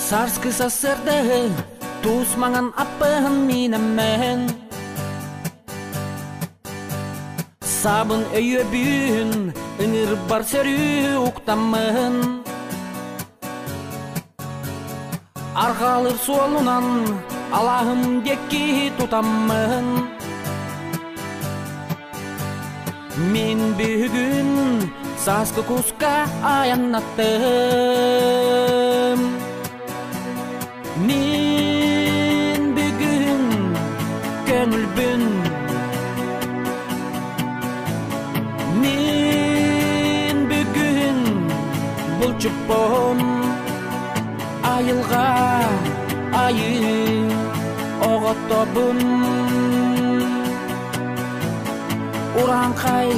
Sarskı sasırdı Tusmangan apın minemen Sabın öyü büyün Ingir bar sörü uktamın Arkalır solunan Allah'ım dekki tutamın Min büyügün Saskı kuska ayanattım Min büyügün Gönülbün Min büyügün Bulçupum Ayılga ayı Oğotobun Urankay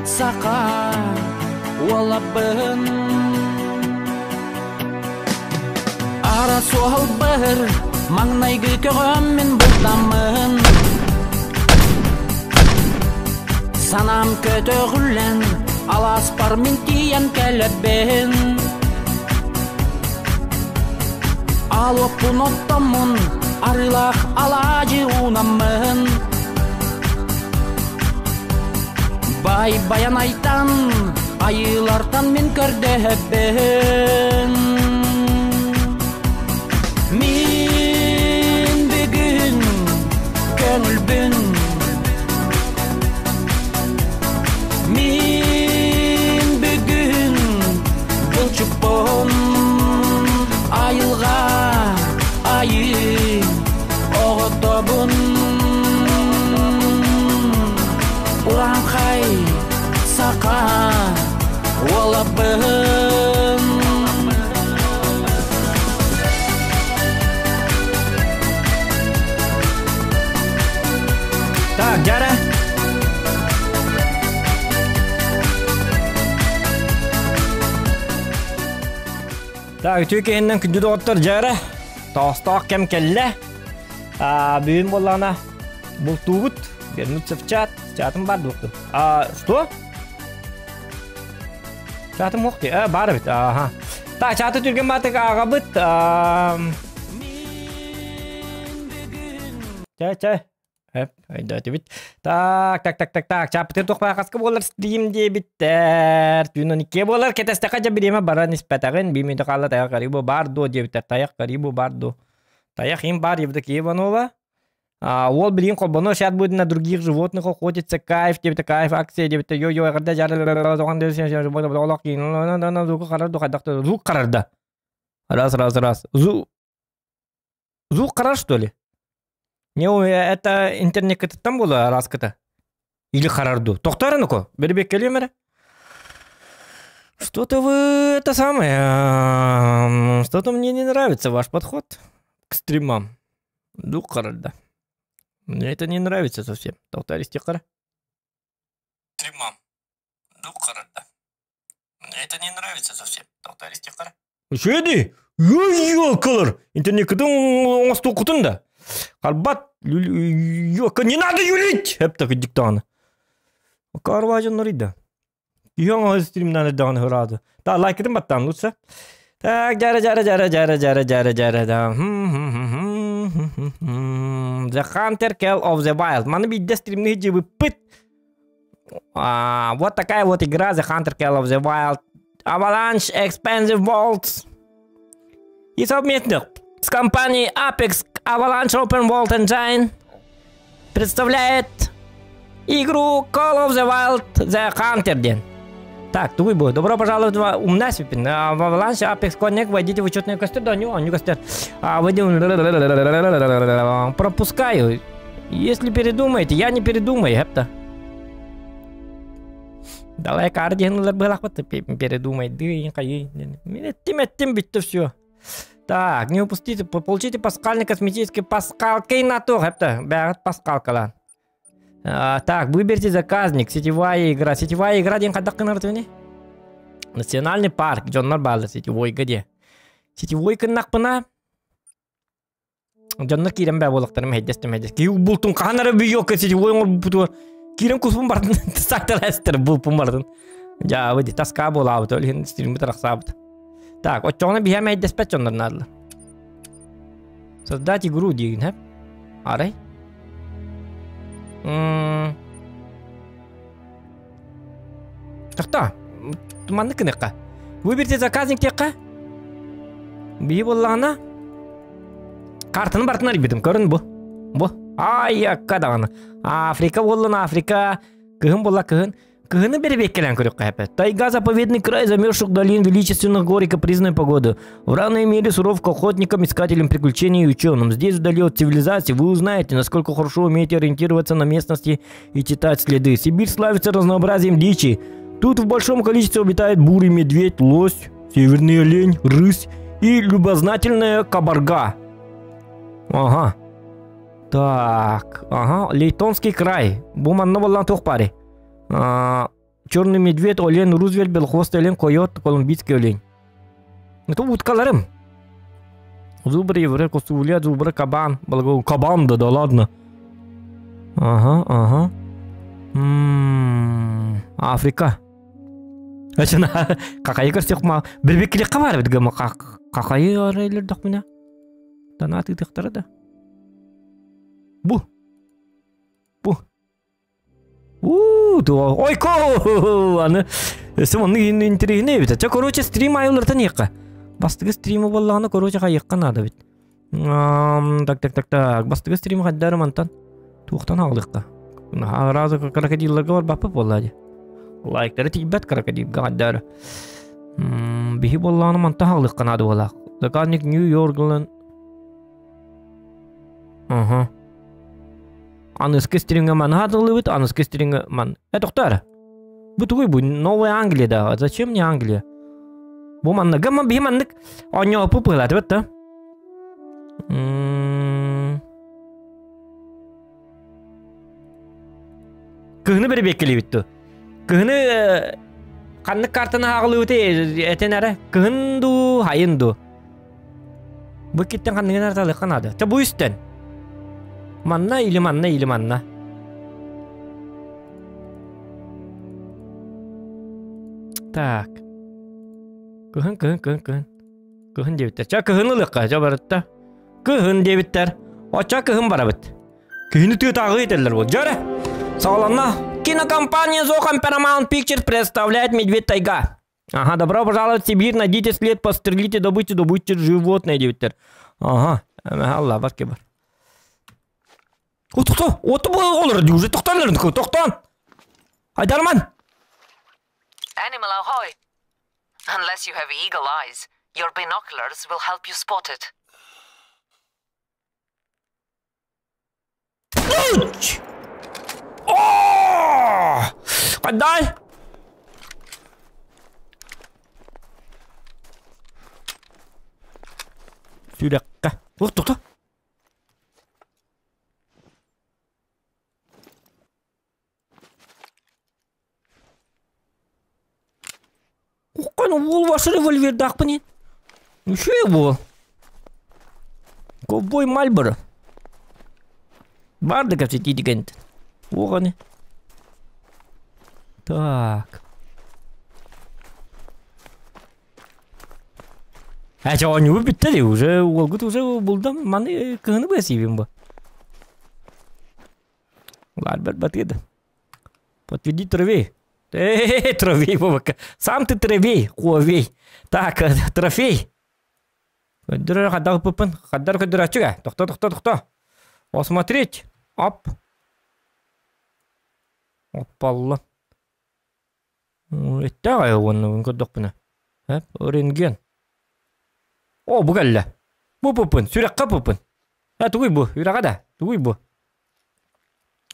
Saka Walabın Ara soğal bahır Mangnay gıkığımın bultamın Sanam kötüğülen Alas parmin tiyan kelebin Alopun ottomun Arılak alacı unamın Bay bayan aytan Ayılardan min kördehebin Min bugün Gönülbün Min bugün Bulçupum Ayılga ayı Oğotobun Urankay Saka Walabın Tak jara Tak Türkiye'nin kündü doktor jara Tostoq kem kelle Büyün bolana Bultugut Вернуться в чат. Чатым бар доктор. Что? Чатым мохти. Бар бит. Ага. Так, чаты түрген матык агабыт. Чай. Айда бит. Так. Чапытыр токпай каскы болар стрим де биттер. Түнөн 2 болар. Кетестека жа биреме бара ниспетагын 1 минут калла таяк карибу бар до де биттер. Таяк карибу бар до. Таяк им бар Евдокиеванова. Ол білген қолбаны шат будет на других животных охотиться, кайф, тебе-то кайф, акция, тебе-то йо-йо, когда жары, звук қарарда. Раз. Звук қарар, что ли? Не, это интернет там было, раската? Или қарарду? Тоқтары, ну-ка, бербек келемері? Что-то вы, это самое, что-то мне не нравится ваш подход к стримам. Звук қарарда. Мне это не нравится совсем. Тоқтар истеқара. Стримам. Дұққарада. Мне это не нравится совсем. Тоқтар истеқара. Что это? Ёлкалар. Интернеттің оңасты оқытын да. Қалбат. Не надо юлить. Хептақы диктаны. Карважын нұрыйда. Яңа стримнан дағаны ғырады. Да, лайкетін баттан лучше. Так, жара. The Hunter Call of the Wild. Маны бидде стримны жібі пыт. Вот такая вот игра The Hunter Call of the Wild. Avalanche Expensive Vaults. И совместно с компанией Apex Avalanche Open Vault Engine представляет игру Call of the Wild The Hunter день. Так, туй будет. Добро пожаловать у нас в Avalanche Apex Connect. Войдите в учетный костер. Да, не костер. Пропускаю. Если передумаете, я не передумаю. Это. Давай кардиналар было передумай. Тим битто все. Так, не упустите. Получите паскальный косметический паскалкой на то. Это бегает паскалкала. Так, выберите заказник. Сетевая игра. Сетевая игра день когда кнартвени? Национальный парк. Джон Нарбал. Сетевой где? Сетевой кнакпана. Джон Накирам бабулактарым хедестем. Киу бултун канара бийок сетевой он Кирам куспун бардын. Сакталастер булпун бардын. Ja, выйди таска була, то ли стрим тарахсабт. Так, отчона бихем хедеспет чондар надла. Создать игру деген, хәп? Арай? Тақта, туманны кінеққа. Выберте заказник теққа. Бейі болағына. Картаны бартына ребетім, көрін бұ. Бұ. Ай, аққа дағаны. Африка болын, Африка. Кығын бола, кығын. Кығыны бері беккелен көрік қайпы. Тайга заповедный край замерзших долин величественных гор и капризной погоды. В равной мере суров к охотникам, искателям приключений и ученым. Здесь, вдали от цивилизации, вы узнаете, насколько хорошо умеете ориентироваться на местности и читать следы. Сибирь славится разнообразием дичи. Тут в большом количестве обитает бурый медведь, лось, северный олень, рысь и любознательная кабарга. Ага. Так, ага, Лейтонский край. Буманна болан тоқпари. Черный медведь, олень, Рузвельт, белохвостый олень, койот, колумбийский олень. Это уткаларым. Зубры, еврей, косулет, зубры, кабан. Кабан, да ладно. Ага. Африка. Ачана, какая көрсек ма? Бірбекілі қабар бідгі ма? Какая арайлар дақ міне? Донаты дықтары да. Бу. Ой, аны сымының интерегіне бит. Короче, стрим айылыртан еққа. Бастығы стримі болағына, короче, қайыққа нады бит. Так. Бастығы стримі қаддары мантан. Туқтан ағылыққа. Разы крокодилларға бар бапы болады. Лайктары тейбәт крокодилға қаддары. Бейі болағына мантан ағылыққа нады болақ. Заказник Нью-Йорглын. Ага. Анысқы стримге ман хатылы бит, анысқы стримге ман. Тоқтар. Бұ Новая Англия да. Зачем мне Англия? Бұ манны, гамма бейі маннық. Оня опы пылады бит, да? Кығыны бір беккелі бітті. Кығыны қаннық картаны ағылы өте әтен әрі. Кығынду, хайынду. Бұ кеттен қаннығын арталы қанады. Та бұ үстен. Манна или манна. Так. Кығын. Кығын дебіттер. Ча кығын ұлыққа, жа барытта. Кығын дебіттер. Оча кығын бара біт. Кығыны түет ағы етелер бұл. Жары. Сауламна. Кинокомпания Зохан Paramount Pictures представляет «Медведь тайга». Ага, добро пожаловать в Сибирь. Найдите след, пострелите, добудьте животное дебіттер. Ага. Алла, барке бар. Тоқта, оты бұл олыр де, уже тоқтан. Айдарман! Animal ahoy! Unless you have eagle eyes, your binoculars will help you spot it. Уч! Ооо! Қандай? Сүйрекқа. Тоқта. Ол ваши револьверді ақпынен. Ше бұл? Ковбой Мальборо. Барды көпсеті деген. Оғаны. Так. Әча оны бітті де, уже олғыт уже бұлдам. Маны кығыны бәсейбен бұл. Лар бір бәт еді. Подведи травей. Трофей, Вовка. Сам ты трофей, хуавей. Так, трофей. Хаддар пыпын. Хаддар ачыга. Тоқта. Посмотреть. Оп. Опалла. Это оны көрдік бұны. Рентген. О, бұғалла. Бұ пыпын. Сүрекқа пыпын. Туғай бұ. Юрағада. Туғай бұ.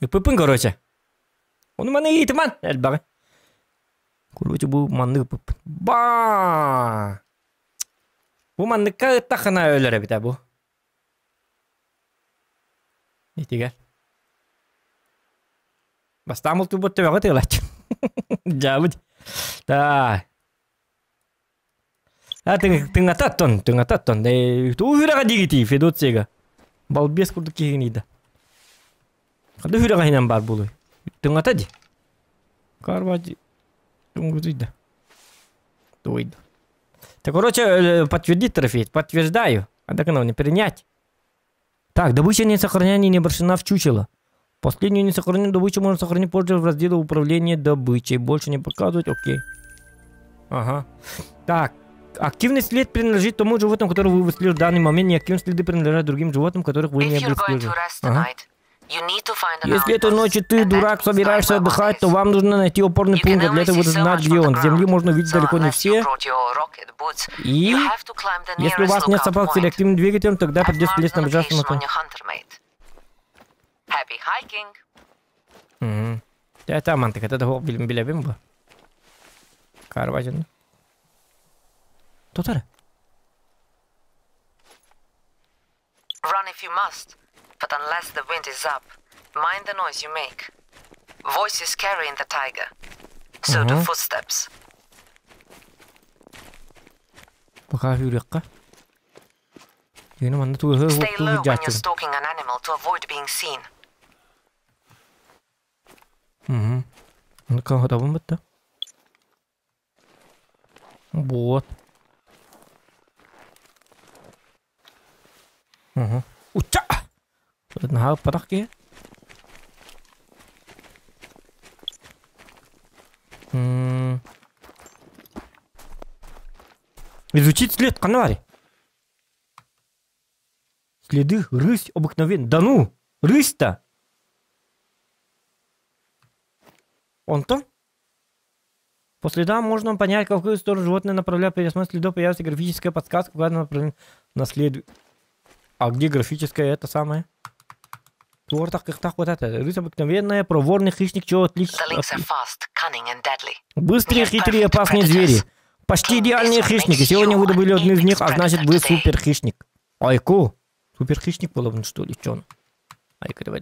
Пыпын, короче. Оны маны ейтіман. Әлбағы. Короче, бұл манны пып. Ба! Бұл манныққа тақына өлері біта бұл. Етегер. Бастамыл тұбытты бәғі тығылач. Жабыд. Да. Тыңататтон. Үйіраға дегеті, Федоцияға. Балбес күрді кеген еді. Қады үйіраға хинан бар бұл. Тыңатады. Карвади. Дуйда. Так, короче, подтвердить трофей. Подтверждаю. А так оно не принять. Так, добыча не сохранения не обращена в чучело. Последнюю несохраненную добычу можно сохранить позже в разделе управления добычей. Больше не показывать, окей. Ага. Так, активный след принадлежит тому животному, которого вы выследили в данный момент. Неактивные следы принадлежат другим животным, которых вы не выследили. Ага. Если этой ночью ты, дурак, собираешься отдыхать, то вам нужно найти опорный пункт, а для этого нужно знать, где он. С земли можно увидеть далеко не все. И если у вас нет собак с реактивным двигателем, тогда придется лезть на ближайший мотор. Это амантик, это того билебим бы. Карвазин. Кто-то? Run if you must, but unless the wind is up, mind the noise you make. Voices carry in the taiga, so do footsteps. Пока юрекка. Stay low when you're stalking an animal to avoid being seen. Ну-ка, готовым это. Вот. Уча! Нага патахки. Изучить след канари. Следы рысь обыкновенная. Да ну! Рысь-то! Он-то? По следам можно понять, в какую сторону животное направляет. При осмотре следов появится графическая подсказка, указанная направление на след. А где графическая это самое? Так, вот это. Рысь обыкновенная, проворный хищник, чего отлично. Быстрые, хитрые, опасные звери. Почти идеальные хищники. Сегодня вы добыли один из них, а значит вы супер хищник. Айку. Супер хищник был он, что ли? Чё он? Айку, давай.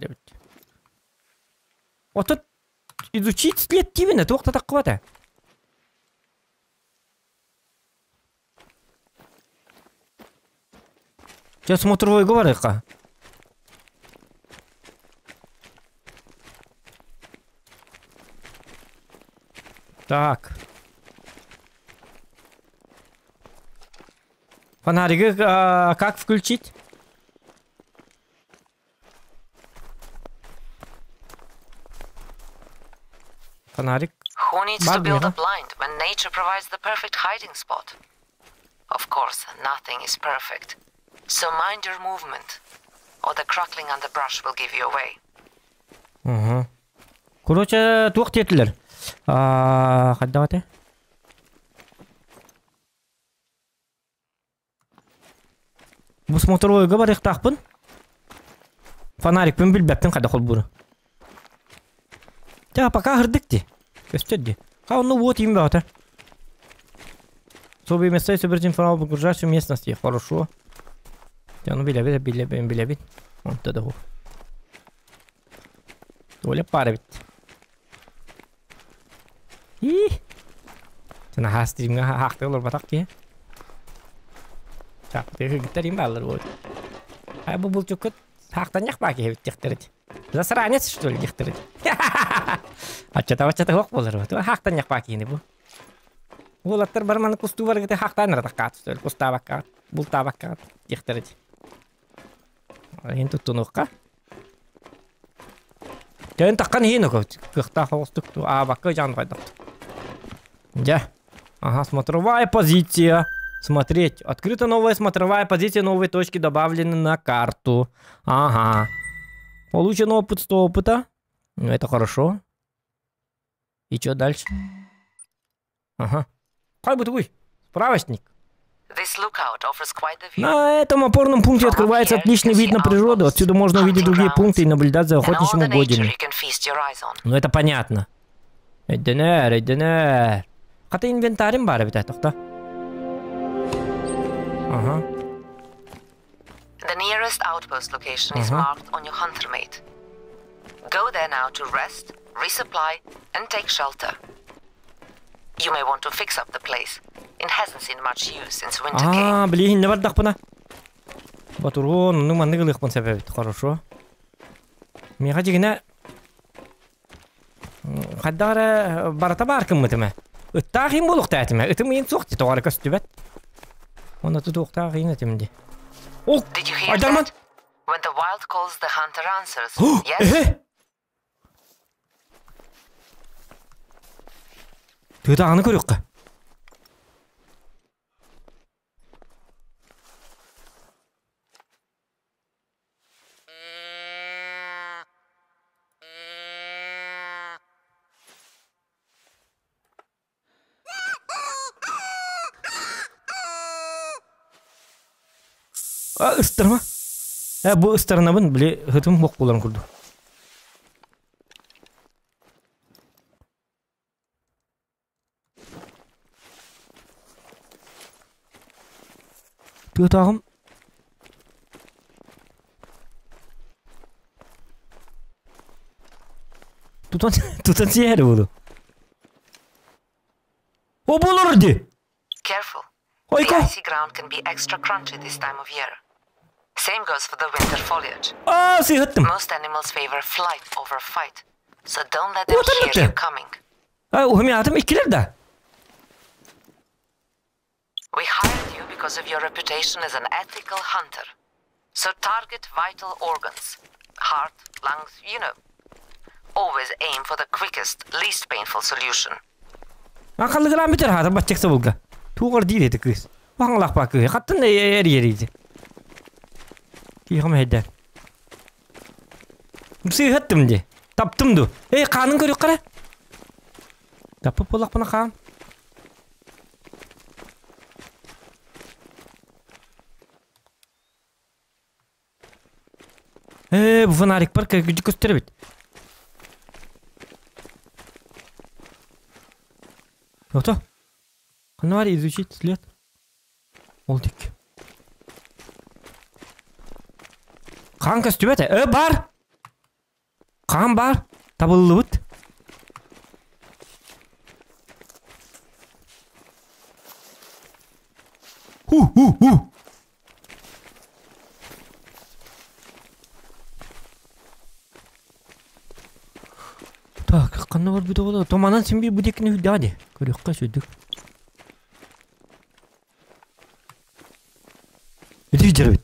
Вот тут изучить след Тивина, тоқта такого-то. Сейчас смотровой говори-ка. Так. Фонарик как включить? Фонарик. Who needs to build a blind when nature provides the perfect hiding spot? Of course, nothing is perfect. So mind your movement, or the crackling underbrush will give you away. Короче, тух тетілер. Қаддағаты? Бұл смотровойға бар иқтақпын. Фонарикпен білбәптен қада қол бұры. Ja, пока грдикти. Костёдди. А ну вот им бата. Чтобы места собрать информацию по окружающей местности. Хорошо. Ja, ну билебит. Вот это го. Толя парвит. И. Тана хастинга хахтылар батакки. Так, ты гитарим баллар вот. А бу булчукот хахтан яхбаки хевит тихтерит. Засранец, что ли, дихтерит? А что-то хох болар вот. Хахтан яхбаки не бу. Улаттар барман кусту бар гите хахтан ратакат, что ли, кустабакат, бултабакат дихтерит. Енді тұныққа. Тән таққан ені көт. Қықта холстық ту. Бақы жан қайдақ. Да. Ага, смотровая позиция. Смотреть. Открыта новая смотровая позиция. Новые точки добавлены на карту. Ага. Получен опыт 100 опыта. Ну, это хорошо. И что дальше? Ага. Как бы твой справочник. На этом опорном пункте открывается отличный вид на природу. Отсюда можно увидеть другие пункты и наблюдать за охотничьим угодьями. Ну это понятно. Эдденер. Какой инвентарем бар бит это? Ага. The nearest outpost location is marked on your hunter mate. Go there now to rest, resupply, and take shelter. You may want to fix up the place. It hasn't seen much use since winter came. Блин, не бардак пана. Батурон, ну манныгылых пон себебит, хорошо. Мен хадигина хаддара барата баркым мытыма. Ыттахим болук таатыма. Ытым ен соқти тоғары көстүбет. Оны тутуқтағын етімді. О, айдарман! When the wild calls, the hunter answers. Yes? Tığdağını görüyoruz. Istırma. Bu ыстырынабын біле хытым боқ боларын күрді. Tığdağım. Tutan siyeri oldu. O bulurdu. Careful. Oiko. The icy ground can be extra crunchy this time of year. Same goes for the winter foliage. Sıyıttım. Most animals favor flight over fight, so don't let them hear you coming. O hem yardım ikiler de. We hired you because of your reputation as an ethical hunter. So target vital organs. Heart, lungs, you know. Always aim for the quickest, least painful solution. Akıllı kılan biter hadım batacaksa bulga. Tuğur değil edi kız. Vallahi bak kız. Kattın da yer yeriydi. Kıyım heder. Sıyıttım de. Taptım du. Kanın görüyor kara. Tapıp olak bana kan. Bu фонарик бар, gücü gösterir bit. Yoksa. Kanı var изучить след. Oldik. Kan kastübete. Бар. Kan бар. Табылды бит. Ху. Так, kanı var bir de ola. Tomanan sen bir budekini hüdde hadi. Görüyor kaçıyorduk. Hadi gidiyor bit.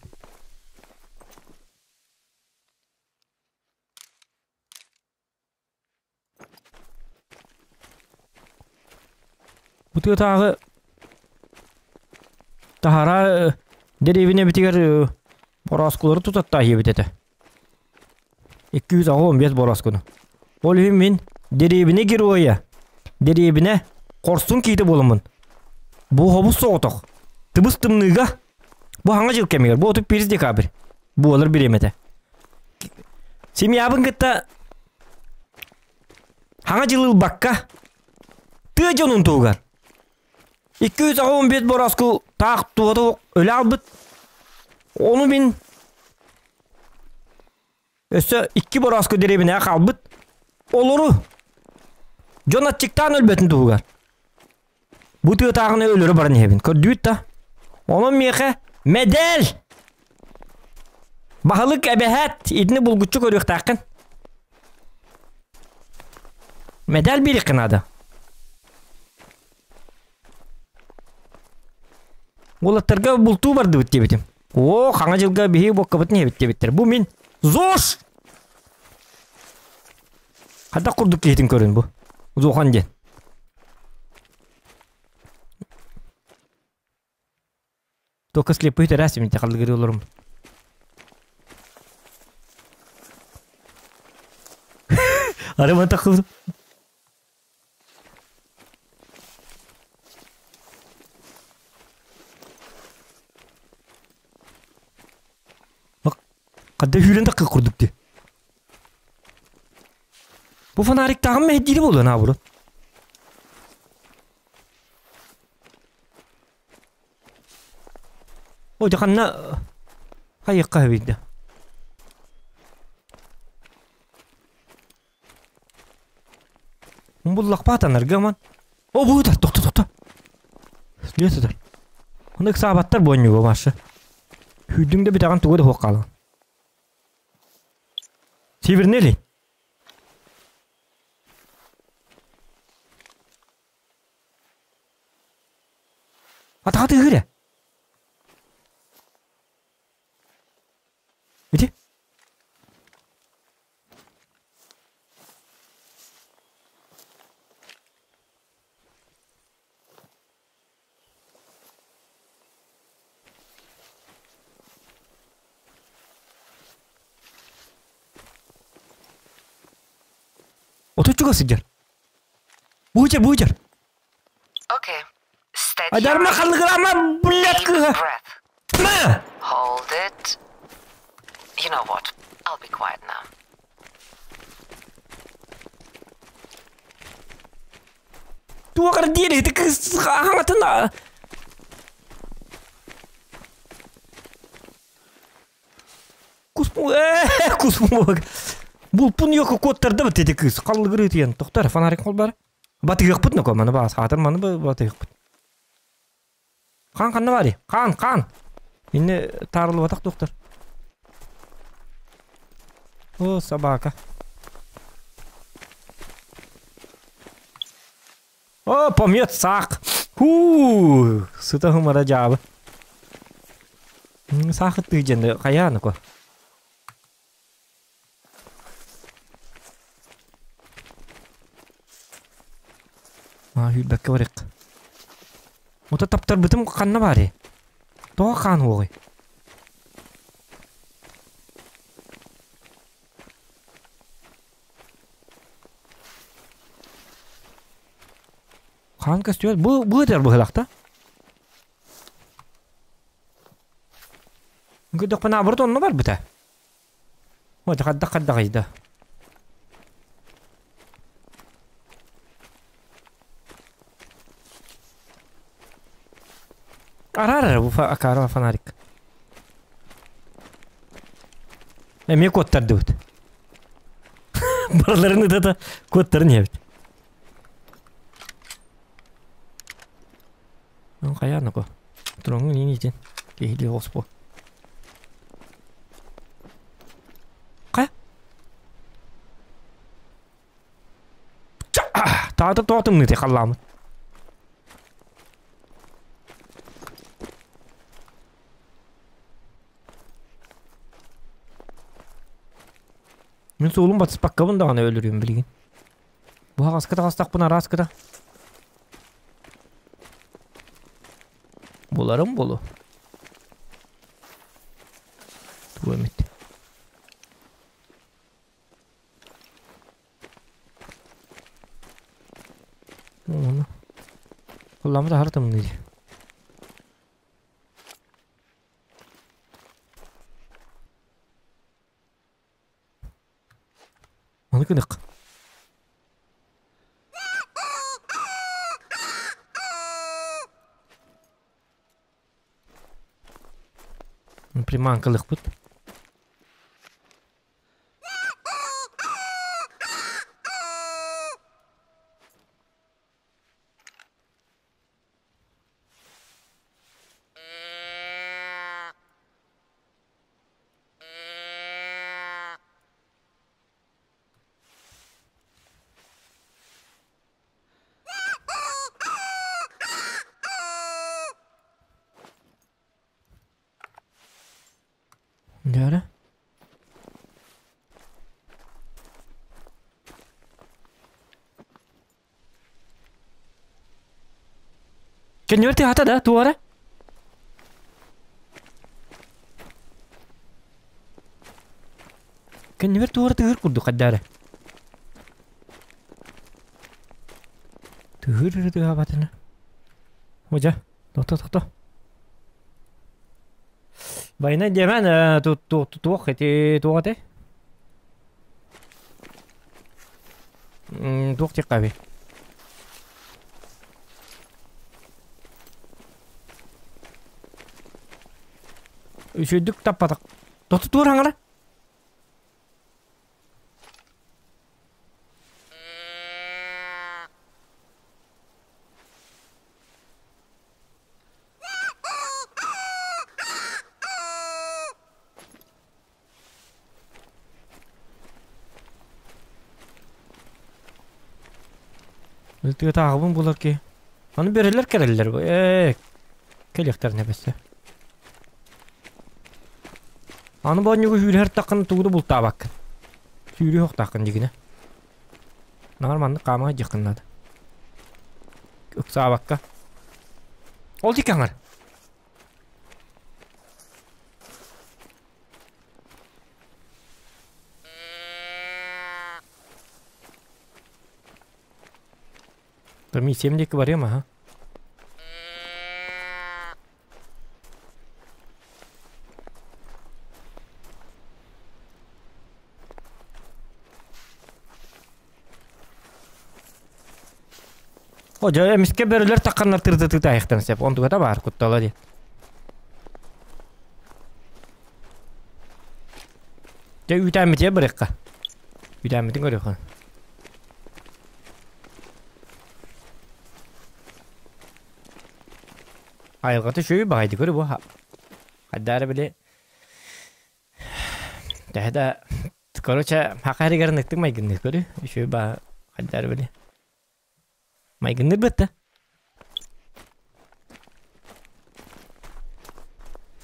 Bu tağı tahara derevine bitiger boraskuları tutat dahi bitete. 215 boraskunu. Ol min derevine giroya. Derevine korsun kiti bolumun. Bu hobus soğutok. Tıbıs tımnıga. Bu hangi jıl kemiyor? Bu otup biriz dekabir. Bu olur bir emete. Semiyabın gıtta hangi jıl bakka tığ jonun tuğgar. 215 borasku taq tuğdu öyle albıt. Onu bin öse 2 borasku derevine kalbıt. Oluru. Jonatçıktan ölbetin tuğgar. Bu tığ tağını ölürü barın hebin. Kördüğüt da. Onun miğe medel. Bahalık ebehet. İdini bulgutçu görüyor taqın. Medel birikin adı. Olatlarga bultuğu bardı bitti bitim. O xana jılga bihi bokkabıtın hebit bittir. Bu min zoş. Hatta kurduk kehitin körün bu. Zoğan gen. Только слепые террасы мне так говорил. Arama takıldım. Bak, kadda hülen takı kurduk diye. Bu fanarik tağım mı hediyeli oluyor ha bunu? O canına hayır kahveydi. Bu lakpatanlar gaman. O bu da doktor. Lihatlar. Ondak sahabatlar boynuyor bu maşı. Hüdümde bir tane tuğu da hokalı. Sivir neli? Hadi hıre. Hadi. Otuçuga sıcar. Bujar. Okay. Steady. Adarma kalgırama bullet Deep kıha. breath. Ma! Hold it. You know what? I'll be quiet now. Tuwa ka na diyan eh. Hangatan na. Kusmu bak. Bulpun yok kottarda mı dedi kız. Kalgırı diyen. Doktor fanarik kol var. Batı yıkpıt ne komanı bas. Hatır manı batı yıkpıt. Kan ne var ya? Kan. Yine tarılı batak doktor. O sabaka. O pomyot sak. Sudah humara jawab. Sakit tuh jende kayak kok. Hübek orek. Muta taptar betum kan ne var ya? Toh kan woy. Kan kastiyor. Bu der bu halakta. Gede kana burton ne var bita? O da kadda gayda. Arar bu akara fanarik. Emi kottar dut. Buralarını da kottarını evet. Kayak nako. Terong ini jen. Kehili hospo. Kayak. Tahu tuh nih kallam. Men solum batış bakkabın da ana öldürüyorum bilgin. Bu haskıda hastak buna raskıda. Bularım bolu. Dur emit. Onu. Kullanma da haritam neydi? Onu kınık. Приманка лыхпыт. Ne ara? Kan ngerti hata dah tu ara? Kan ngerti tu ara tuhur kudu kadara. Tuhur tu apa tu na? Wajah, toh. Bayna jaman tu wakti tu waktu. Tu waktu kabe. Üşüdük tapatak. Tu orang ala. Iltiga tağımın bular ki. Onu bereler kereller bu. Kelekter ne besse. Onu banyogu hüyür her takın tuğdu bulta bak. Hüyürü yok takın digine. Normalde kama yakınladı. Öksağa bakka. Ol dikanlar. Миссиям деки бар ема, ха? О, жа эмиске берилер такканнар тырды аяктан сеп. Онтуга да бар куттала ди. Жа үтәмите бирекка. Үтәмитин көрөкөн. Айылгаты шөй багайды көрү бу. Хаддары биле. Дада короче хакарыгарын ыктык майгынны көрү. Шөй ба хаддары биле. Майгынны бетте.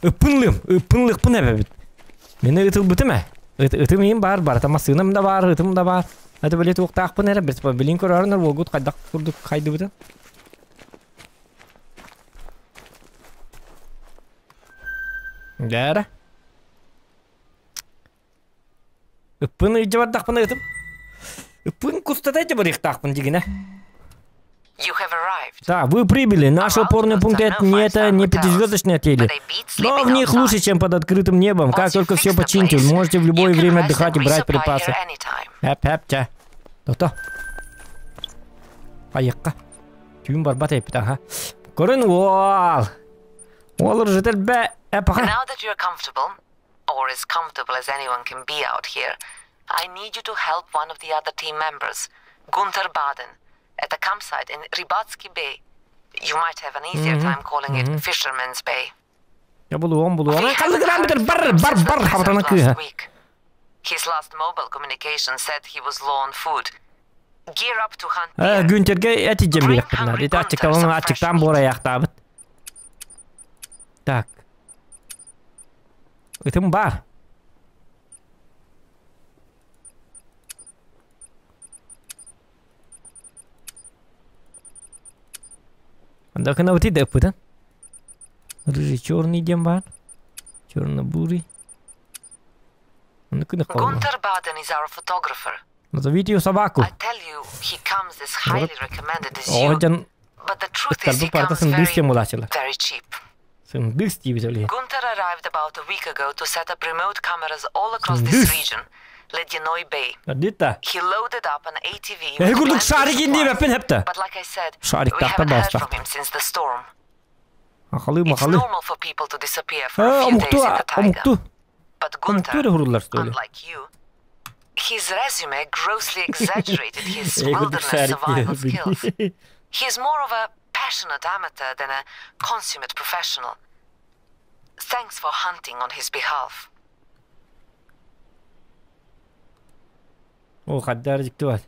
Ыппынлык пын эбет. Мени ытыл битеме? Ытымын бар, тамасынам да бар, ытым да бар. Аты биле туктак пын эре, бир билин көрөрнөр болгут кайдак курдук кайды битен. Дара. Ыппын ижбардак пын ытым. Ыппын кустатайчы бар ихтак пын дигине. Да, вы прибыли. Наш опорный пункт это не пятизвездочный отель. Но в них лучше, чем под открытым небом. Как только все почините, вы можете в любое время отдыхать и брать припасы. Хэп-хэп-ча. Кто? Поехали. Тюм барбатай питаха. Корын уол. Уолр житель бе. Эпаха. Now that you're comfortable, or as comfortable as anyone can be out here, I need you to help one of the other team members, Gunther Baden, at a campsite in Rybatsky Bay. You might have an easier time calling it Fisherman's Bay. Я булуам. His last mobile communication said he was low on food. Gear up to hunt deer. Гюнтерге эти жембек пынар. Это ачыктан бора яктабыт. Так. Итим бар. Анда кына уйти деп пыта. Рыжий черный дембар. Черно-бурый. Gunther Baden is our photographer. Назовите ее собаку. I tell you, he comes as highly recommended as you. But the truth is he comes very cheap. Gunther arrived about a week ago to set up remote cameras all across this region, Ledinoy Bay. He loaded up an ATV with plenty of supplies, but like I said, we haven't heard from him since the storm. It's normal for people to disappear for a few days in the taiga. But Gunther, unlike you, his resume grossly exaggerated his wilderness survival skills. He is more of a passionate amateur than a consummate professional. Thanks for hunting on his behalf. Oh, خدار جكتوال.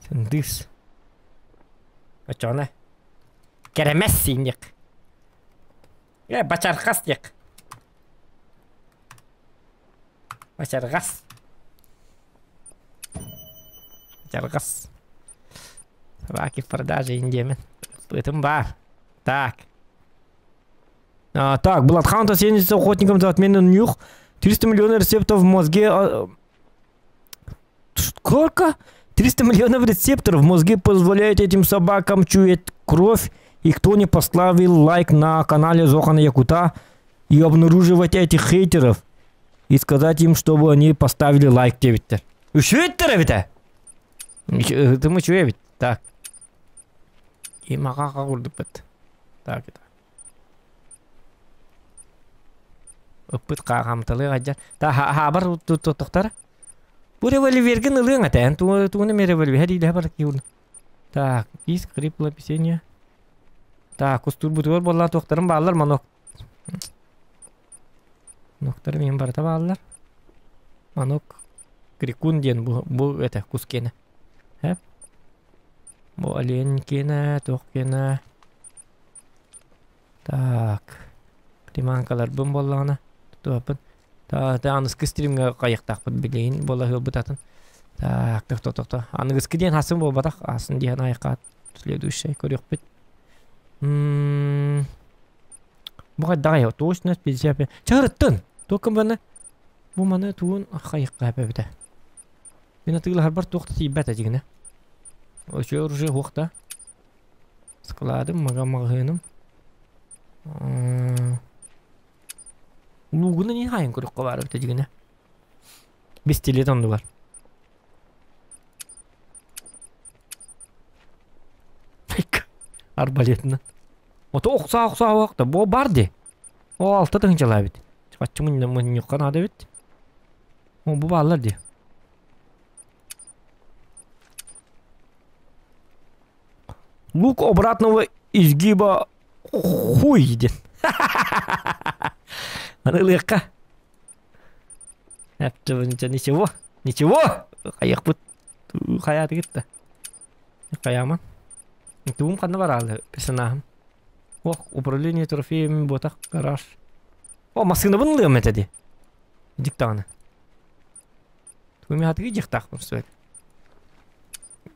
سندس. أجانا. كرمسي نيك. يا بشر خس نيك. بشر غس. بشر غس. Собаки в продаже индемен. Поэтому бар. Так. Так, Bloodhound 70 охотникам за отмену нюх. 300 миллионов рецептов в мозге. Сколько? 300 миллионов рецепторов в мозге позволяет этим собакам чуять кровь. И кто не поставил лайк на канале Зохана Якута и обнаруживать этих хейтеров. И сказать им, чтобы они поставили лайк тебе. Что это, ребята? Ты мы что, ведь? Так. И макака урдупет. Так это. Опыт кагамталы гаджа. Та хабар токтар. Бу револьверген ылың атан. Туны ме револьвер диде бар киун. Так, из крипло писение. Так, устур бутур болла токтарым баллар манок. Ноктар мен барта баллар. Манок крикун ден бу это кускене. Хеп. Бу оленькина, тохкина. Так. Приманкалар бум боллана. Топын. Та анысы стримге кайыктакпын билейин болла хылбытатын. Так, то. Анысы киден хасын болбатак, асын диен айкат. Следующий көрөк бит. Буга дагы точно специяпе. Чарыттын. Токым бана. Бу маны туун кайыкка бебде. Мен атыгылар бар токты тийбет ажыгына. Öşe uruşu hoqta. Sıkıladım mağınım. Lugunu niye hayın kuruk var ötecigine? Biz teletondu var. Arbaletini. Ota oqsa vaqta bu bardi. O altta tınçala bit. Kaçımın mın yukan ada bit. O bu ballar di. Лук обратного изгиба хуйден. Легко. Ничего. Kayak put. Kayak gitu. Kayak man. Itu kan var персонажем. Управление трофеями бота гараж. Маскını bunluyor mu dedi? Diktanı. Тumi hadi gidecek mı söyle?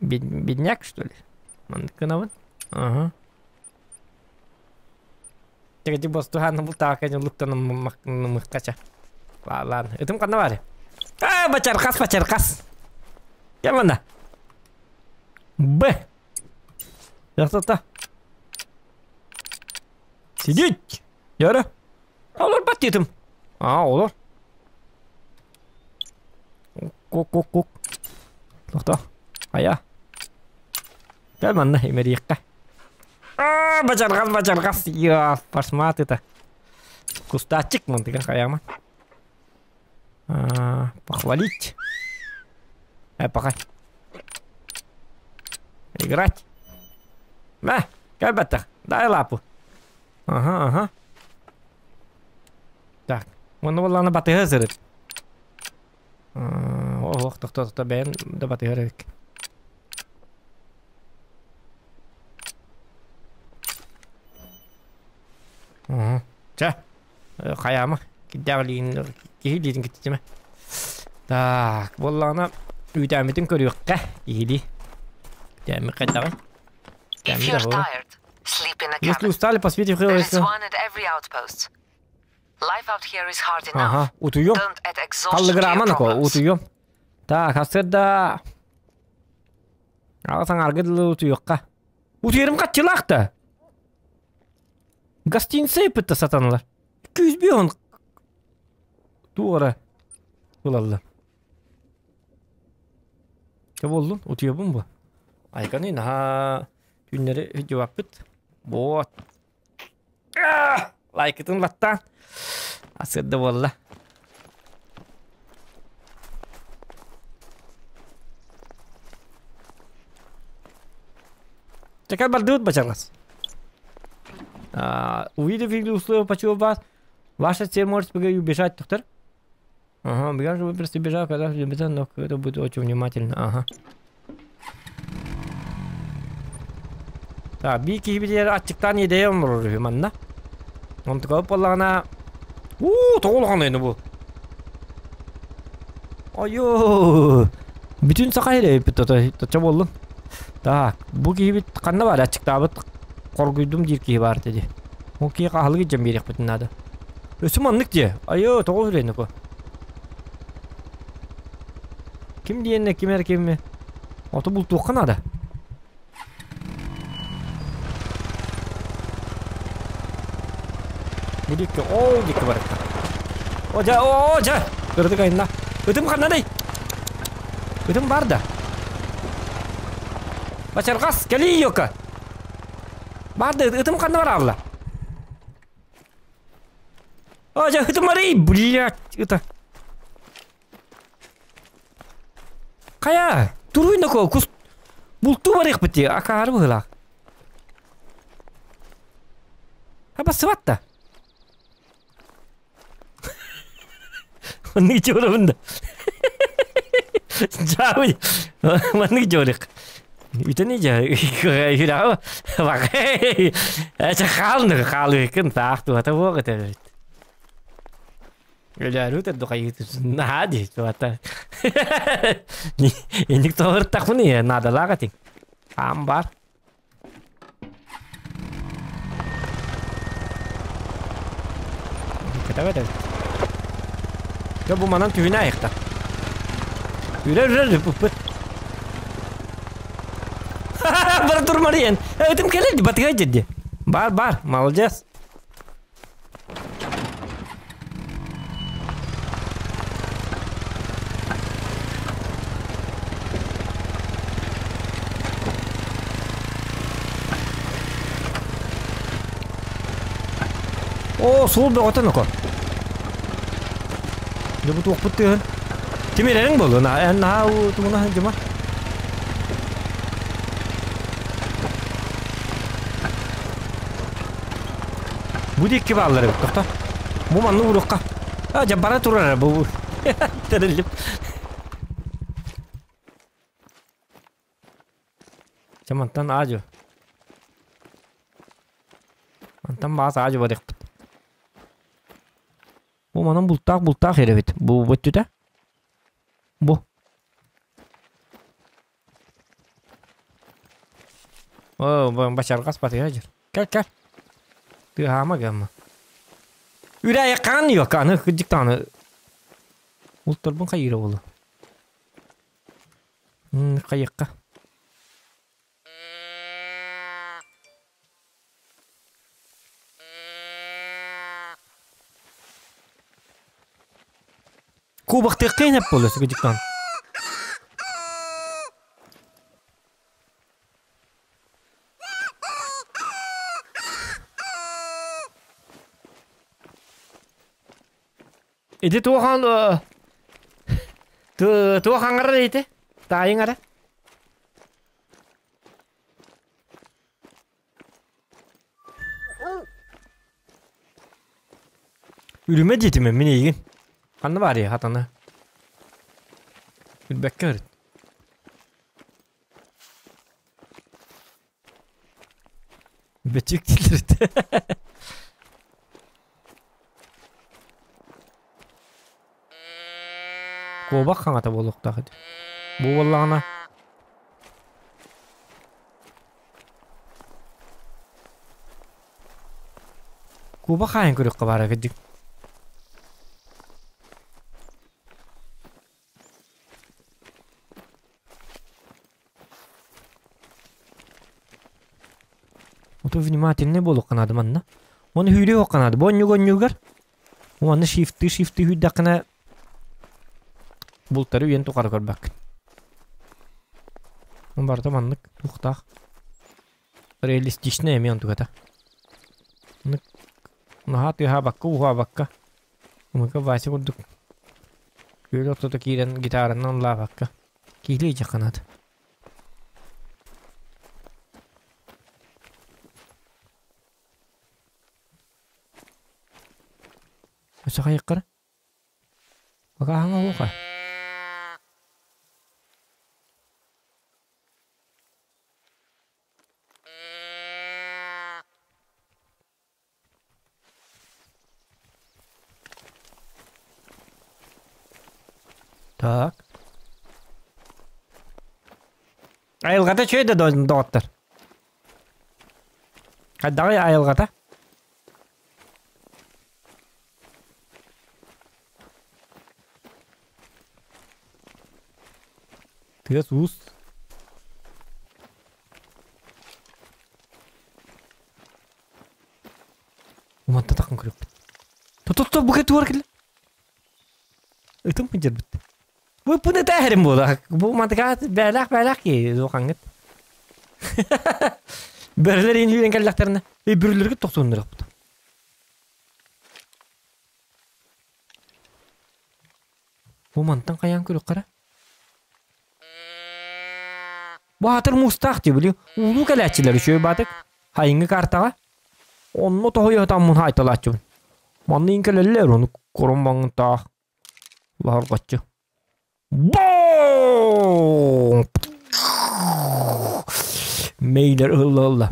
Бедняк что ли? Мандыканавын? Ага. Jadi bos Tuhan buta kayaknya luk tanam kaca. Ладно. Itu kan apa? Pacar kas. Ya mana? Ya. Sidik. Yara. Olur batıydım. Olur. Kok. Doktor. Ayah. Gel mana Amerika. Pacar kas. Ya, pas mati ta. Кустачик nanti kan kayak mah. Похвалить. Пока. Играть. Как это? Дай лапу. Ага. Так, оны болланы баты hazır. Тоқта бәйін да баты hazır. Жа, қаямы. Кехилдейдің кеттеме. Так, болланы үйдәметін көріққа. Кехилдей. Дәмі қайдағай. If you're tired, sleep in a cabin. Если устали, поспите в There is one at every outpost. Life out here is hard enough. Утуем. Don't add exhaustion to your problems. Утуем. Так, хасырда. Ағасан аргыдылы утуюққа. Утуерім қатчылақты. Гостиница епітті сатанылар. 200 бейон. Туғыра. Бұлалды. Че болдың? Утуебім бұ? Айқаны наға түннері жауап біт. Вот. Лайкетін латтан. Асырды болла. Чекай бардыут бачаргас. Увидев или условия почему вас, ваша цель может убежать, доктор? Ага, бегаю, вы просто бежал, когда любите, но это будет очень внимательно. Ага. Так, бики бидер ачыктан идеям бар манна. Он такой полана. Тоолган эне бу. Айо. Бүтүн сакайры битта болду. Так, бу кийбит кандай бар ачыктабыт. Коргуйдум дирки бар деди. О ки кахылгы жем берек битнады. Өсүм аннык же. Айо, тогуз эне ко. Ким диенне кимер кимме? Ото бул туккан ада. Дикке, дикке бар. Ожа. Көрдү кайна. Өтүм кандай? Өтүм бар да. Бачаргас, кели йока. Барды, өтүм кандай бар алла. Ожа, өтүм мари, блядь, это. Кая? Туруйна ко, кус булту бар их бити, акар была. Аба сватта. Манны жолы бунда. Жауй. Манны жолы. Үтәне жа. Юрау. Бак. Ача халны кин таахту ата вогыта. Гөләрү тә дукайты. Нади, чуата. Эник товар такмыны, надо лагатин. Ам бар. Ката. Ya bu manam tüyüne ayıkta. Ürer. Бар турмарин. Этим келди, батыга жеди. Бар, молодец. О, сол бе отан око. Дебут оқпыт деген. Темерерің болу, нау туына жыма. Бұ декке бағалары өт, тоқта. Бұ манны ұрыққа. Жаббара тұрар, бұл. Тәріліп. Жамантан ажу. Антан бағасы ажу бар еқпіт. Бұ манын бұлтақ еребет. Бұ өтті де? Бұ. О, башарғас батыға жүр. Кәл. Тыхама гамма. Үрәйі қан yok, қаны қыдықтаны. Ұлттар бұн қайыры болу. Қайыққа. Кубақты қайнап болусы қыдықтан. Эти туахан туахангара дейте? Тайынгара? Үріме жетіме мен егін. Қанды бар е, хатаны. Үрбәкке өрет. Үрбәтчек дейдірет. Кобақ қаңата болуқтағы. Бұл болағына. Кобақ қайын көрекқа бары кәдік. Ото внимательный болуқ қанады манна. Оны хүйле оқ қанады. Бонню-гоннюгар. Оны шифты хүйдақына Бұлттары үйен тұқары көрбәк. Он барда маннык тұқтақ. Реалистичный әме он тұғата. Наға тұға баққа, ұға баққа. Умыка басы көрдік. Көл оқтыда кейден гитарынан ла баққа. Кейлей жақанады. Өсі қайыққары? Бақа аңа оға. Так. Айылғата чөйді доғаттар. Қайдағы айылғата? Тығыз ұз. Уматта тақын көріп. Тұт, бұқай туар келі. Үтім күнжер бітті. Bunu tahrim bu. Bu mantıka belak ki zoğanget. Birileri yeni kelleklerine. Birileri git 90 lira yaptı. Bu mantan kayan körük kara. Bu hatır mustaq diye biliyor. Ulu keletçileri şöyle batık. Hayıngi kartağa. Onu tohuya tamın haytalatçı. Manlı inkeleliler onu korunmanın tağ. Bahar kaççı. Boom! Meyler ılla.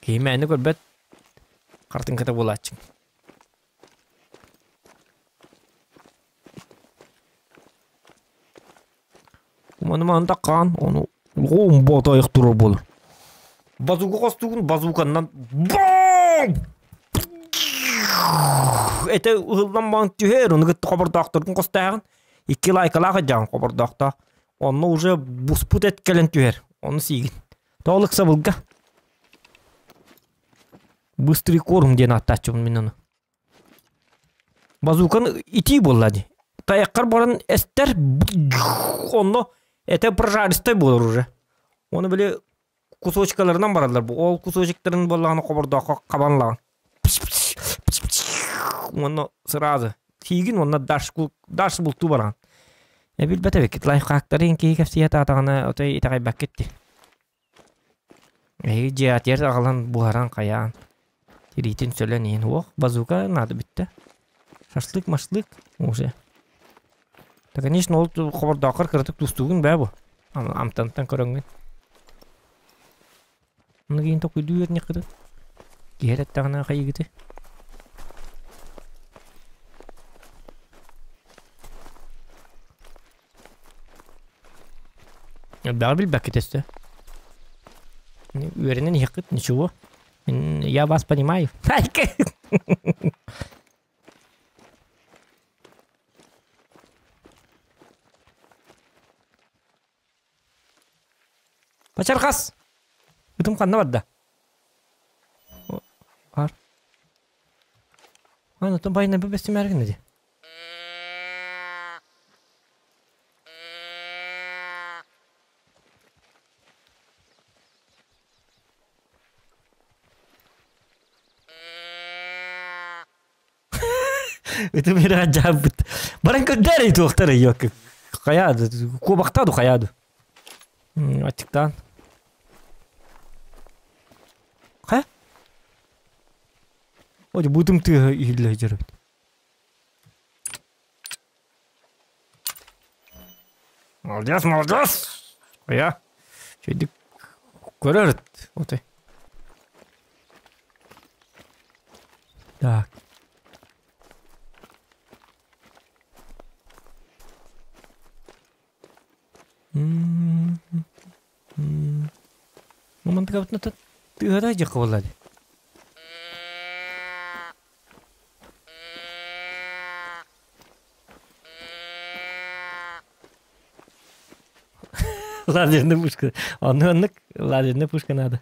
Kıymeğini görbet. Kartın kata bulaçın. Umanım anda kan onu bomba ayık durur bulur. Bazuka kostuğun bazukandan BOOM! Ete ıhıldan bağın tüher onu gitti kabardağıktırdın kostağın. 2 лайкалаға жан қобырдақта. Оны уже бұспыт еткелен түйер. Onu сигин. Толық сабылға. Быстрый корм ден аттачым мен оны. Базуканы ити болады. Таяққар баран әстер оны әте прожаристай болар уже. Оны біле кусочкаларынан барадылар. Ол кусочектарын болағаны қобырдаққа қабанлаған. Оны сразу. Сигин оны даш бұлту барған. Бил бәтәбек, лайфхактарын кей кәфсият атағына өтой итағай бәккетті. Жиатер ағалан бұғаран қаян. Теритін сөйлен ең. Оқ, базука нады бітті. Шашлык-машлык уже. Да, конечно, ол қобырдақыр кіртік тұстуғын бә бұ. Амтантан көріңген. Оны кейін тоқ үйді өріне қыды. Гер әттіғына қайығыды. Бәғір біл бәкетесті. Өрінен еқіт, ничего. Я вас понимаю. Пачарқас. Үтім қанна барды. Бар. Үтім байына бөбесті мәргін еді. Это мира джабут. Баранка дары тухтары yok. Каяды. Кубактаду каяду. Аттиктан. Ха? Оди будым ты илля жүрөт. Молодец, молодец. Кая. Чөйдүк көрөрөт. Отой. Так. Мамантыга бутна тыгада жакы болады. Лазерная пушка. Он лазерная пушка надо.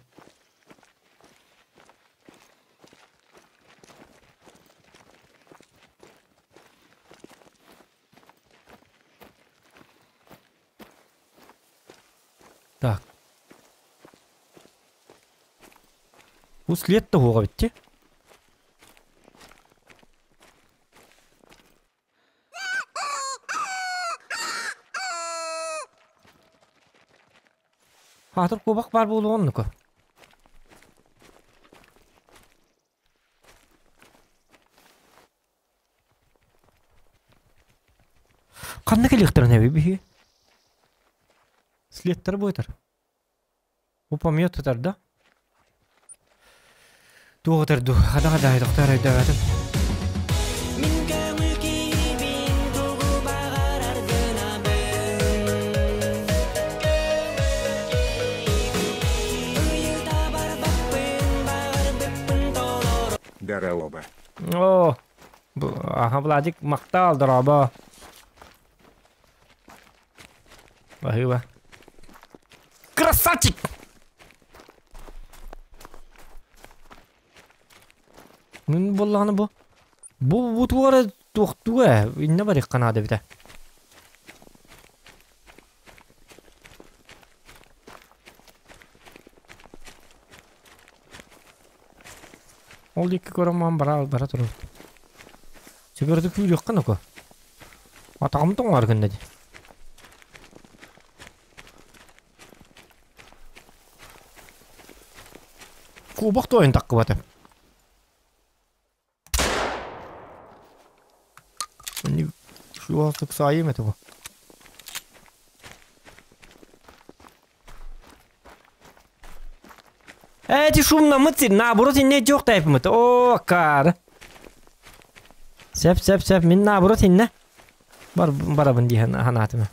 Так. Bu след того битти. Хатыр кубак бар болгоннуку. Кандай электронный биби? Следтер бойтар. Упомёттар, да? Доктор, хада доктор айдагатым. Даралоба. О, Владик мактал драба. Вахива. Красавчик! Мен болланы бу. Бу туары тоқтуға. Инне бар еққанады біті. Ол екі көреман бара тұрып. Себерді күйі еққан оқа. Атағымтың бар күнде де. Кубақты ойын таққы баты. Şu altlık sahi mi bu? Эти шумно мыцы, наоборот, не жоқ тайпымыт. О, кар. Сәп, мен наоборот, не? Барабын дейін ханатымы.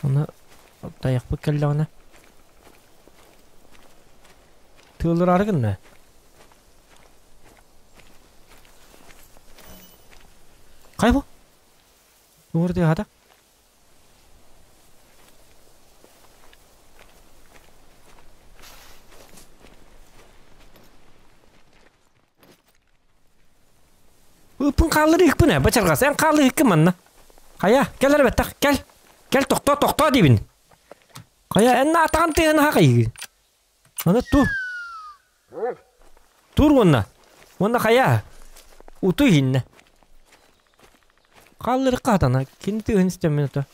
Оны таяқ бұл кәлі оны. Tığılır argın mı? Кайбы? Орды ада. Ыпын қалыр екпіне, бачарға, сен қалыр екпін манна. Қая, кел әрбетті, кел. Кел, тоқта дейбін. Қая, әнна атаған тегені хақа егі. Ана, тур. Тур онна. Онна қая. Уты хинне. Қалыр қадана, кені тегін істемен ұта.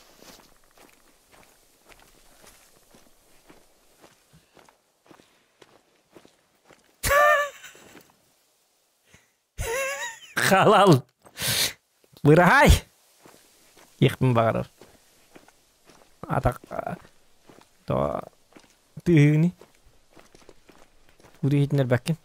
Халал. Бұрағай. Екпін бағарар. Атақ. Түйігіні. Үрі хетінер бәккен.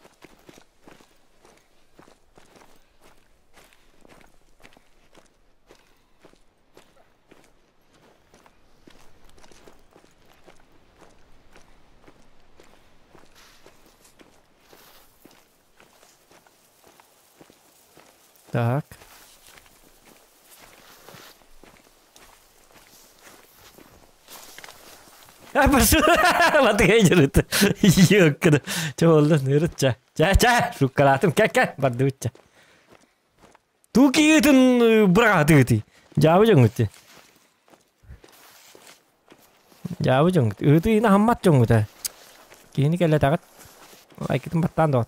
Так. Пошел. Вот я жрут. Ёкка. Чолда нырча. Ча. Шукалатым как бардуча. Тукийтин браты ти. Жабы жоңгут. Жабы жоңгут. Ыты ина хаммат жоңгут. Кийини келе тагат. Лайкитин баттан дот.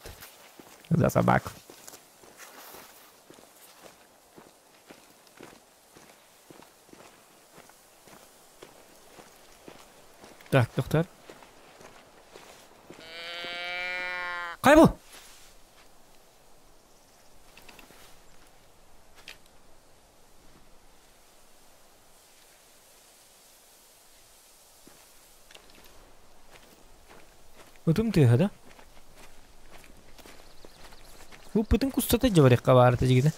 За собаку. Так, доктор. Кайбы? Утум ты, да? Путын кустата жабарекка барды жигине.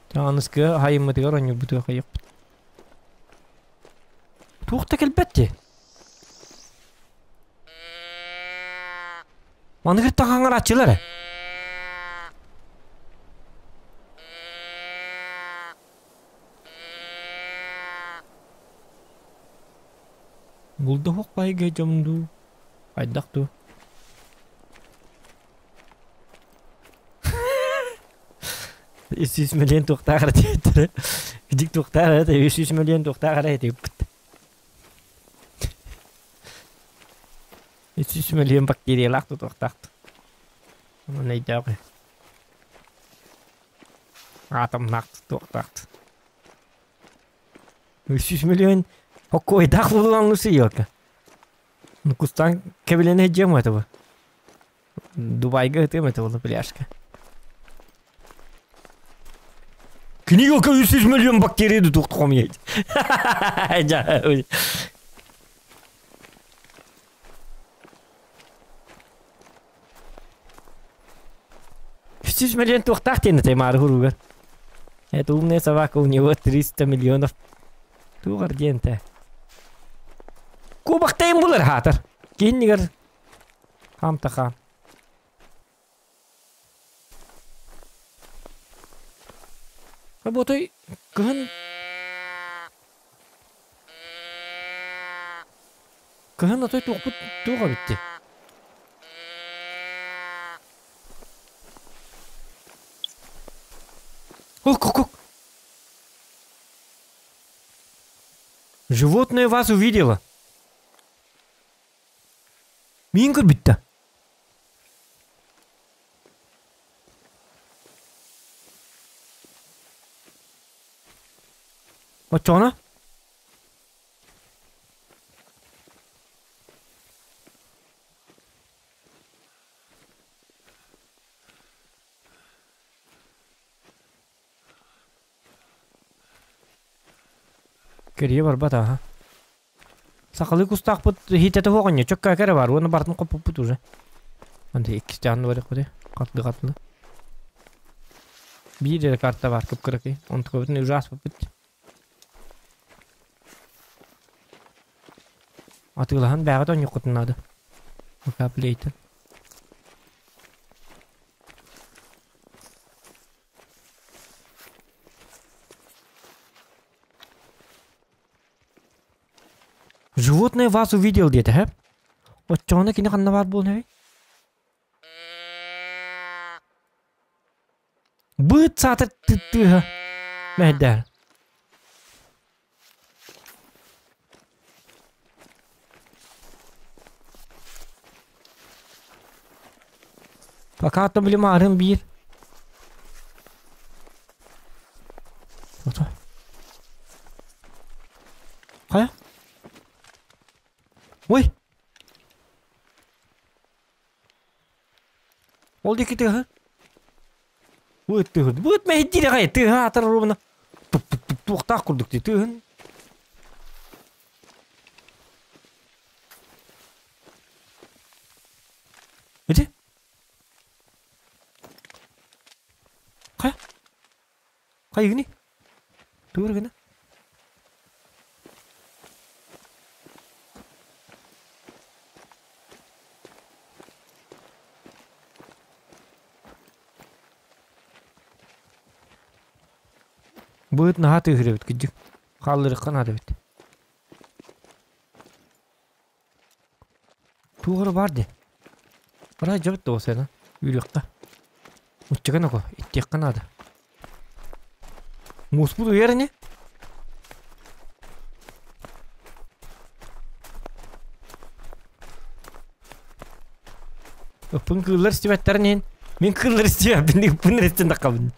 Таныска хайыммытыгар оню бутуга кайык. Туқта келбетти. Маны кір тағаңар атчылары. Бұлды хоқ байға жамду. Айдақты. $300 миллион тоқтағыр дейдері. Күдік тоқтағыр дейдері. $300 миллион тоқтағыр дейдері. 300 миллион бактериялар тут тохтахт. Он не идет. Атом нахт тохтахт. 300 миллион. Какой доход он носил? Ну кустан кабелене джем этого. Дубай гатем этого на пляжке. Книга 300 миллион бактерий тут тохтомеет. Ja. 300 миллион тухтахтин ты маргуруга. Это умная собака, у него 300 миллионов. Тугардента. Кубах тайм булар хатар. Киннигер. Хамтаха. Работай. Кыһын отой тугпут туга битти. Ок. Животное вас увидело. Мингер битта. Вот что она? Керие барбата, ага. Сақалы кустақ бұт хитеті хоғын, чөкка кәрі бар, оны бартын қопып бұт уже. Анды екістіғанды бар еқпеді, қатлы. Бір карта бар, көп кірікі, онты көбітін уже аспып бұт. Атығылаған бәғат он еқытынады. Өкәпілейтін. животное вас увидел где-то, ха? Вот чоны кине канна бар болны. Быт сатыр ты. Мәдәр. Пока то блин марым бир. Кая? Ой. Ол деки тыгы. Быт тыгы. Быт мәйди де кай тыгы атыр робына. Тук курдук ди тыгын. Эти? Кая? Кая гыни? Тыгыр гына. Быт наха тыгыры бит кыджык. Халлары канады бит. Тугыры бар де. Бара жабыт да болса, үйрекка. Уччаган око, иттек канады. Муспуду еріне? Ыппын кыллар стебәттәрінен. Мен кыллар стебәп, бенде ыппын рестен таққабын.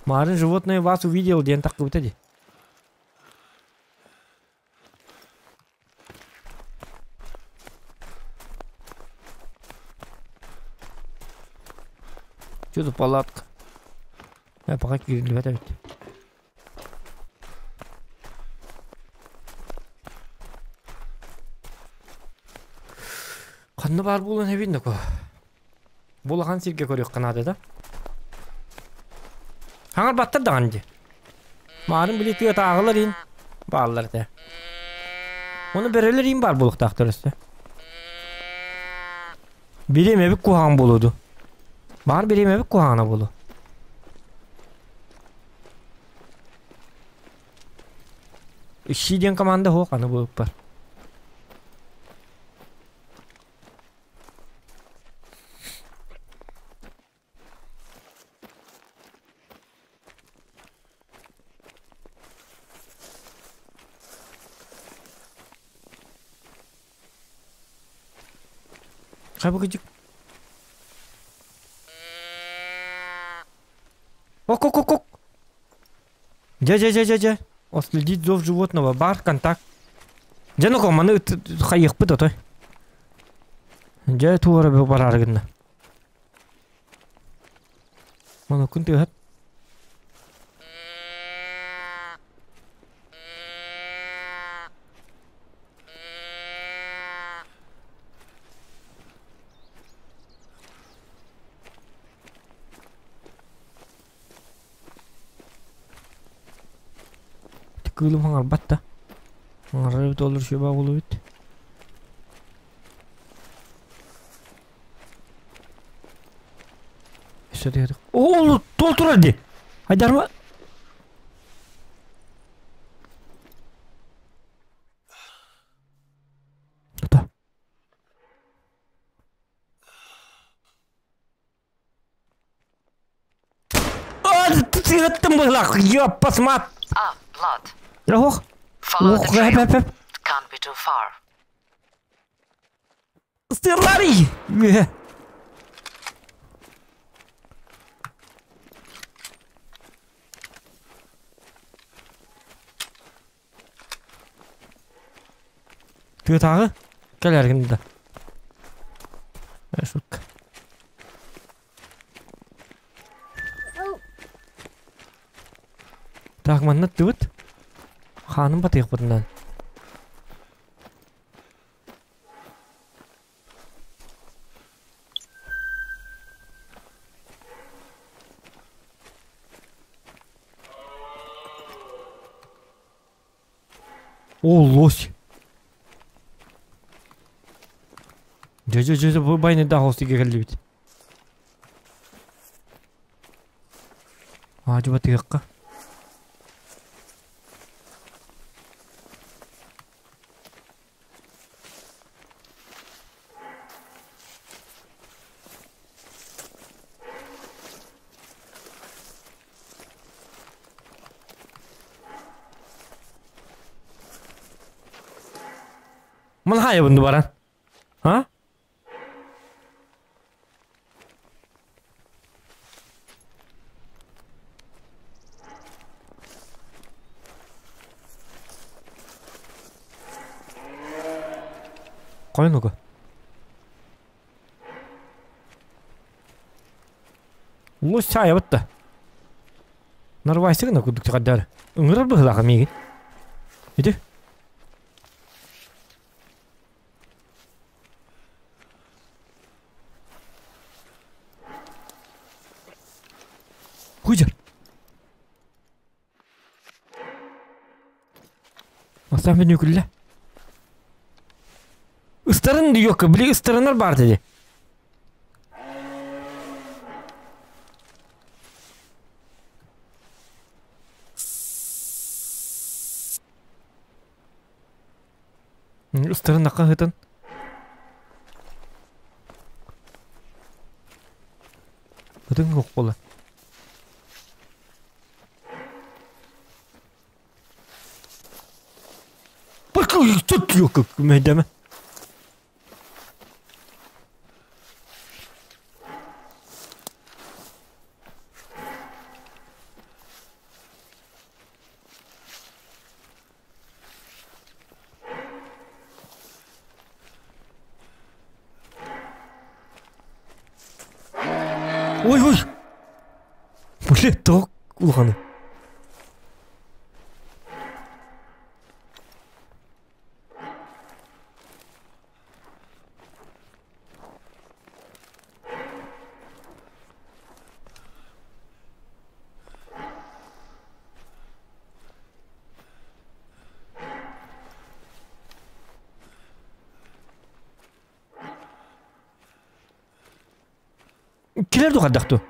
Марын животное вас увидел, ден таққы бітеді. Что за палатка? Я пока кирилли это ведь. Қанны бар болуын әбейді ко. Болған сирге көрек қанады да. Хаңыр баттыр да қанды. Марын білеті өті ағылыр ең. Балылар да. Оны берелер ең бар болық тақтырысты. Берем әбік қуған болуды. Бар берем әбік қуғана болу. Işçiden komanda hoq anı bu бар. Қабы күдік. Ок. Жа. Следить зов животного. Бар, контакт. Жаны команы хайық бұд отой. Жай туғары бі бар арығынна. Мана күн түйет. Kılım hangar batta. Hangar evet olur şu bağ olur bit. İşte diyedik. Oğlum doldur hadi. Hadi arma. Tuta. Ты это была, я посмотри. Blood. Hoch. Follow the trail. It can't be too far. Стерлари. Ты тағы? Кәләргінді. Шутка. Так, манна түбіт. Ханым батайық бұдынан. О, лось. Жо, бұл байны да ғостыға кәлді бет. Ажы батайыққа. Mana haya bundu baran. Ha? Koy nugu. Bu çaya bitti. Narvaysıgına kudukça kadar. Ingırar bıhlağı miygi. Hadi. Hujar. Masam beni kulla. Istarın diyor ki, bile ıstarınlar var dedi. Istarın da kahıtın. Hıdın yok bola. Bakın tut yok meydeme. Oy oy. Bu ne tavuk ulanı. Kiler du kadaktu.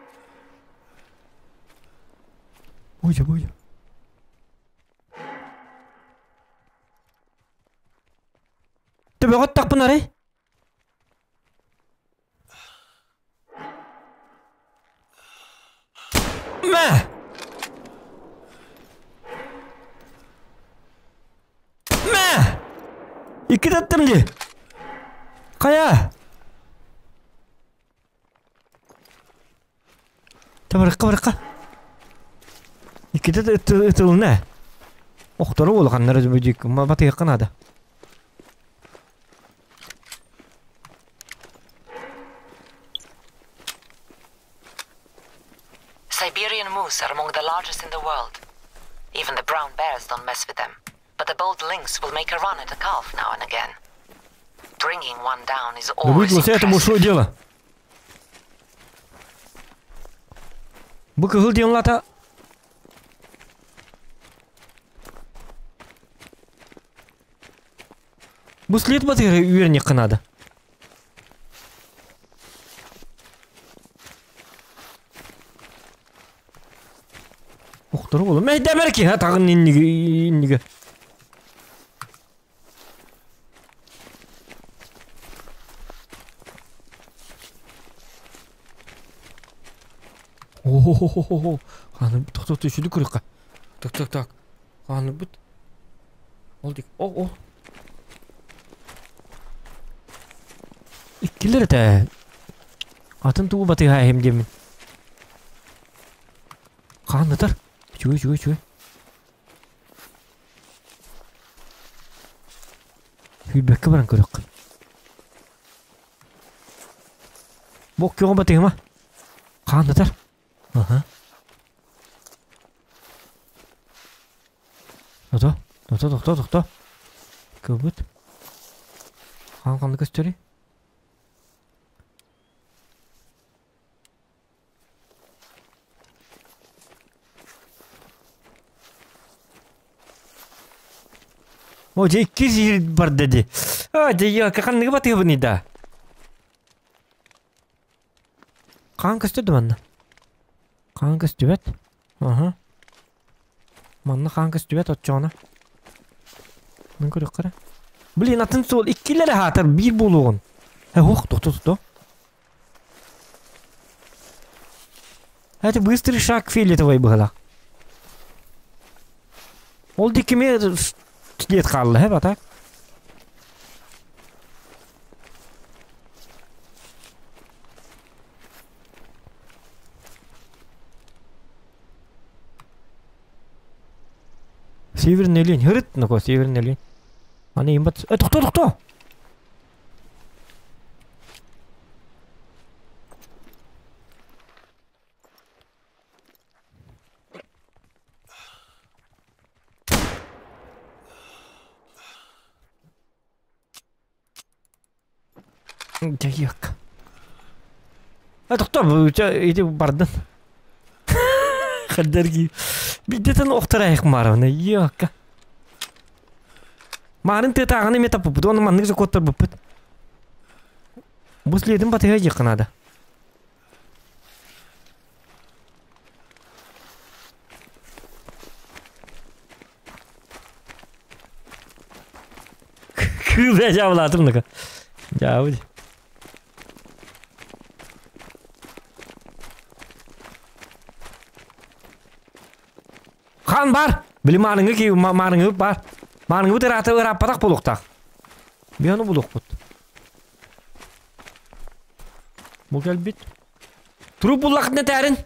Boya. Tabi otak benar eh. Ma. İki tattım di. Kaya. Tabaraka. İkide de ıtıl ne? Oktara olğanlar özbücük. Ma batı yakın ada. Siberian moose are among the largest in the world. Even the brown bears don't mess with them. But the bold lynx will make a run at a calf now and again. Bringing one down is always impressive. Bu kızıl diyorlar. Bu след batır üyerini kınadı. Oktara oğlum. Mehdemer ki ha tağın innigi. Ohohoho. Hanım tak şunu kırık. Tak. Hanım bit. Oldu. Oh. İkileri de. Atın tuğu batı ha hem demin. Kanıdır. Çuy. Hübekki baran kırık. Bok yok batı ama. Kanıdır. Aha. Doktor. Kıbıt. Kanlı gösteri. Oje iki sihir var dedi. Hadi ya kanlı batıyor bunu da. Kan gösterdi bana. Kan gösterdi. Aha. Manna kan gösterdi atacağına. Ne kadar kara. Bilin atın sol ikileri hatar bir buluğun. Doktor. Hadi bыстро шаг фиолетовый была. Ол дикими след қалды, бата. Северная линь. Хырыт, ну-ка, северная линь. Аны имбат. Кто? Даяк. Это кто? У тебя иди бардын. Хаддарги. Бидетен охтарайық мараны. Яка. Марын ты тағаны метап бұпыд. Оны манның жа коттар бұпыд. Бұл следім батыға жеқынады. Кыза жабылатымныға. Жабылды. Хан бар. Білі марыңы кей, марыңы бар. Марыңы бұт ұраты ұрап батақ болуқтақ. Бияны болуқ бұт. Бұл кәл бет. Тұру бұллақытны тәрін.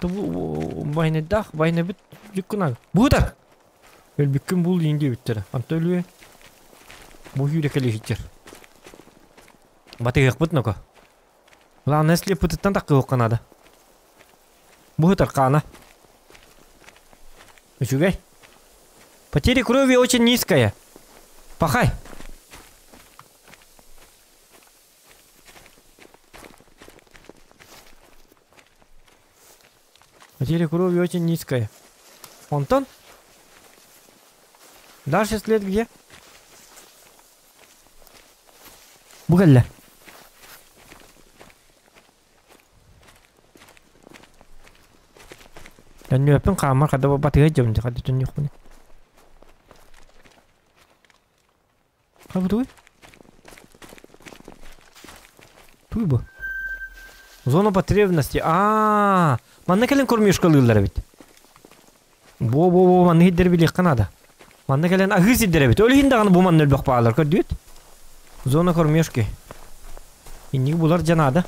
Байнедақ, байне бет жүккін ағы. Бұғытар. Өлбіккін бұл енді өттері. Анты өлуе. Бұл үйрекелі жеттер. Батыгық бұт нүкі. Главное, если пытыттан таққы оққанады. Бұғытар қана. Үшігай. Потери крови очень низкая. Пахай. Потеря крови очень низкая. Антон? Дальше след где? Бугалля. Dan dia pun kamar kata bapak 3 jam kata tunjuk ni. Apa tu? Туй бы. Зона потребности. Манна келен кормиш кылылар бит. Бо манны хиддер билек канада. Манна келен агыс хиддер бит. Өлү хиндаганы бу манны өлбөк баалар көрдүт. Зона кормешки. Инник булар жанада.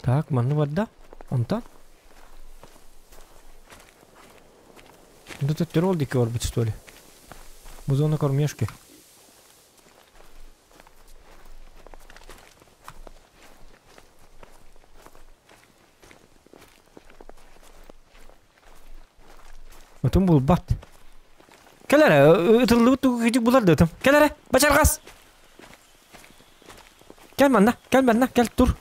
Так, манны вадда. Онта. Это террор дикий орбит, что ли? Бузона кормежки. Вот он был бат. Келере, это луту хитик булар датым. Келере, бачаргас. Кел манна, кел тур.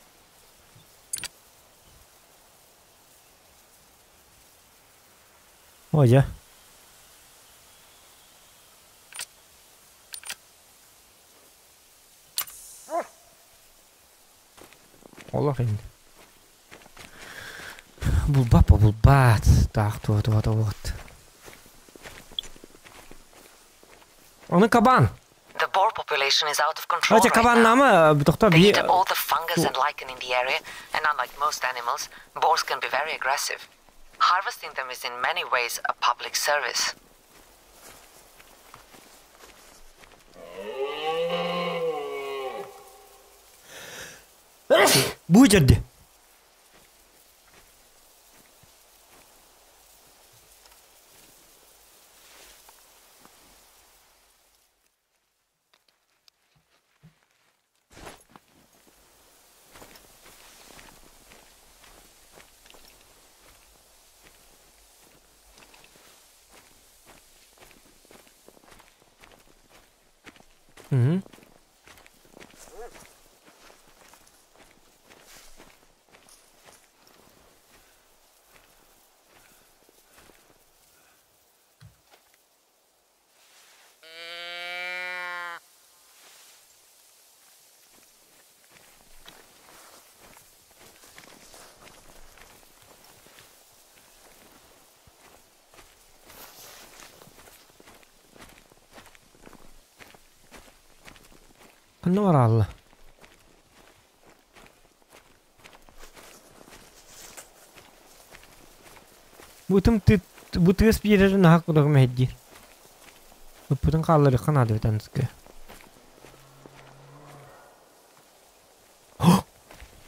Ой, я. Олар енді. Бұл бат. Так, вот. Оны кабан. The boar population is out of control Ача, кабан right now. намы, тоқта They бие... eat up all the fungus and lichen in the area, and unlike most animals, boars can be very aggressive. Harvesting them is in many ways a public service. Bu жерде. Ne var Allah? Bu tığız bir yere nahak kulağıma heddir. Öpüdün kalları kanadı ötenizge.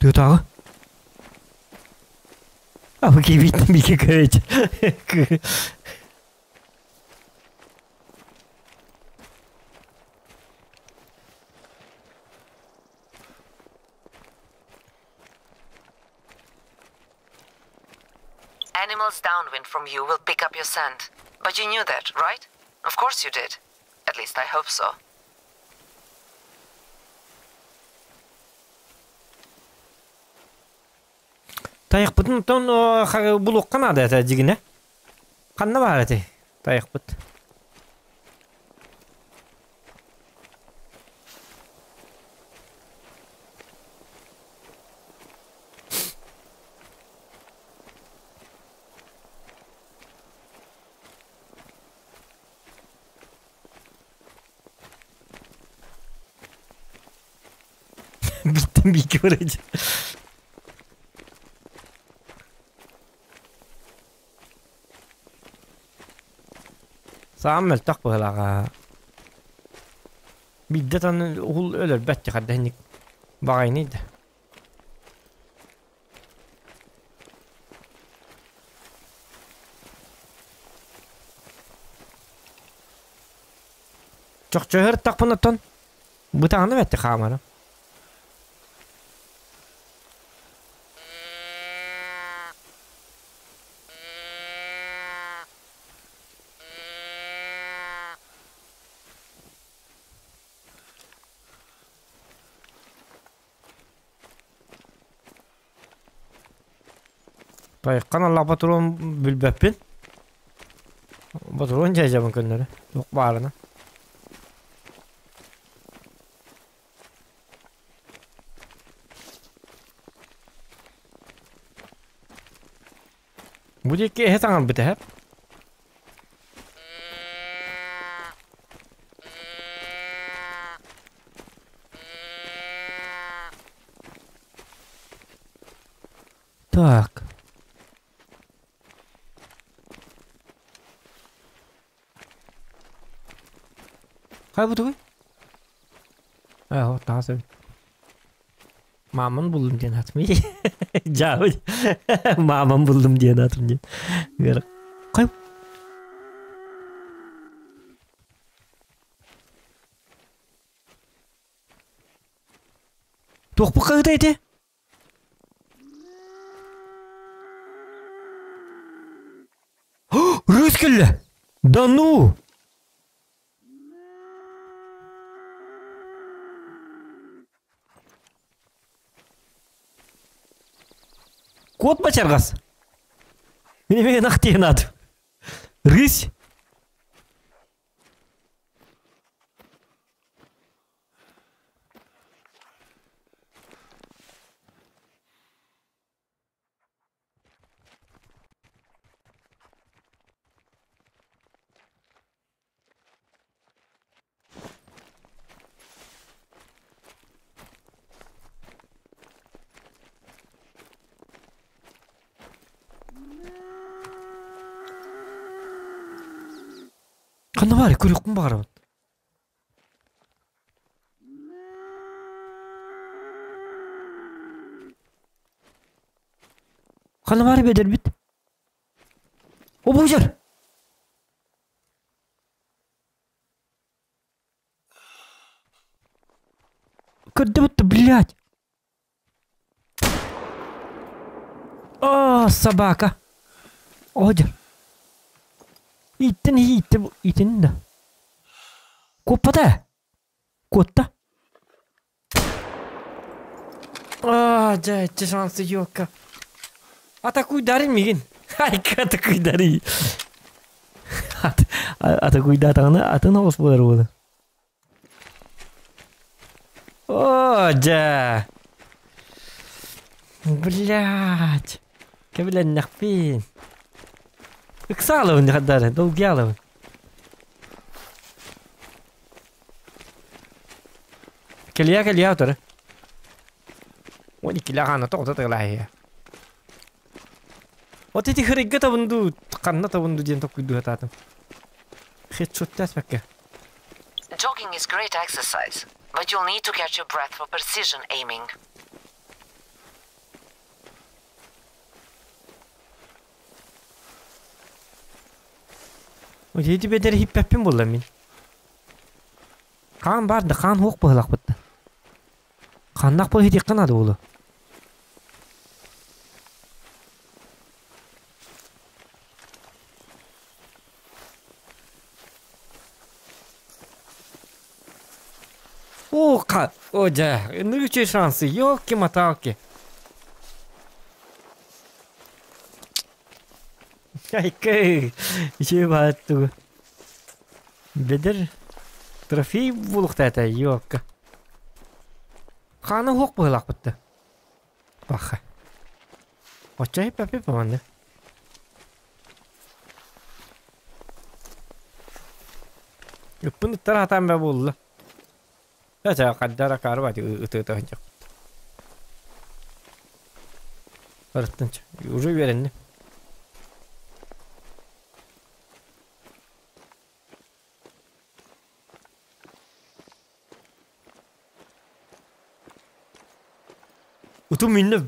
Diyor dağı. Ama ki bittim bir ki kırıç. Animals downwind from you will pick up your scent. But you knew that, right? Of course you did. At least I hope so. Tayık bıtın ton buluk kanadı ete jigine. Kanna var ete. Tayık bıt. Bittim bir iki vuracağım. Sağım tak bılağa. Biddet anı hul ölür bette kadar hendik. Bağaynıydı. Çok çöhür tak bunu ton. Bu tağını bette kamerım. Tayık kanalla patron bülbepin. Patron cayacağım günleri. Yok bağırına. Bu deki hetangan bite hep. Так. Hay bu da. Evet, daha sev. Mamam buldum diye atmayı. Cavı. Mamam buldum diye atmayı. Gör. Kay. Tok bu kadaydı. Rüskülle. Danu. Кот бачаргас. Неме нахтен ат. Рысь. Kanı var ya kuyruk mu bağırın? Kanı var ya bedel bit. O bucar. Когда вот блядь? О, собака. Одер. İtin itti bu itin de. Kopata. Kotta. Cahit şansı yok. Атакуй дарин мигин. Хайка атакуй дари. Атакуй датаны атына ос болар болду. О, да. Блядь. Кабелен нахпин. Иксаловын хадары, долгяловын. Келия отыр. Оны келия ғана тоғды тығыла. Вот эти хрыгга-то вон Kanna tabundu diyen tokuydu hatadım. Headshot desmekke. Jogging is great exercise, but you'll need to catch your breath for precision aiming. O yedi bederi hippepim bolla min. Kan bardı, kan hoq bıhlaq bitti. Kannak bol hidik kanadı oğlu. Oca, ne üçe şansı yok ki mata ki. Ay kay, şey battı. Bedir, trafiği bulukta yok. Kanı hoq bıhlaq bitti. Bak. Oca hep amandı. Bunu taraftan be buldu. Ya kadar kar var ıtı hanca. Arttınç. Уже verenni. Utu minne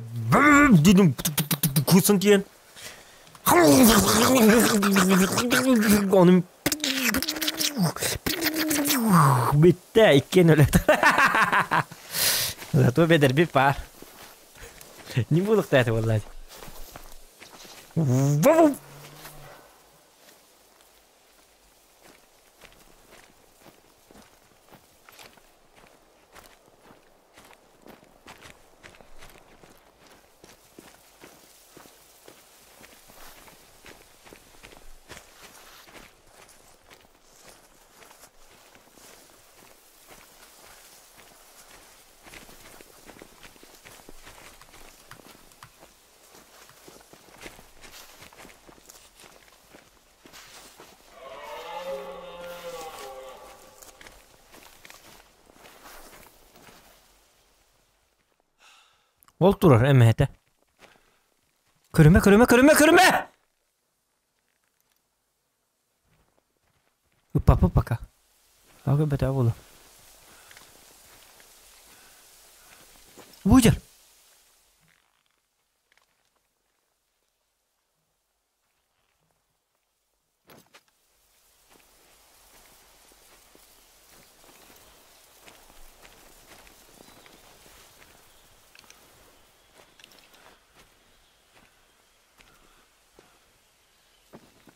dedim kusun diyen. Onun bitti ikken öyle. Zато beder bir par. Не буду, кстати, вылазить. Ol durur emhete. Kırıme. Upaka. Aga beta oğlum. Bucar.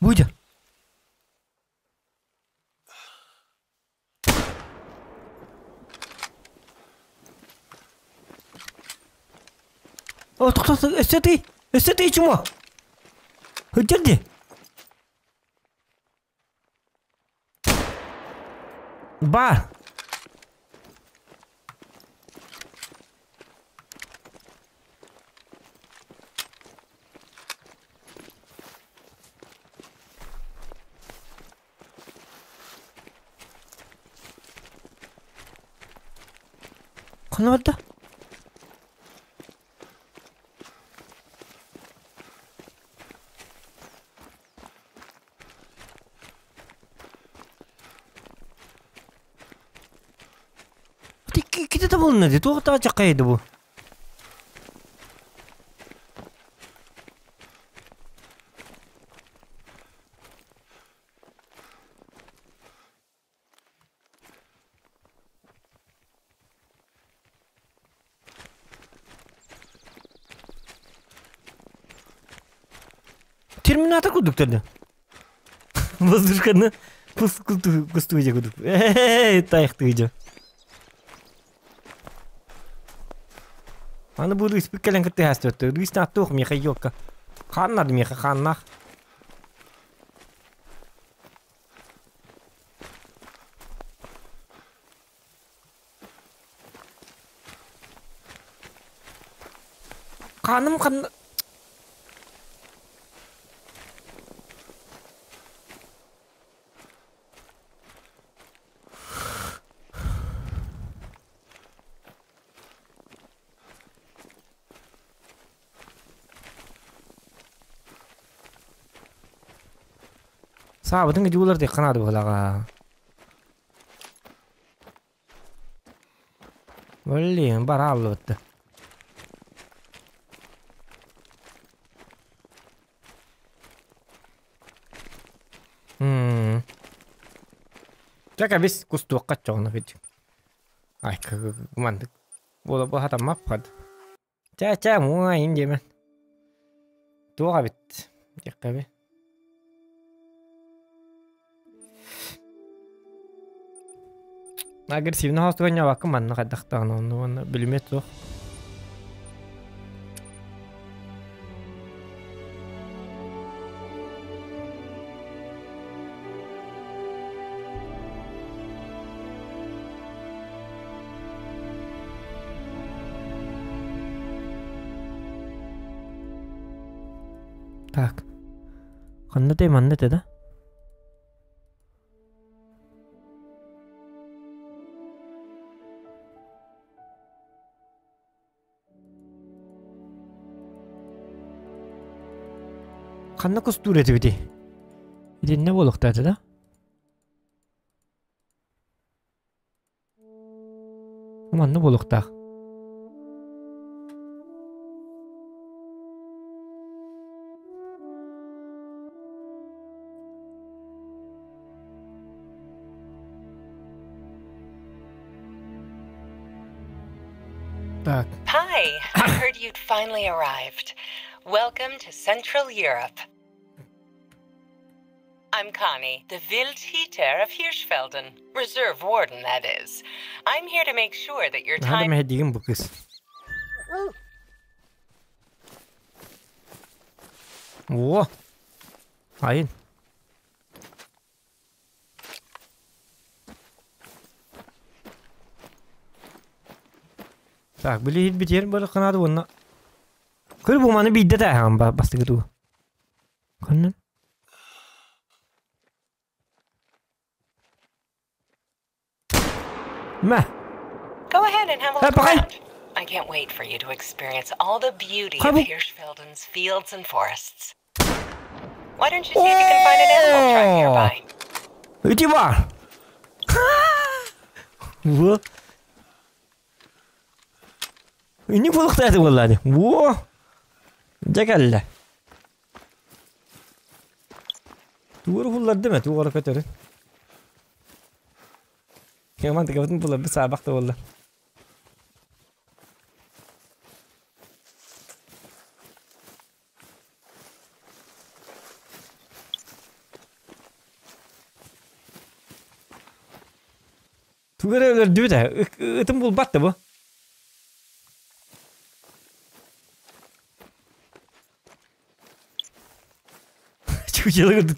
Bucar. Oh, to'xta, ST cuma. Hujjatdi. Bar. Kenapa? Kita tahu nanti tuh kita acak kayak itu bu. Terminator kuduk tadi. Воздушка кустуйте кудук. Таях тыйжа. Аны буду испеккелен кытты хастөттө. Дуйстан аттук меха йокка. Ханнар меха ханнах. Каным кан Sabıtın gidiyorlar diye kanadı bulağa. Vallahi bara aldı. Jaka bis kustuk kacau fit. Ay mantık. Bu hata mapad. Caca mua indi men. Tuğa bit. Jaka bi. Agresif na hostu nya wakam man nakadakta no bilimetro. Так. Қандай маңда деді? Қандай костур еді біде? Біде не болықта деді? Маңда болықта. Hi, I heard you'd finally arrived. Welcome to Central Europe. I'm Connie, the Wildhüter of Hirschfelden. Reserve warden, that is. I'm here to make sure that your time... Hadi hediyem bu kız. Oo. Hayır. Так, были битер böyle kanadı bununla. Kır bu manı bidde de hem bastı gitu. Kanın. Ma. Go ahead and have a look around. I can't wait for you to experience all the beauty of Hirschfelden's fields and forests. Why don't you see if you can find an animal track nearby? Ötü var. Bu. İni buluktaydı vallahi. Bu. Cakalle. Tuğru bullar değil mi? Tuğru kötü. Yaman da kapatın bullar bir sabahta vallahi. Tuğru öyle diyor da ıtım bul battı bu. Çuçalı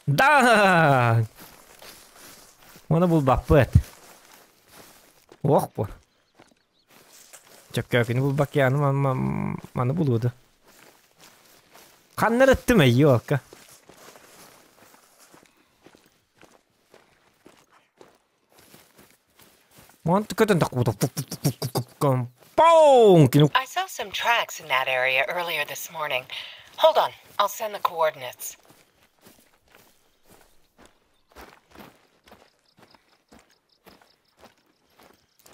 da. Mana bul bakpet. Oh bu. Çok kökünü bul bak yani mana buludu. Kanlar etti mi? Yok. I saw some tracks in that area earlier this morning. Hold on, I'll send the coordinates.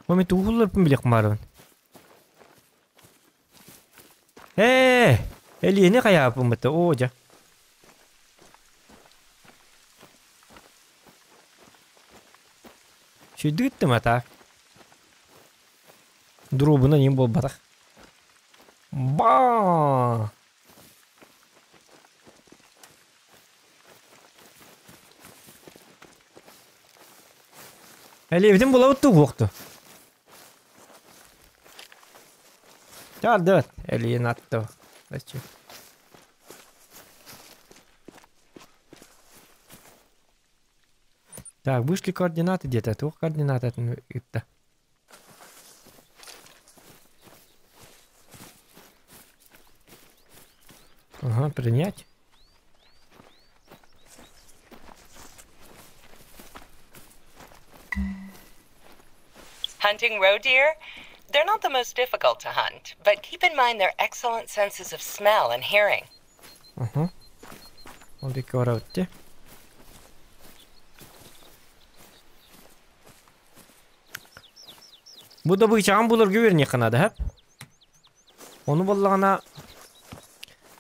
Mami tuhulur pemilik kemarin. Eli ini kayak apa betul? Oh aja. Şiddet de mata. Drobuna yem bol batak. Ba. Eli evden bulavuttu koktu. Çaldı. Eli nattı. Açı. Так, вышли координаты где-то. Только координаты это. Ага, принять. Hunting roe deer? They're not the most difficult to hunt, but keep in mind their excellent senses of smell and hearing. Ага. Oldu ki oraya gitti. Bu da bıçağın bulur güverni kanadı hep. Onu bollağına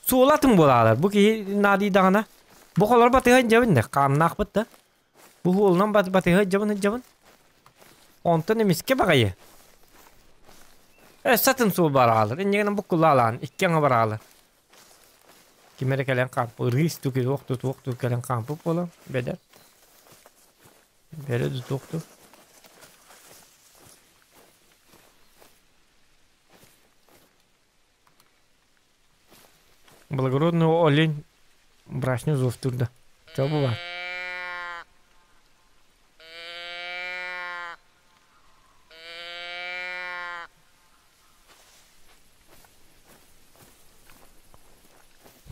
suolatın bolalar. Bu ki nadi dağına. Bu kadar batıya cebinde. Kanına akbıttı. Bu oğlan batıya cebin. Ondan emiske bakayı. Satın su baralır. İnceğine bu kullalan. İkkene baralır. Kimere kelen kampı. Riz tuki doktu kelen kampı bolan. Beder. Bere de doktu. Благородного олень брашню зовтурда. Что бывает?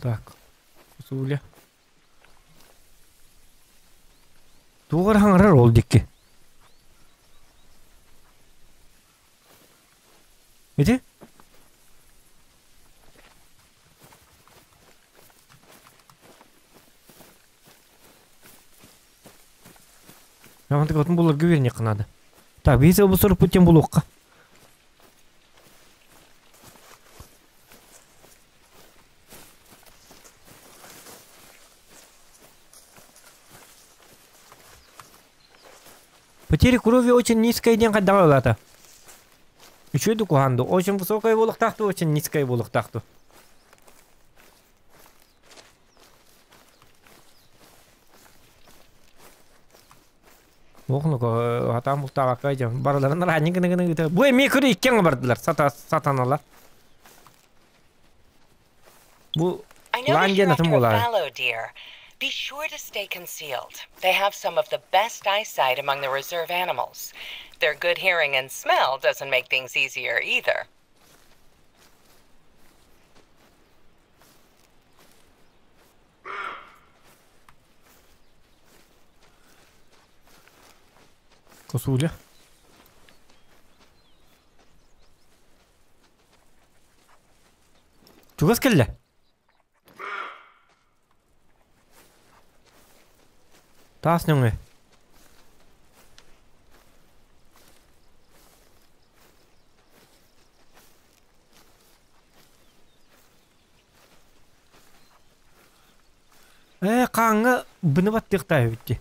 Так, Суля. Тугар хангара рол дикки. Иди? Yaman tıkatın bulur güverin yakınadı. Tak, bize bu soru Putin bulukka. Потери крови очень низкая день когда-то. Еще иду куханду. Очень высокая волок тахту, очень низкая волок тахту. Охнуко атам мустаға кайдым. Барларын раннигini gitu. Bu mikro ikken bardılar. Satanlar. Bu langen atım bolar. Be sure to stay concealed. They have some of the best eyesight among the reserve animals. Their good hearing and smell doesn't make things easier either. Косуля. Чугас келді? Тас нөңі. Қаңы бұны баттықтай өтті.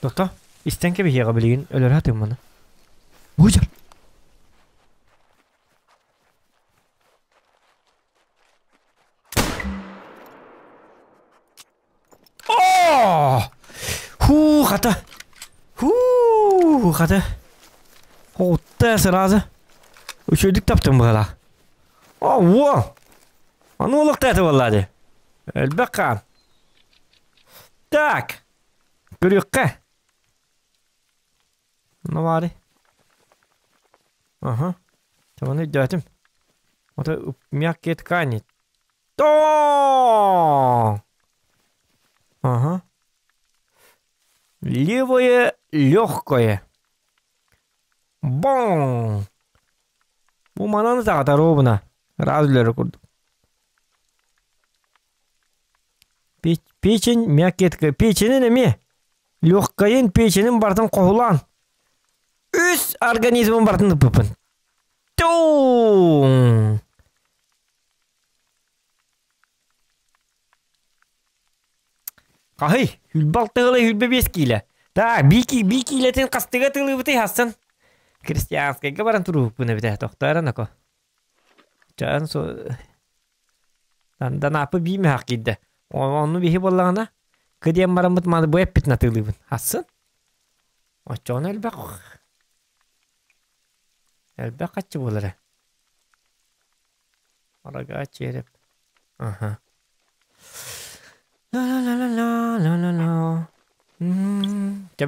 Doktor, istenke bir yere bilgin ölür hatım bana. Bucar. Oh! Хата. Хата. Отта сразу. Üşüdük taptım bana. Oh, ne oldu tete vallahi. Elbette. Tak. Görüyorka. Ne var? Aha. Tamam ne dedim. O da miyakket kanit. To! Ага. Левое легкое. Бон! Bu mananı da kadar o buna. Razıları kurduk. Печень мякетка. Печени mi? Легкоен печенин бартын qoğulan. Üs organizmin bartın pıpın. Tuuu! Kahıy, hülbal tığılı hülbe 5 kilo. Ta, 1 kilotin kastıga tığılı bıtı hasın. Kristiyanskayga baran turu bunu bir de doktora nako. Can so... Dan apı bir mi hak idde. Onu bir bollağına. Kıdiyem baran bıtmadı bu hep bitna tığılı bın. Hasın. O çoğun elbek. Elbek kaçı bolara. Araga çeyrep. Aha. La la la la la la la.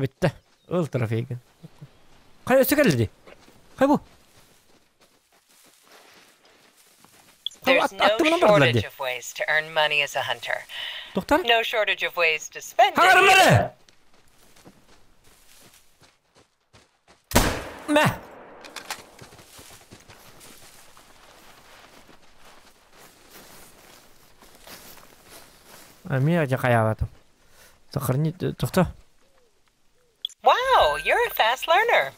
Bitti. Öl trafiğe. Kay ötü geldi. Kay bu. There's no shortage of ways to earn money as a hunter. Doktor? No shortage of ways to spend it. Hangarım beni! Meh! Ами, я каяватым. Сохранить, doktor. fast learner.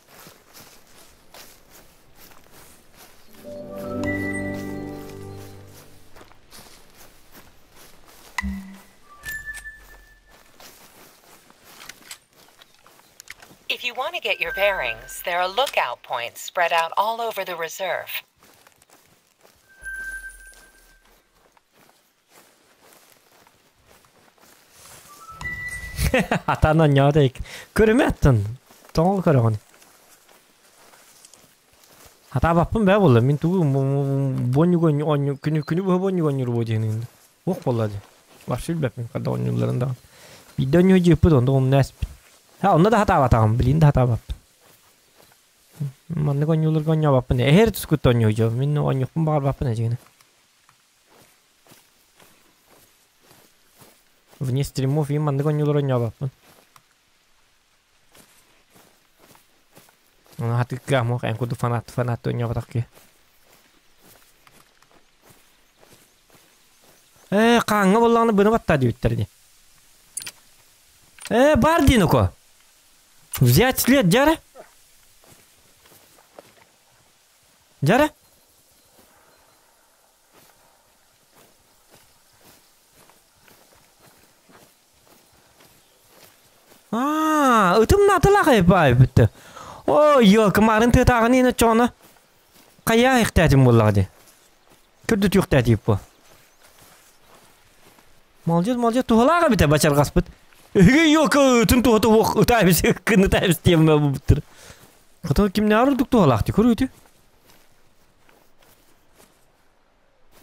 If you want to get your bearings, there are lookout points spread out all over the reserve. Атана нядайк. Көрмәттен. Тоң көргөн. Ата баппын бә болла. Мен тугу бонюгон оню күнү бонюгон юру боденин. Ок боллади. Башыл бәпмен када онюларында. Бидоню жепу дондо омнас. Ha onda da hata batağım bilin de hata bap. Manne gonyulur gonya bapın. Her tuskut onyojo. Min onyukun bar bapın ejine. Вне стримов им манне гонюлur onya bapın. Ona hati gamo en kudu fanat onya batak ki. Kanга bollanı bunu batta diyittirdi. Бар Динуко. Взять след, Джара? Джара? Itu natala kayak betul. Oh iya kemarin tuh tangan ini cona kayak ikhtiar mullah deh. Kudu tuh ikhtiar bu. Maljet tuh lah betul baca gaspet. Yok tentu utaymış kını taymış diyem ben bu bitir. Hatta kim ne aradık tuh lah diyor öyle.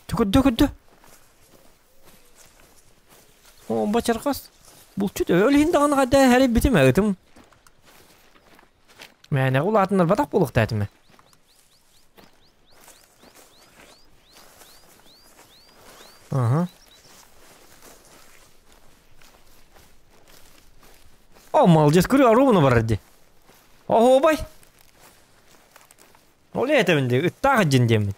Döküldü. O baca gas. Bulçu da öyle hindi ana kadar her bitim eğitim. Yani ulatınlar batak buluk dedim. Aha. O malcet kuruyor ruhunu vardı. Oho bay. Öyle eteminde ıttağ cindemin.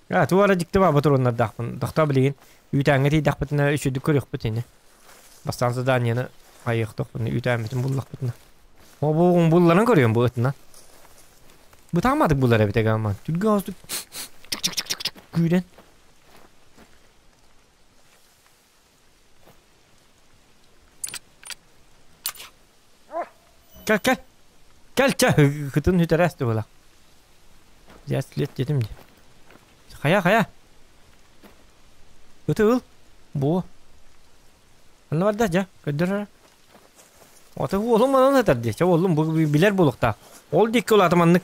Ya tuara dikte ba baturunlar daqpın. Daqta bilin. Ütəngəti daqpıtına üçüdü körük bitini. Bastansı daniyəni ayıqdıq bunu ütəmətin bullaq bitini. O bu bulların görüyorum bu ıtına. Bu tanımadık bullara bir tek aman. Tülgü azdık. Çık. Güyden. Gel. Hıtın hüterəsti ola. Ziyaslet dedim de. Kaya. Betul. Bu. Anla var da ya. Kadir. Ota bu oğlum bana ne derdi? Ya oğlum bu biler bulukta. Ol dik ola tamanlık.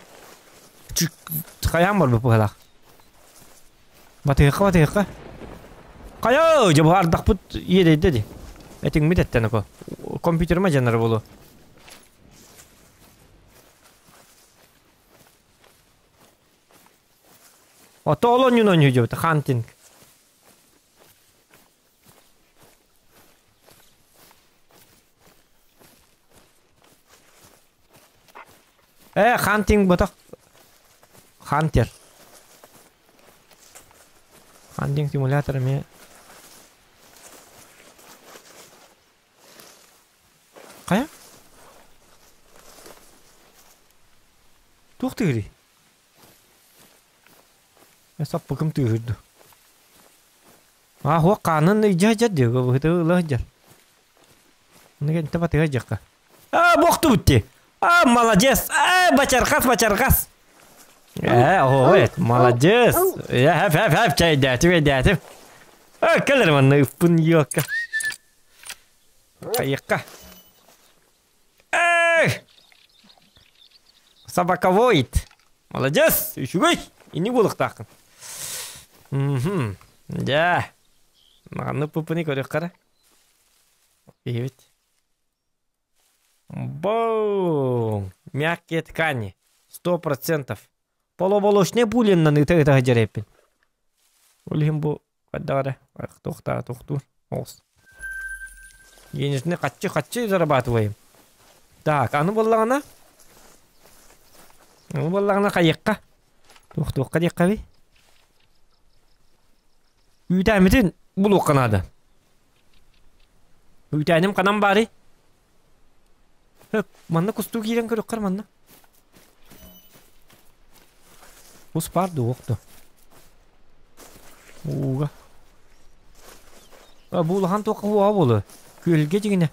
Kaya var bu hala. Batı. Kaya jabı ardak put yedi dedi. Etin mi detten ko. Kompüterime canları bulu. Ota olon yunon yujo ta hunting. Hunting batak. Hunter. Hunting simulator mi? Kaya? Tuh tiri. Sắp bực từ hụt. Hóa kanın icazet diyor bu hıtı lahjar. Ne kan tempat hajak ka. Waktu bitti. Молодец. Бачаркас. Evet, молодец. Ya hep çay dağıtım. Kalır bana ıpın yok. Kayıkka. Собака воет. Молодец. Üşügüy. İni buluk takın. Да. Маны пупыны көрек қара. Evet. Боу. Мягкие ткани. 100%. Полуволочные пули на это жарепин. Олим бу Каддагара. Тохта, тохтур. Олс. Денежные каччы зарабатываем. Так, аны боллагана. Аны боллагана кайыкка. Тохтуққа декка бей. Үйтәметін бұл оққанады. Үйтәнім қанам бары. Манна кусту кирен көріққар манна. Ус барды оқты. Уға. Бұл хан тоққа уға болы. Көлге жегіне.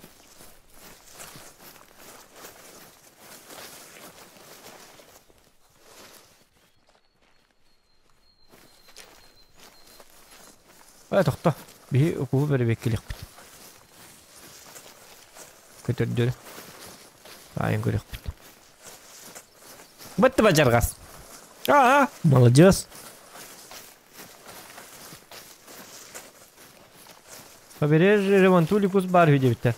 Тоқта. Бей оқуы бәрі беккелек біт. Көтердері. Сайын көрек біт. Бітті бачарғас. Молодец. Побережье ремонтуликус бар үйде бітті.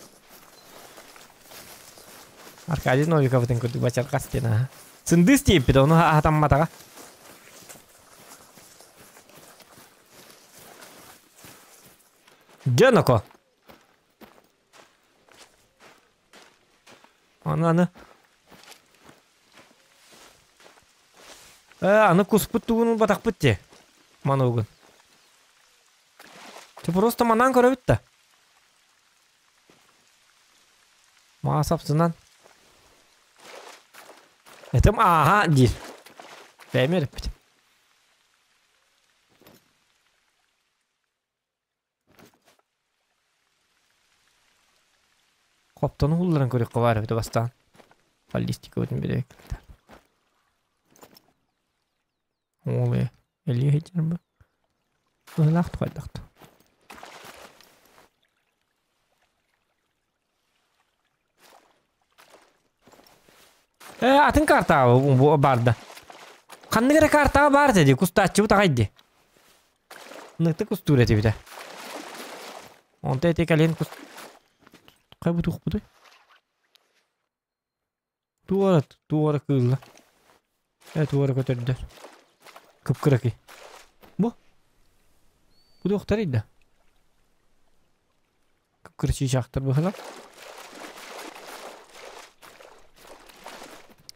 Аркадий Новиковтың көрді бачарғас дені. Сынды істейіп біді, оны атамматаға. Джанако. Аны. Аны куспыт тугунун батак бітте. Манугун. Ты просто манан көрі бітті. Ма сапсынан. Этім дейір. Бәймеріп бітті. Қоптаны ұлларын көрек қовары бді бастан. Баллистика өтін берек. Олы, әлі хейтер бі. Ұлақты қайдақты. Атын картағы барды. Қанны кері картағы бар деді, күстатчы бұта қайды. Нүкті күстур әті біді. Онты әтек әлен күст... Қай бұты ұқ бұды? Туары күйілі. Туары көтерді. Күп-күр әкі. Бұ? Бұды ұқтар еді. Күп-күр шишақтар бұқылап.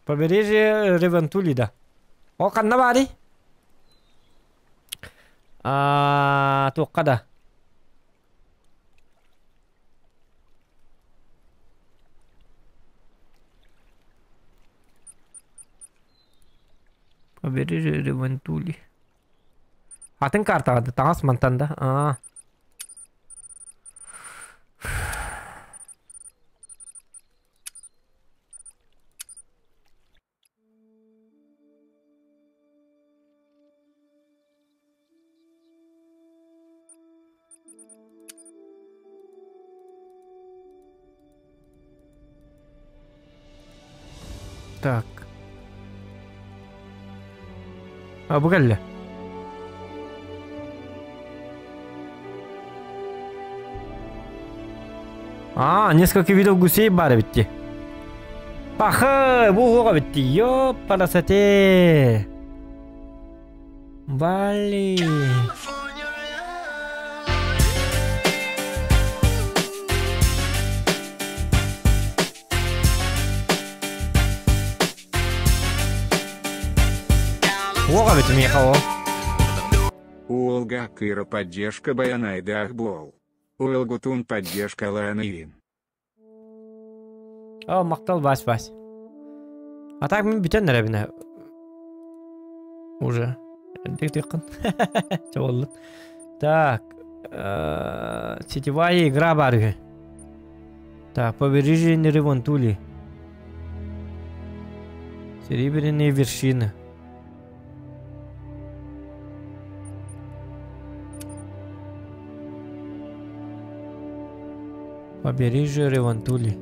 Побережье Ревентулида. О, қанна бары? Тоққада. Побережье Ревентули. Атын картағады, тағас мантанда. Так. Бгәлле. Несколько видов гусей бары битти. Пахы, буға битти. Ёп, парасате. Вали. Буға битти мехао. Уолга Кыра поддержка Баянайды Ахбол. Уэлгутун поддержка Ланивин. Мақтал бас. А так мен бітен нәрәбіне. Уже. Дек-декқын. Чаволды. Так. Сетевая игра бар. Так, побережье Ревентули. Серебряные вершины. Побережье Ревентули.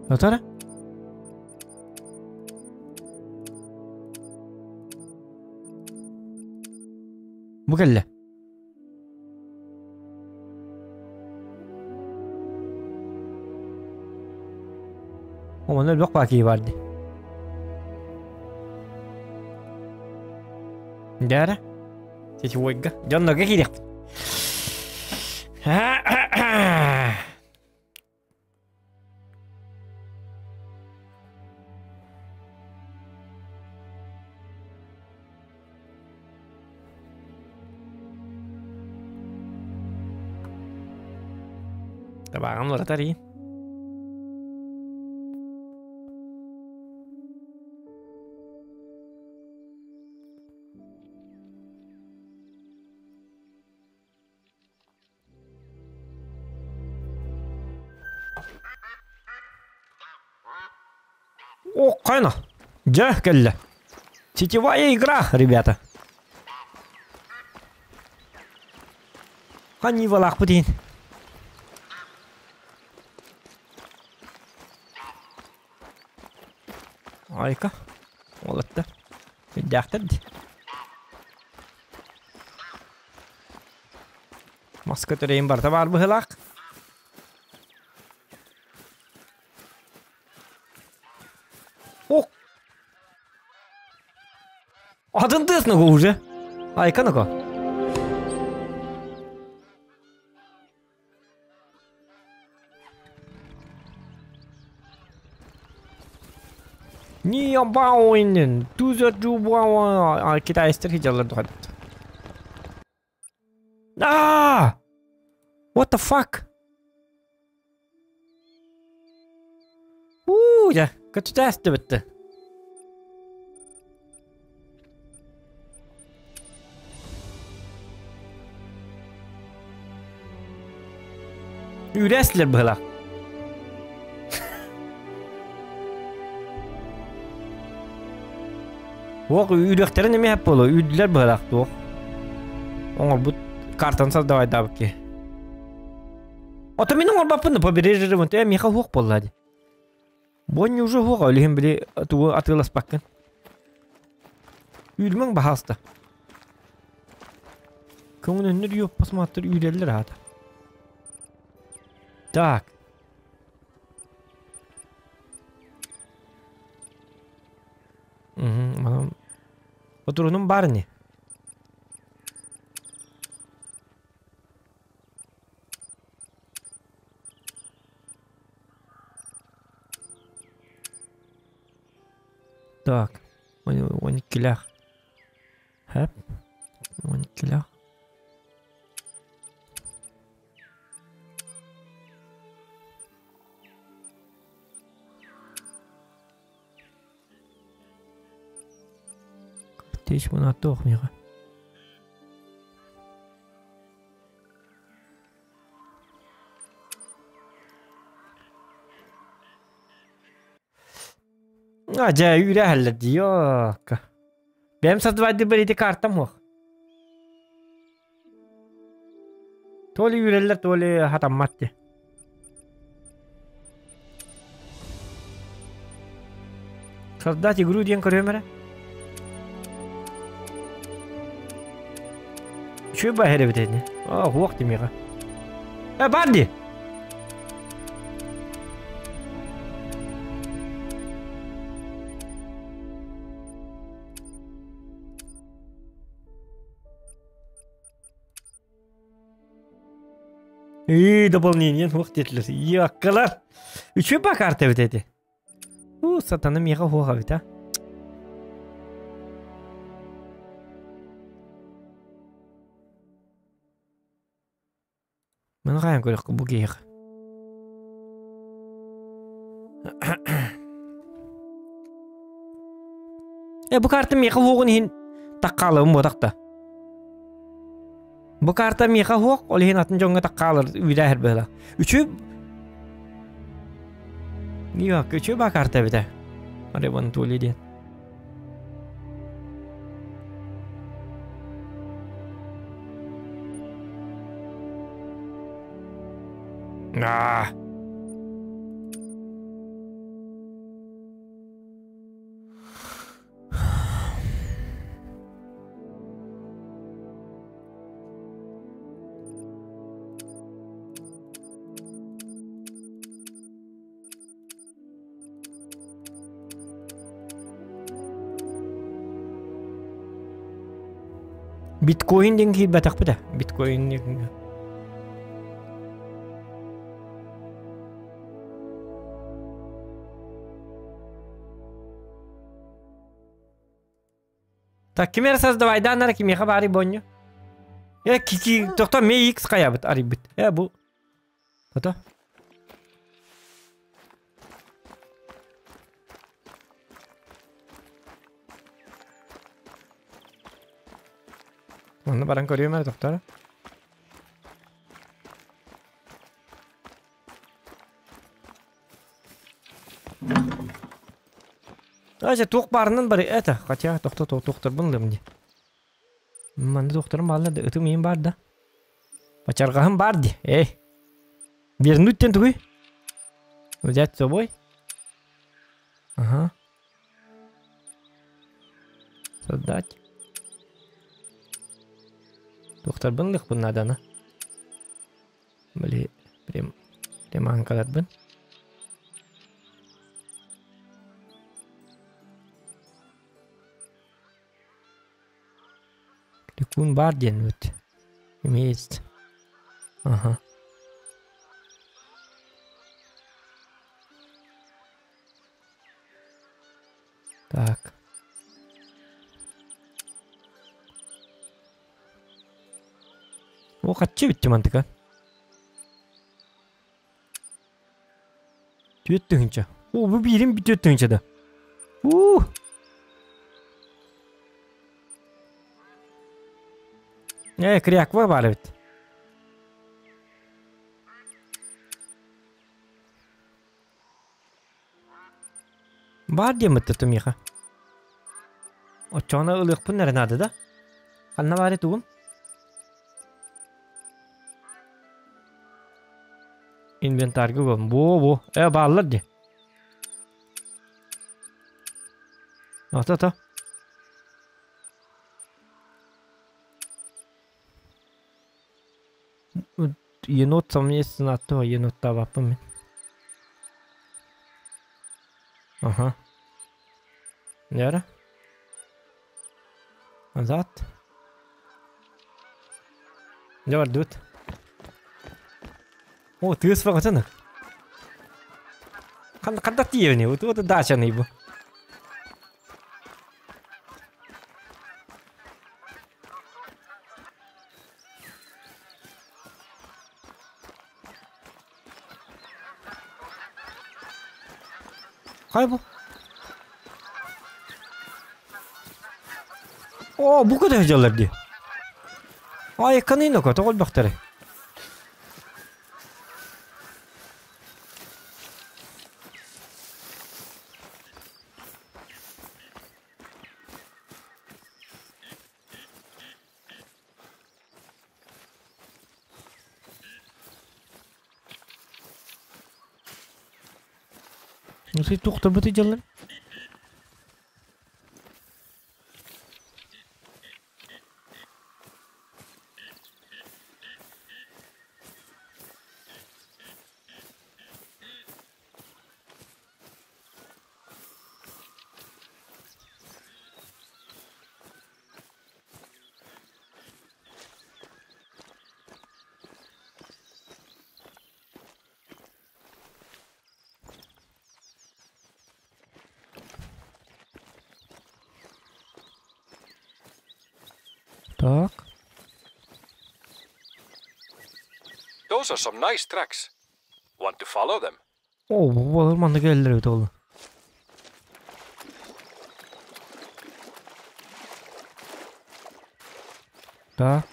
Отара? Букалля. Onu blok baki vardı. Dara. Сетевойга. Жонно га кирек. Табагам лоратари. О, кайна. Жа, келле. Сетевая игра, ребята. Хани валак путин. Айка. Олатта. Дяхтад. Маска төрейін барта бар бұхылақ. О! Адын тысныға уже. Айка nøға. Не бауынын. Туза жубауы. Китайстер хиджалар дұғады. What the fuck? Ja, kötü testi bitti. Üresler böyle. Oğuk ürekleri neme hep bolu? Üdüler böyle. Oğul bu kartansız davay dabı ki. Ota менің орбаппын побережье вон те меха хук боллади. Бонни уже хук олихим били туы атылас баккан. Үйрмең бахаста. Көңүнүнүр юп посматтыр үйрелер ата. Так. Манам отурунун барни. Так, 12 Hep. 12 Картеч бuna тоқмиға. Acayip yüre halleddi yok. Benim satıvaydı böyle kartım yok. Toli yüreller toli hatam matte. Soldati игру день кормера. Что бахере бедни? Хук ты мига. Банди. Дополнение уақыттетілер. Яққалар. Үші ба карта бітеді. Сатаны меға хуға біт, Мен ғайын көрік бұл кейіқ. Бұл карта меға хуғын ең таққалығым бодақта. Bu karta meka huok olihin atın jonga takkalır vida her böyle. Üçü yok, üçü ba karta bide. Are bunu tuli diye. Bitcoin den ki batak bida. Bitcoin den. Так, кемер создавай, да, нар кеме хабари боньо. Кики, тохто ме икс каябыт, арибит. Бу. Ото. Onu barang koruyor mu doktor? Aja tuğ barının bari eta kaça doktor bunu demdi. Manda doktorum vallahi de ötüm yiyim barda. Paçargahım bardi. Bir nutten tuğu. Uzat soboy. Aha. Sodat. Doktor bunlik bunun adana. Böyle prem angkalat bun. Likun var diyen öt. Mist. Aha. Так. O kaççı bitti mantıka. Tüyet hınca. Bu birim bir tüyet hınca da. Kriyak var bari bit. Var diye mıttırtım yıka. O çoğuna ılık pın nereden adı da? Kanna bari tuğum. Inventar gibi bu. Bağlılar diye. Ata. Yenot samiyesini attı o yenot da vapı mı? Aha. Ne ara? Azat. Ne var dut? O tüyüs bakasana. Kandak diye ne? O da daşa ne bu? Kaybol. Bu kadar heyecanlar diye. Kanıyla kötü ol bakteri. Nasıl doktor bu heyecanlar? Tak. Those are some nice tracks. Want to follow them? Bu ormanda geldiler öyle oğlum. Tak.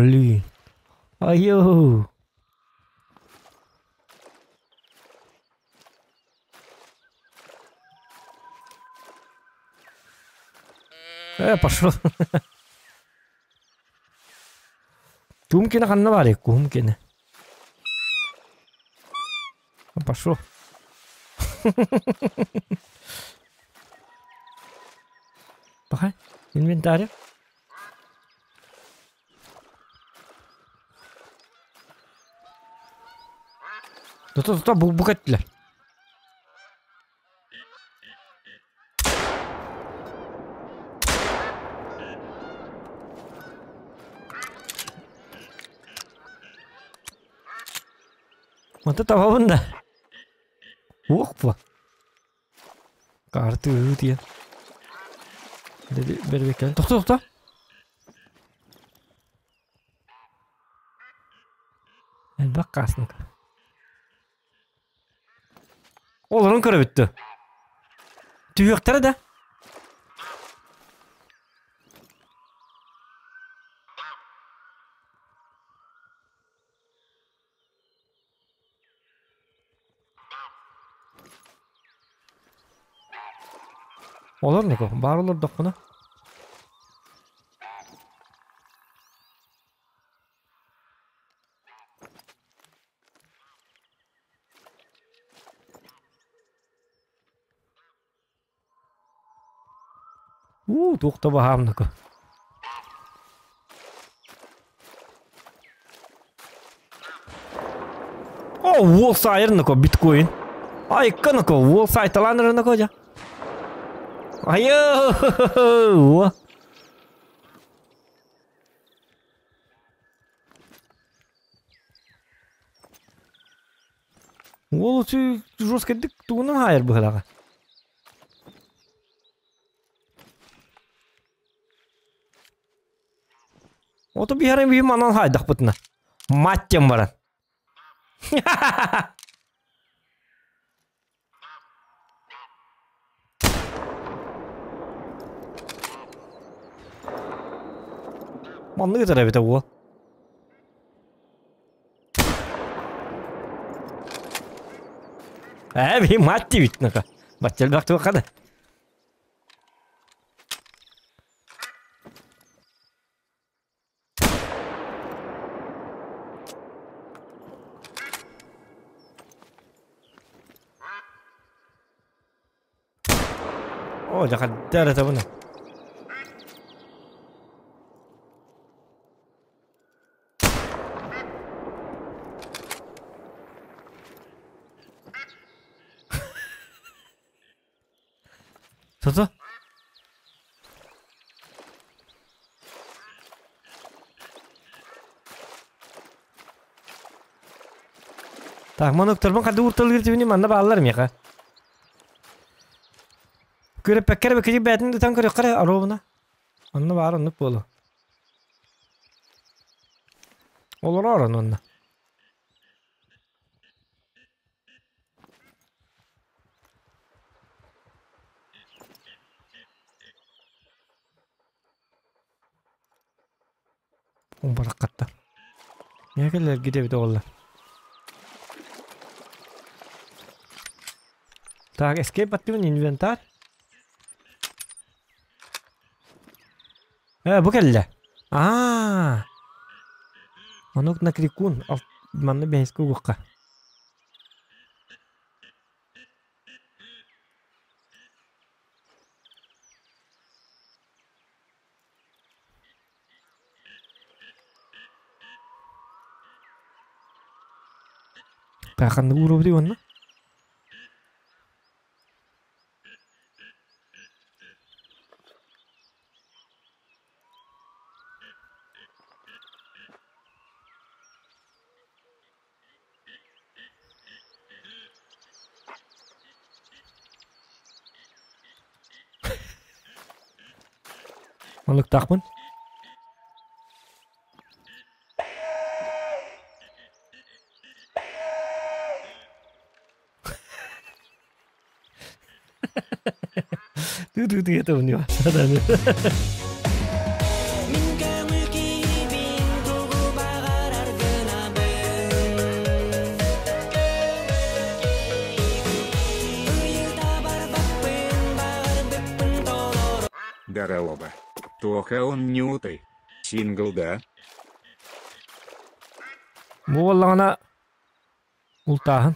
멀리. 아유. Пошел. Тумкина ханна бар еку, хумкина. Пошел. Bakay, inventario. Tuh, bu kettiler. Mantı tapabın da. Hoppa. Kartı diye. Dedi bir bekle. Tokta. Bak kasın. Oğlum kara bitti. Tüyükleri de. Olur mu ko? Bar olur dokuna. Dokta bahamdı ko. Wall sayırını ko Bitcoin. Ay kanı ko wall saytalanırını ko ja. Ayo. Wall şu жестко dik tuğunun hayır bu halaga. Ото бихарен бихим анан хайдах бутна. Маттем баран. Манны гытара бите уол. Бихим матти битнака. Баттел бакту када. Jangan darah tahu na. Tuh. Tak mana terbang kadu urtal gitu ini mana balar ya kak? Kure pekkere bekkere betinde tan kare kare arabana. Anna var anna polo. Olur aran anna. Barakatta. Ya gelir gidebilir onlar. Tak escape attım inventar. Bu kelle. Manuk nakrikun. Mana behesku gokka. Kakan guru beri mana? Maluk takpun. Tuh dia tuh nih ada nih. Даралоба. Плохо он не утай. Сингл, да? Боллана ултахан.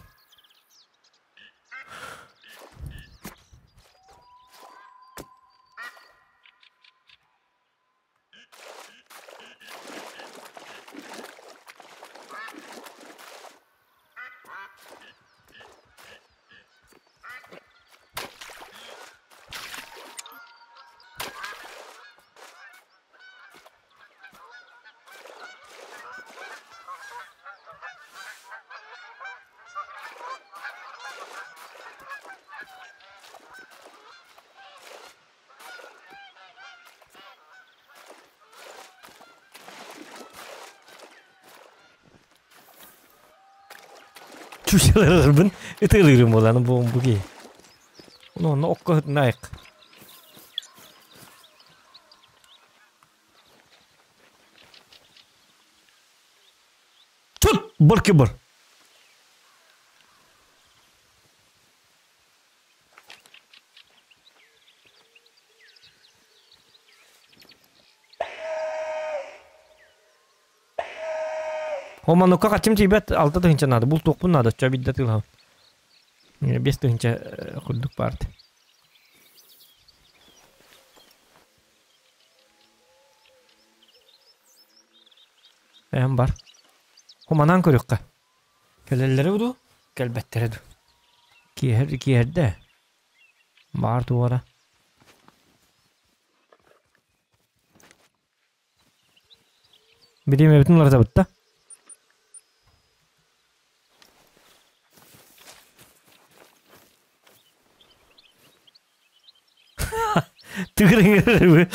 Çuşalarırбын ытылырым боланы буги. Onu okka naik. Tut bir kibir. Homan okka kaçım çibet 6 tığınca nadı. Bul tokpun nadı. Çabidde tılha. 5 tığınca kulduk parti. Hem var. Homanan körükka. Kelelleri budu. Kelbetleri du. Kiyerde. Var duvara. Bileyim bütün larza bitti. Tıkırın.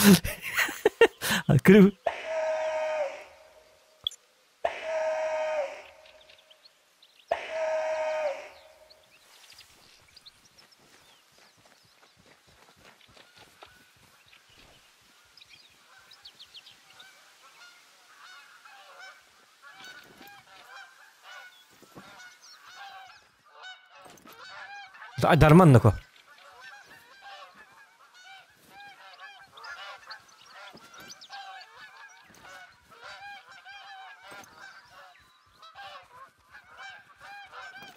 Kırık. Darman nako.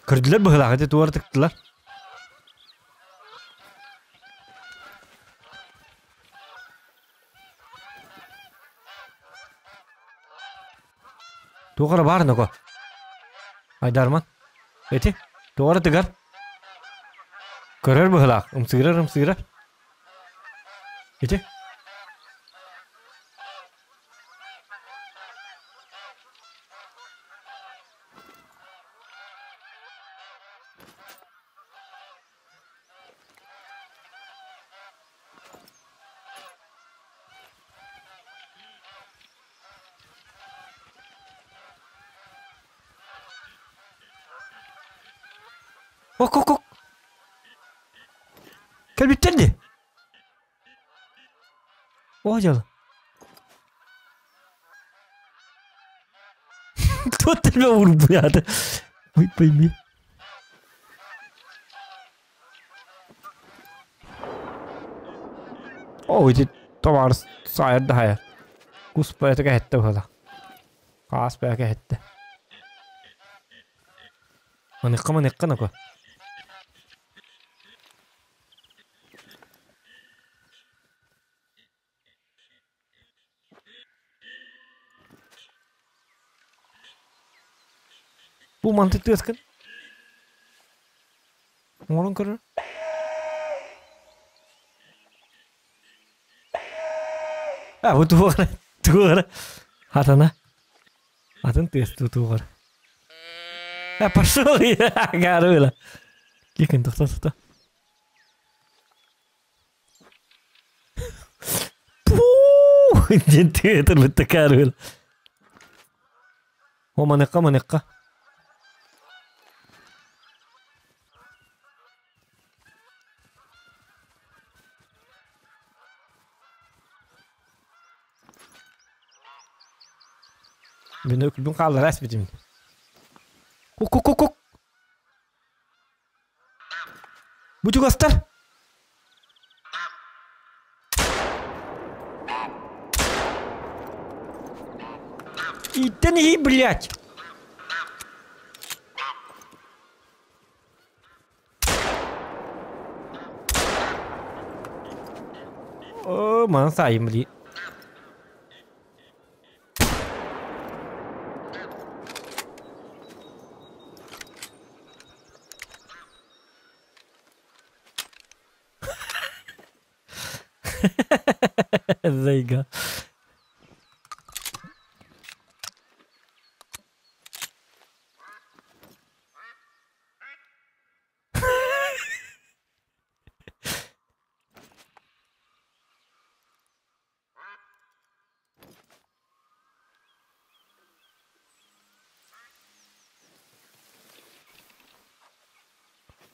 Kırdılar bıhla hadi duvar tıktılar. Duvara bağır nako. Ay darman. Eti. Duvara tıkar. Kırar bıhla. Umsıgırar. Eti. Ok. Gel bitirdi. O acaba. Total me vurdu bu ya. Uy mi. Oh itu tovar sayar daha ya. Kuspaya teka hette hala. Kaspaya ke hette. Manikka nako. Bu mantıklı kan? Ngolong kır. Bu tuvar. Hatana. Hatan tes tuvar. Pasó ya, garola. Kikin tuh. Puh, jadi terbetak garola. Oh manekka. Belum kalah ras bitim. Kuk. Bujuk Astar. Это не, блядь. О, mana sayım beli. Zayga.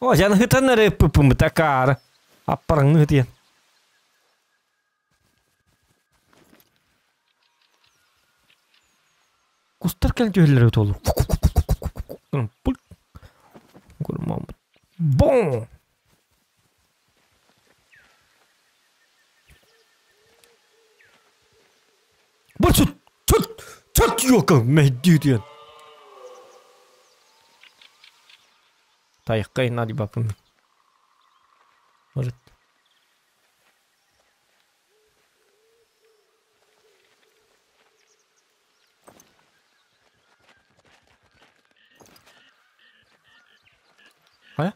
О, жан хытанары пыпымы такар. Аппарыңны хытыен. Кустар кәл жөллері толы. Бон! Бар чөт! Чөт! Чөт йока! Мәйдейден! Тайыққа инади бапым. Может. Ая?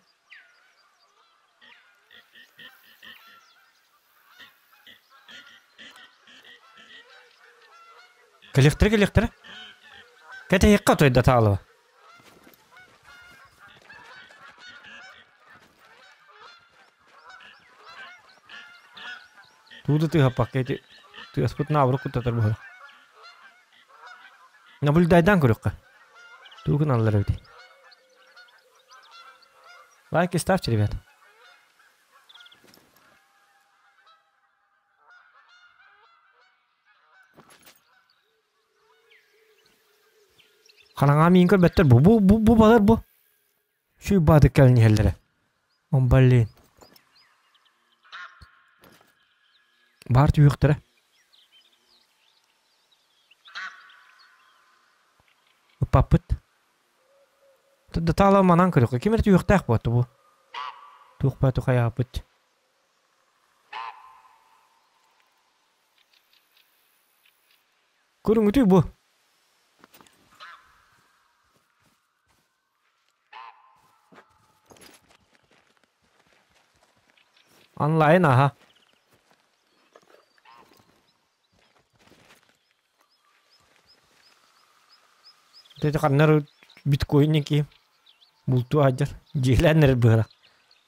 Коллектор. Кәте еққа тойда тағылы. Туды тыға пакеті. Тыға спытна авру күттатыр бұғыр. Наблюдайдан көріққа. Туғын алылар өйді. Лайки ставьте, ребят. Қанаңа мейін көр бәттір. Бұ балар бұ. Шүй бады кәлін елдері. Он блин. Бар түйіқтірі. Ұпапыт. Тұдды тағылау манан көріқі. Кемер түйіқтәқ бұты бұ. Туқпа туқая апыт. Көрің үтей бұ. Онлайн, ага. Þetta kannar биткоин неки. Булту аджар. Жиланер быра.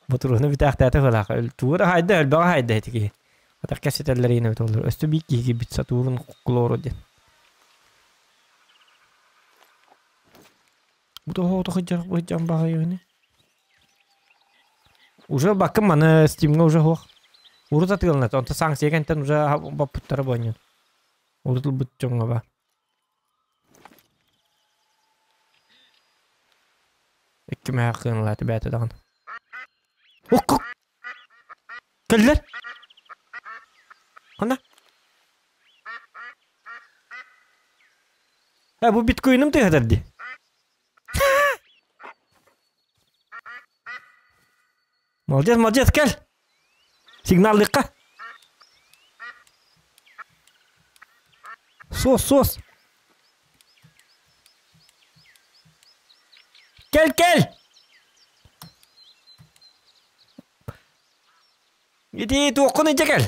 Ботуруны битахтата хала. Тура хайда албага хайда тиги. Атак кассеталларына битоллар. Өстө бикки бит Сатурн клоро де. Буту хото хаджар быжам бага йоне. Уже бакым мана Steam'га уже хох. Урут атылнат. Онта санкция кентен уже бапуттары баньон. Урутул бутчонга ба. Кем хакын ла тибәте даган. Ок. Келлер. Кана? Бу биткоиным тегәдерди. Молодец, кел. Сигналлыкка. Сос. Кел. Иди тоқын кел.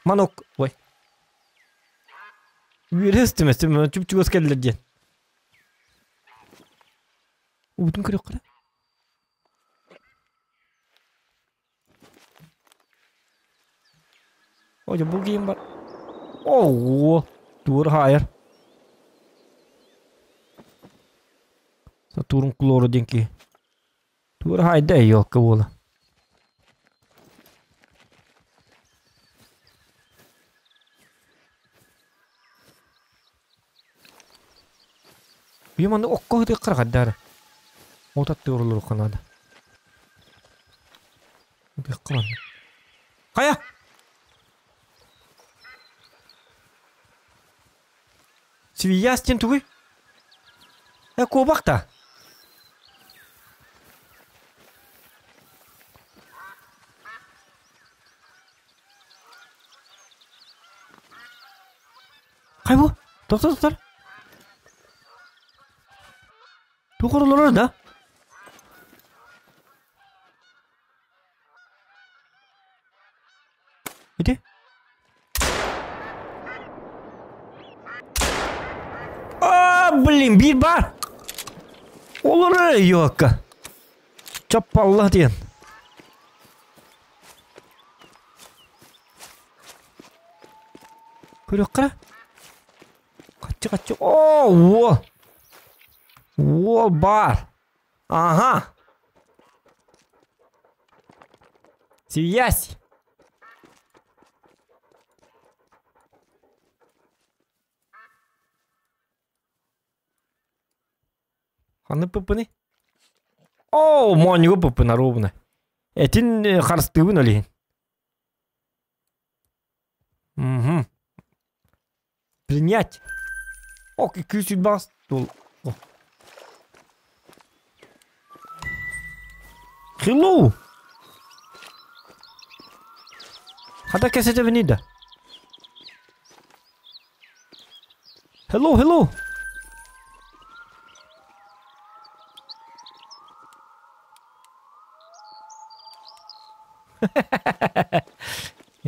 Манок, ой. Үйрестімес, чүп-чүгіз келдер ден. Удың көрек қыра. Ой, бұл кейім бар. Ооо, туыр хайыр. Сатурн клору деньки. Тур хайда ёлка вола. Биманды окко хыты қырғаддар. Отатты ұрылыр қанады. Бек қылан. Қая? Свиястен туғы? Кобақта? Қай бұл? Тоқтар. Тоқырылыр да? Өте? Блин, bir бар. Olur yok. Çapallah diyen. Көрек қара. Қатчы. О, бар. Ага. Связь. Ханы пыпыны? О, моньго пыпына ровно. Этин харстыбын олейін. Угу. Принять. О, какие судьба стол. Hello. Хада кесете венида. Hello.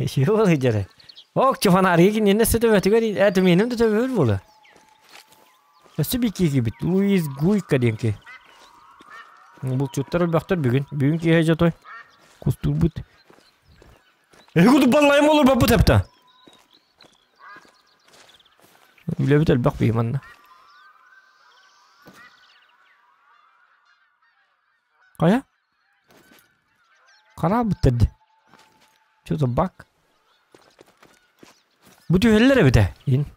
Şu oldu jere. Ok çufanari ki ne sete vetigari etmenim de tabii böyle. Nasıl bir kişi bit. Luis Guy kadınki. Bu çutlar baktır bugün ki heyecan toy. Kustur but. Kudu ballayım olur babu tepta. Bile bitel bak bir manna. Kaya? Kara bitirdi. Şurada bak. Bu tüyellere bir de. İn.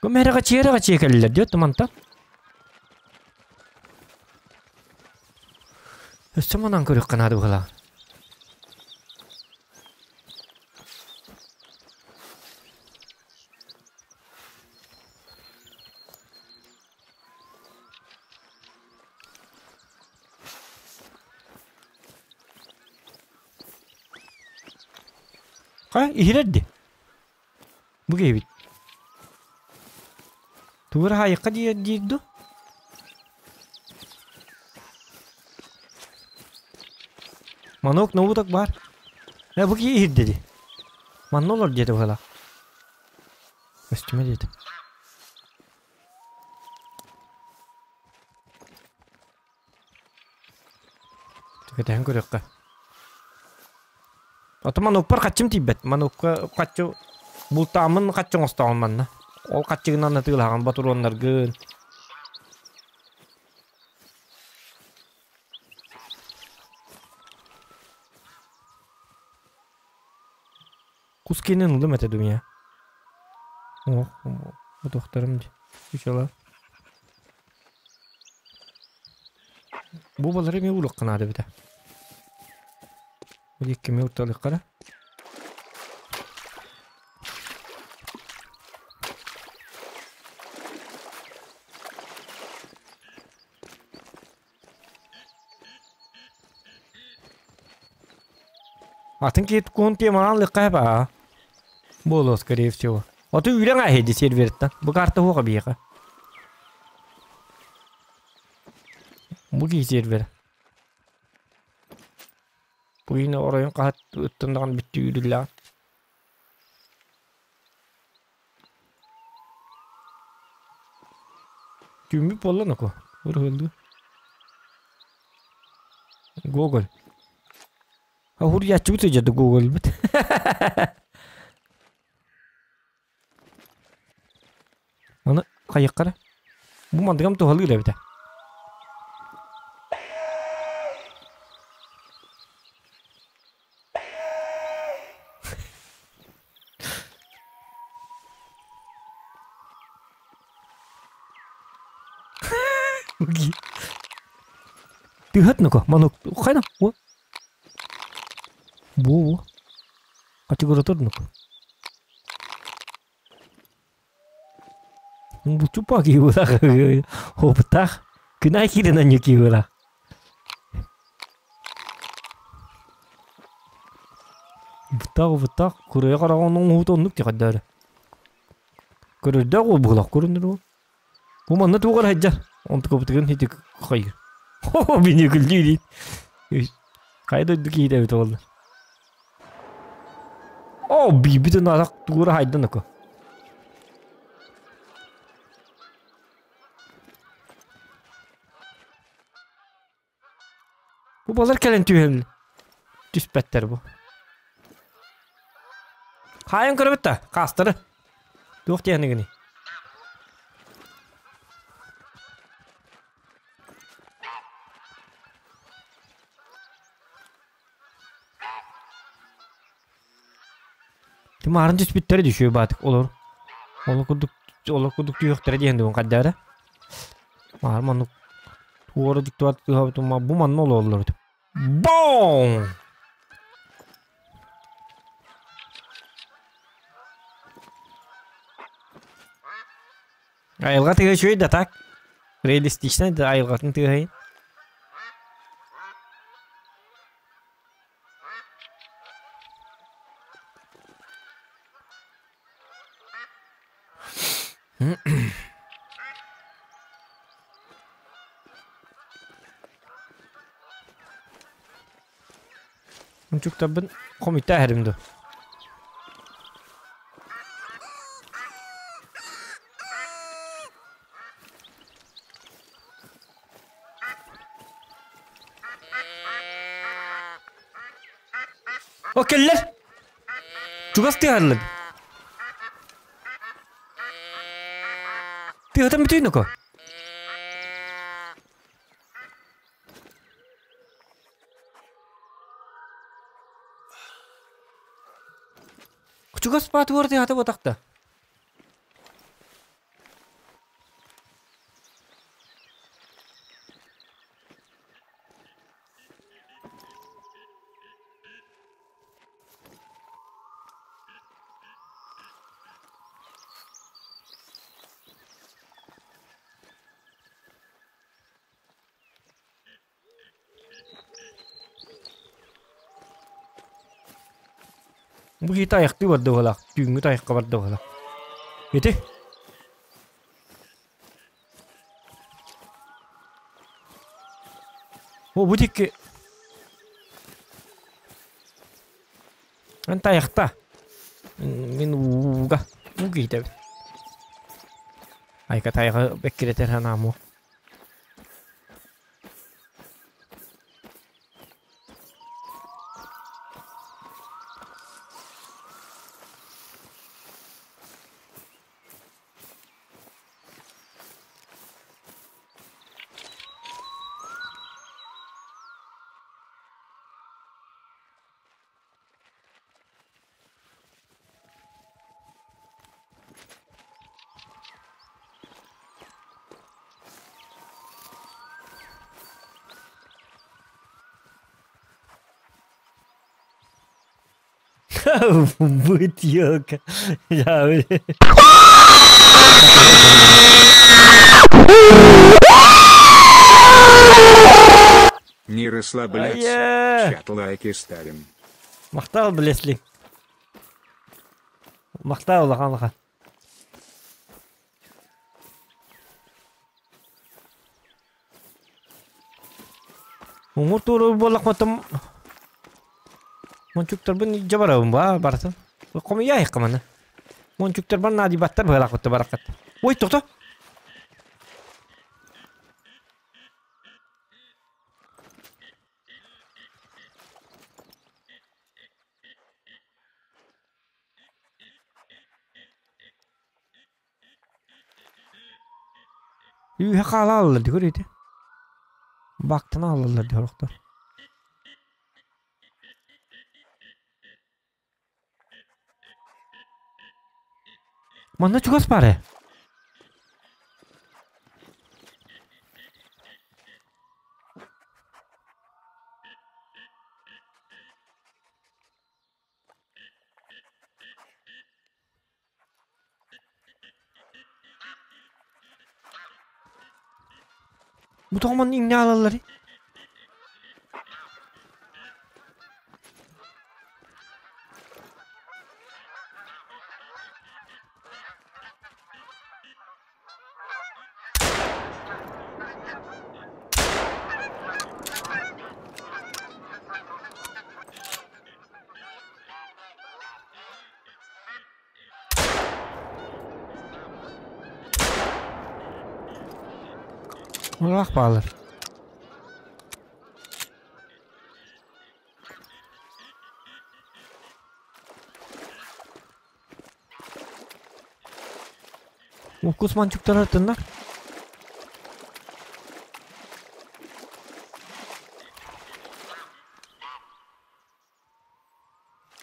Gömere kaçıya gelirler diyor tamam da. Semanan körük kanadı kala. Kaya ihreddi. Bu gibi. Tuğra hayıka diye diyorddu. Manok ne budak var? Ya bu gibi ihir dedi. Man ne olur dedi hala. Üstüme dedi. Tüketen görüyor ka. Atı manok par kaçım tibet. Manok kaçı bultamın kaçın ostağın manna. Ol kaçığından atılağın batur onlar gün. Kuskinin oldu mete dünya. Oh, bu doktorum di. İnşallah. Bu baları mi uluk kanadı bir de. Bu dikkimi ortalık kara. Atın ki konti manan liqah ba. Bolos скорее всего. Atı üren ahedi serverden. Bu kartı hoqa biqa. Bu ki server. Bu yine orayın qahat öttünden bitti yürüdüler. Tümü pollan oku. Vur öldü. Google. Ha hur yaçı bitecekti Google bit. Ana kayak kara. Bu mantıkam tuhalı ile bite. Tiêu hết nữa cơ, mà nó khai nào, ủa, bố, à chưa có tốt nữa cơ, bố chụp bao nhiêu là hộp ta, cái này kia là nhiều kiểu là, bố ta, 그래 가라고 너무 또 늦게 갔다 그래, 그러다고 뭐라 그러는데, 그만 너 두고 가라 했자, 언제 그부터는 히트 가이. Beni güldüydü. Kayda düki de bit oldu. Oh, bir de nazak tuğra haydın ako. Bu bazar kelen tüyel. Düspetter bu. Hayın kırıbıtta, kastırı. Yok diye gini. Marın dispütleri düşüyor batık olur. Ola kurduk tüyökteri diyendi on kaddara. Marın manuk. Tuğra diktuat tüyöktü bu manın olu olurdu. Boom! Ayılga tüyö şöyle de tak. Realistiksen de ayılgatın tüyöğün. Çok tabi komite erimdi. O keller. Çok az tiyarlı. Tiyardan bütün o. Juga sepatu warna hati botak dah. Bu kita ayakta vardı ola. Düğünü de ayakta vardı ola. Yedi. O bu dik. Anta ayakta. Min uga. Bu kita. Ay kata ayakta bekleter hanamu. Будет ёлка. Не расслабляться. Чат лайки ставим. Мақтал білеслі. Мақтал лақан. Умур туру болақ матым. Мончуктар бін жабарабын ба барсын. Қомы яйық қаманы. Мончуктар бар надибаттар бағалақ өтті барақат. Ой, тоқта. Үйе қала алылырды көрейді. Бақтына алылырды ұрықтар. Манда чугас бары. Bu toğmanın inne alaları. Uğrak bağlar. Ukus mancuklar atınlar.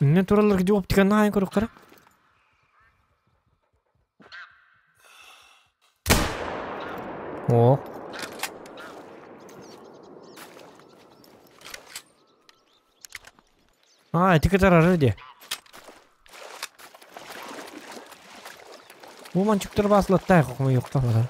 Ne turalar gidiyor optikanın aynı korukları. Oh. Эти катарары де. Bu mançıkları basılattay kokma yok kafalar.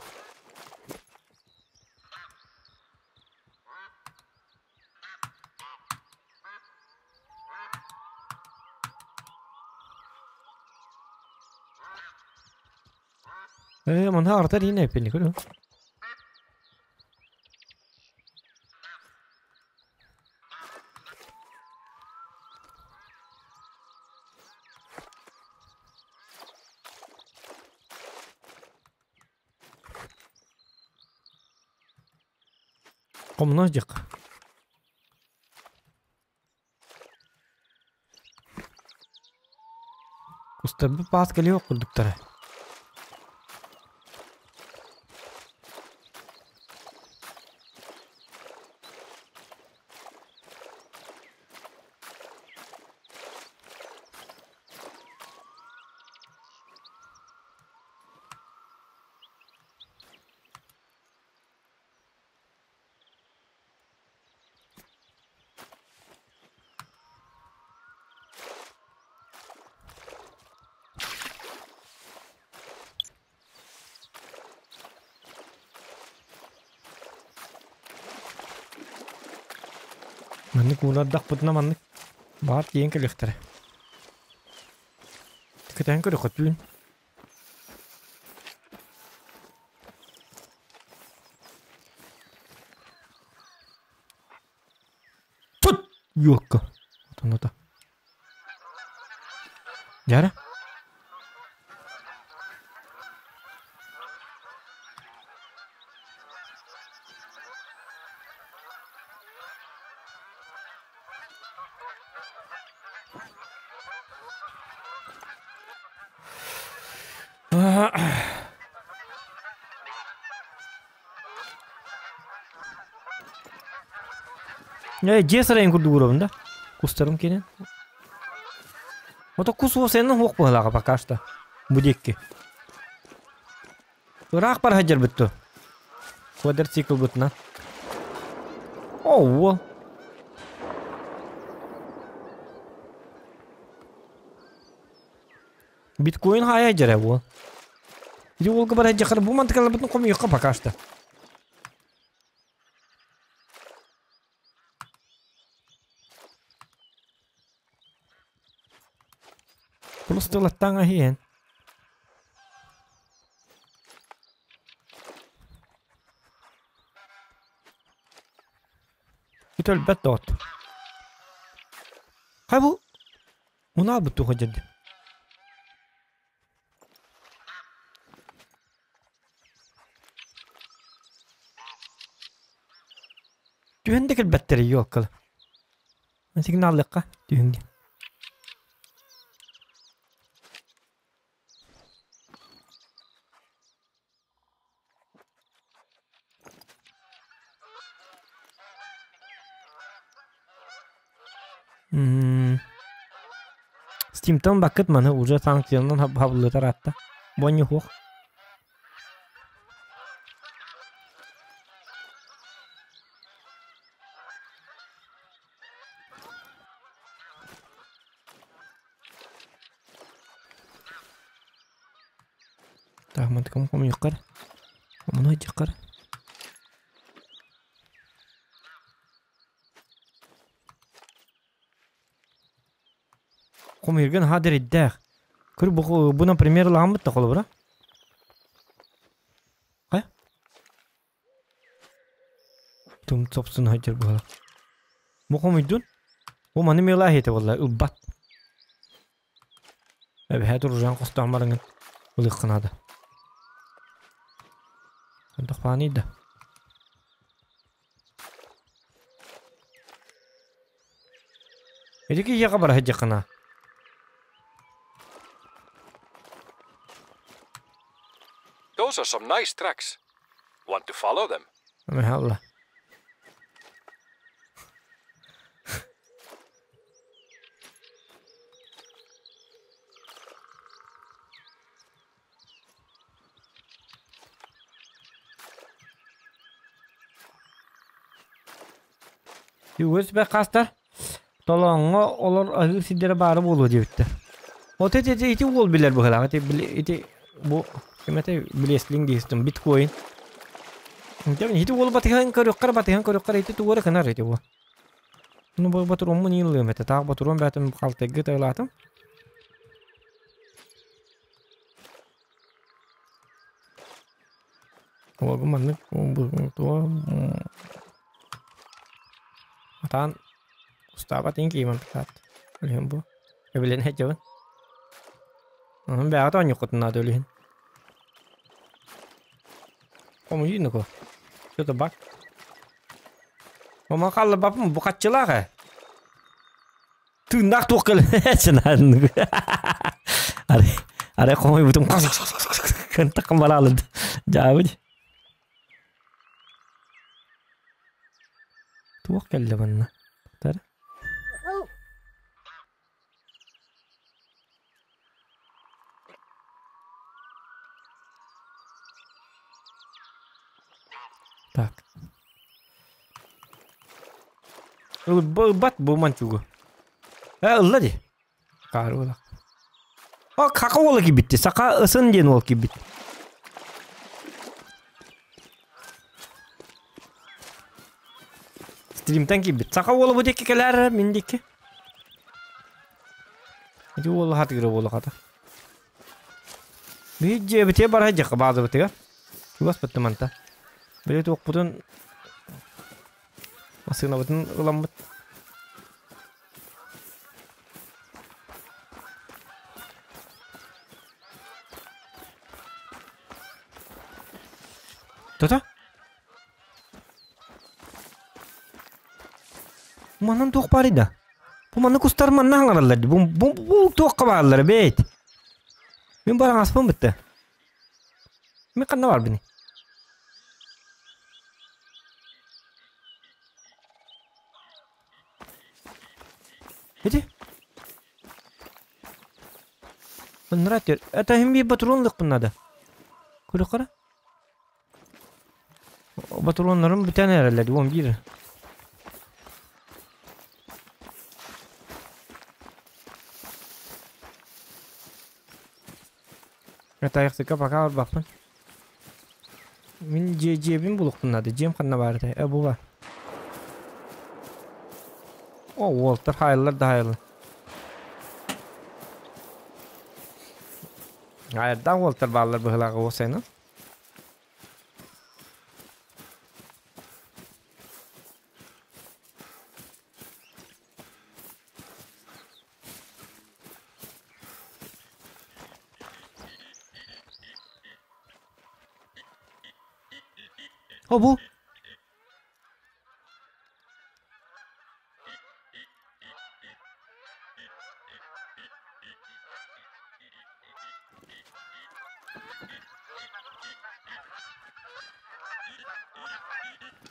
Mana artar yine epeylik öyle. Komnacık. Usta bir pas geliyor kurdukları. Mannik uğradık butuna mannik. Bağırt yiyin kılıktırı. Tıkıtayın kırı kutbuyun. Put! Yok ka. Otan. Yara? Jesarayın kurdu grubunda. Kustarım kenin. Ota kus o senin hok balaga bakashta. Bu dekki. Irak par hajar bittu. Quadricycle butna. Oh. Bitcoin haya jara bu. Idi ol kabar hajar bu mantıkalar bitnu komi yok bakashta. Plus telatang ahian. Itu albat dot. Hay bu. Bunu al butu hajad. Düğündeki البطارية yok kal. Signal لقى düğünde. Steam'tan bakıt mana уже sanksiyadan hablı taratta. Bonyu hok. Tahmat kamu yuqar. Mana yuqar. Kom yürgen hadir iddiaq. Kır bu например ламбыт та қолы бра. Қай? Тум топсын хайтер бұла. Bu kom idun? Bu mani mela hete vallahi ubbat. Abi hadur rujan qosta amarın. Ulu qınada. Qandaq fani da. Ediki yaqa bara hajja qana. Those are some nice tracks. Want to follow them? Allah. Yüz be kastar. Tolonga olur ahir sidere barı bolu diyipti. O tete iti ol bilir bu kadar. Iti bu kimete bilesling diyorsun Bitcoin. Tabii iti ol batihan karıyor iti tuğra kanar iti bu. Bunu bu baturum mu niyilli mete tak baturum betim kaltegge tağlatım. O gumanlık bu atan Ustaba tinggi mantap. Lihat bu. Beliin aja kan. Be atau nyokot na dolihin. Kamu yun ko. Coba bak. Mama kalau bapak buka celah ka. Tunak tuh kali cenan. Are kamu butuh kan tak kembali jauh. Tuh kali mana? Tar. Так. Bat buman juga. Allah deh. Karu lah. Oh kakak lagi bitti. Saka esen jen lagi bit. Stream tanki bit. Saka wala bu deki keler mindiki. Itu wala hati kira wala kata. Bije bitti bar aja ke bazı bitti kan. Kibas bitti mantap. Beli tuh putun masih nabatin lambat. Tuh mana tuh pari dah? Mana kustar mana nggak lagi? Bum tuh kabar bet. Ini barang asam betul. Ini kan nawar bini. Hadi. Bener aja. Atau hembi batulunluk pun ada. Kura-kura. Batulunlarım bir tane herhalde. Diyorum bir. Kata ayak sıka bakar bakın. Min cebim buluk pun ada. Cem kanna vardı. Bu var. Oh Walter hayırlar da hayırlı. Hayırdan Walter bağlar bu hılağı o senin. O bu.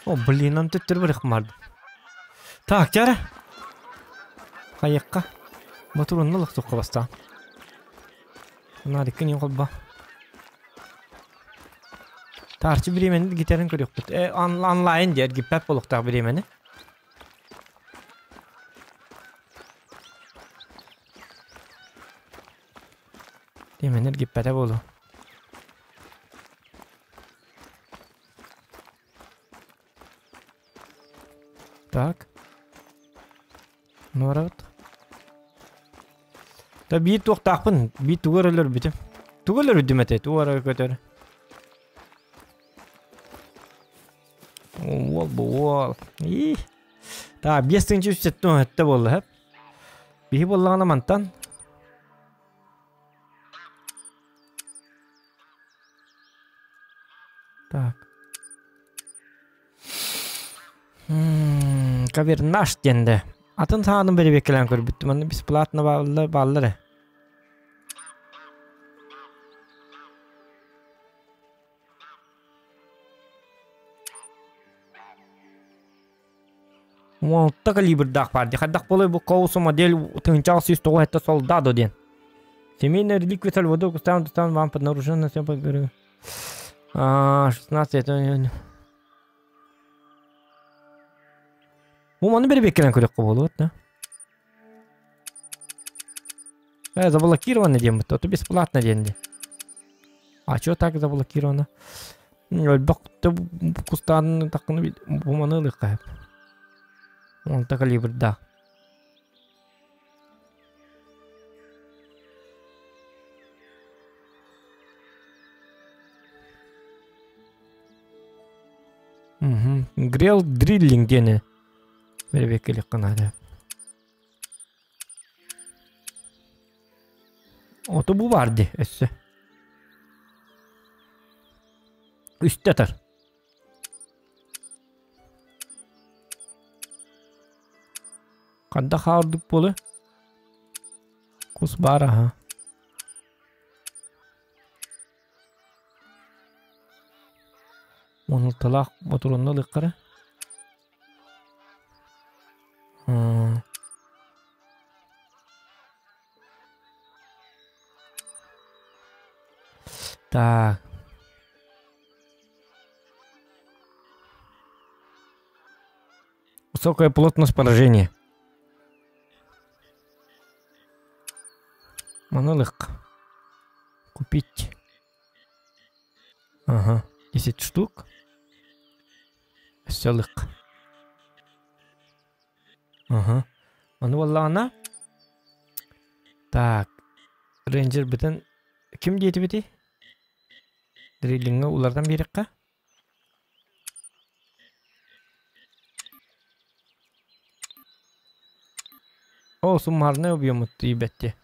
O belinan tutur bırakmadı. Tak cara. Kayakka. Baturun nalak tuh kabasta. Narikin yok ba. Tarçı birimeni gitarın kırıyor. Online diye gipep boluk tak birimeni. Dimenler gipete bolu. Так. Норат. Да бит тоқтақпын. Бит туғырылыр бітім. Туғырылыр үдімәте. Туғыры көтер. Ол бұл. Да, 5-ші үстеттің өтті болды. Бейі болғаны мантан. Так. Кавернаш денді. Атын сағының бері бекелен көрбітті. Мұны біз платына балылары. Monta калибр дақ бар. Дақадақ болай бұл қауысы модель тыңчал сүйісті оғайтта солдадо ден. Семейный реликвия Сальвадор Густаво Доставан вам под нарушение всем поговорю. 16 это... Bu onu bir bekleyen körek bolot da. Заблокировано дем, то бесплатно деньги. А чё так заблокировано? Өлбөктө кустарын такыны буманы лыкайып. Он так калибр, да. Грел дриллинг дене. Бербекелик канада. Ото bu vardı esse. Üstte tar. Kadda hardık bolu. Kus bara ha. Onu talak motorunda lıkara. Так. Высокая плотность поражения. Монолик. Купить. Ага. 10 штук. Веселых. Ага. Onu vallana. Так. Рейнджер битен. Kim diyeti biti? Drilling'e ulardan bir dakika. Olsun marne obiyor mutlu ibetti.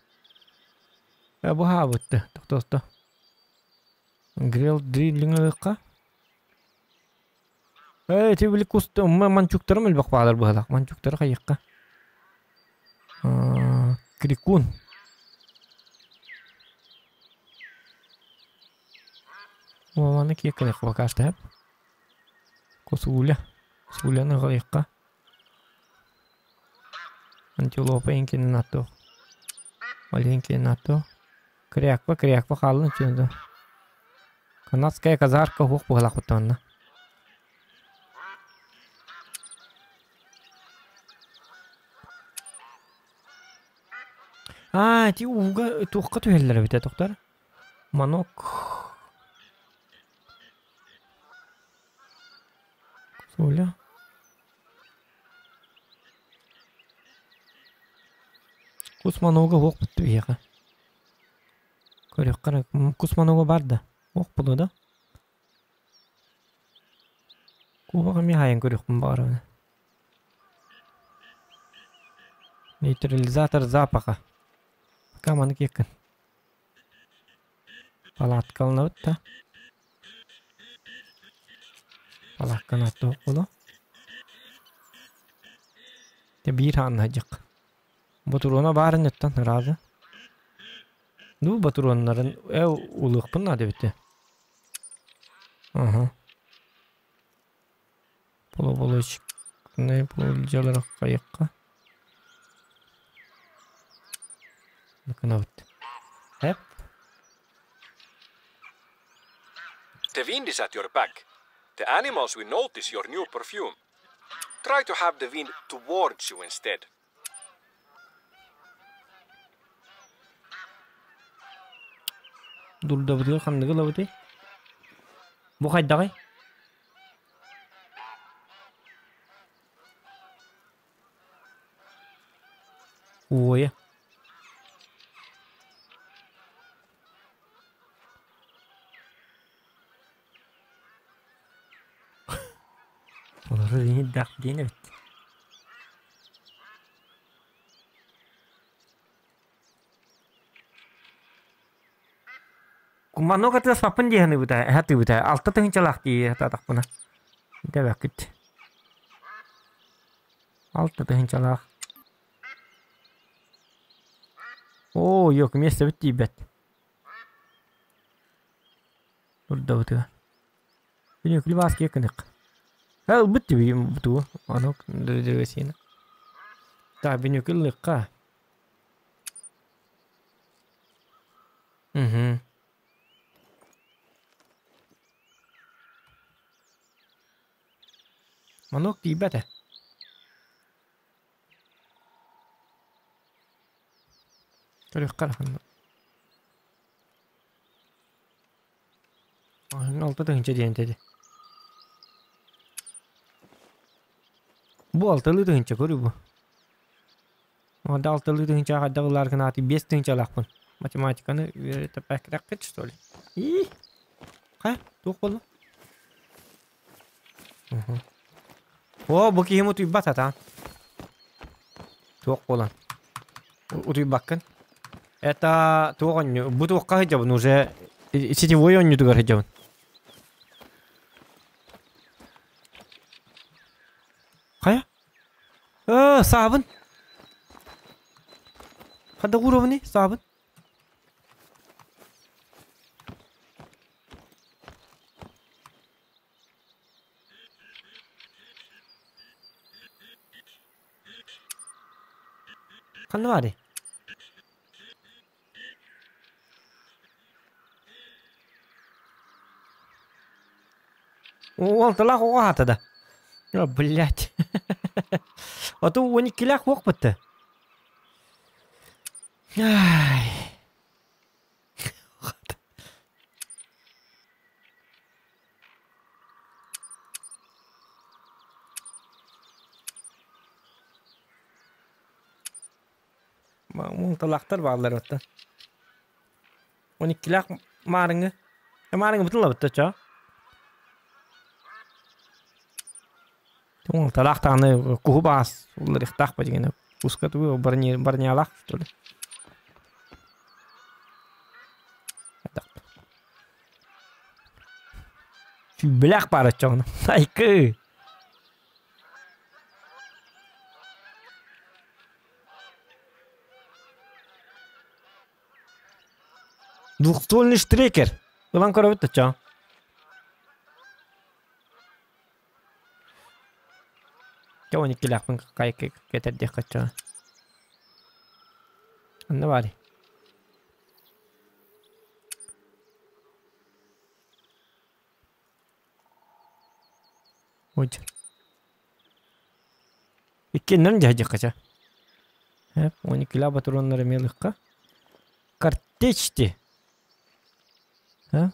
Bu ha bitti. Doktor. Grill drilling'e dakika. Tebili kustu. Mançukları mı bak bağlar bu halak? Mançukları kayıkka. Krikun. Mana ki yakın vakasta hep. Kosula. Kosulana kayıkka. Antilopa inkin nato. Malinkin nato. Кряква халын чөнді. Канадская казарка хук бұғала құттанна. Ти уға туққа түйелері біте тоқтар. Манок. Соля. Кусмануға хук бұтты бейеға. Көрек қара. Кусмануға барды. Хук бұлы да. Кубаға мен хайын көрек бұн бағараны. Нейтрализатор запаха. Каманы кекін. Палаткалына өтті. Палатканы атты оқылы. Bir han hacık. Baturuğuna bağırın ötten razı. Bu baturuğunların ev uluq bunun adı bitti. Aha. Bolu çık. Ne bulcaları kayıkka. Bakın avut. Hep. The wind is at your back. The animals will notice your new perfume. Try to have the wind towards you instead. Durda bitiyor kandığı la bitiyor. Bu kayda kay. Oya. Onları yine dak diye ne bitti. Kumano kata sapan dia nih buta, hati buta. Alta tuh celak dia tak pernah. Dia bakit. Alta tuh celak. Oh, yok место bitti bet. Burada buta. Ini klibas kia kenek. Bitti bir butu. Ano dari sini. Tapi ini kelika. Manok tibet. Tarih qaraxan. Altı tığınca diyen dedi. Bu altılı tığınca görüyor bu. Orada altılı tığınca kadağılar kınatı 5 tığınca lakpın. Matematikanı öğretip bakırak kaç что ли? İyi. Kaya? Tuğuk oldu. O bu kihim utuy bat atan. Tuğuk olan. Utuy bakın. Это туган, буду кахажабын уже сетевой он не тугархажабын. Кая? Сабын. Када уровни сабын. Канда бари? Он талах угата да. Блять. А то у них килях вокпыты. Ай. Мун талахтар bağlar ötte. 12 lak marıngı. Marıngı bütün la bitti ça. Тон талахтаны кубас, улар ихтах бадигене. Пускат вы барнялах что ли? Так. Блях парачон. Айкы. Двухствольный штрекер. Улан коровит ча. Кого не килях пын кайки кетердек кача. Анда бари. Ой. Иккеннен жажы кача. Хеп, 12 лаба туроннары мелыкка. Картечти. Ha?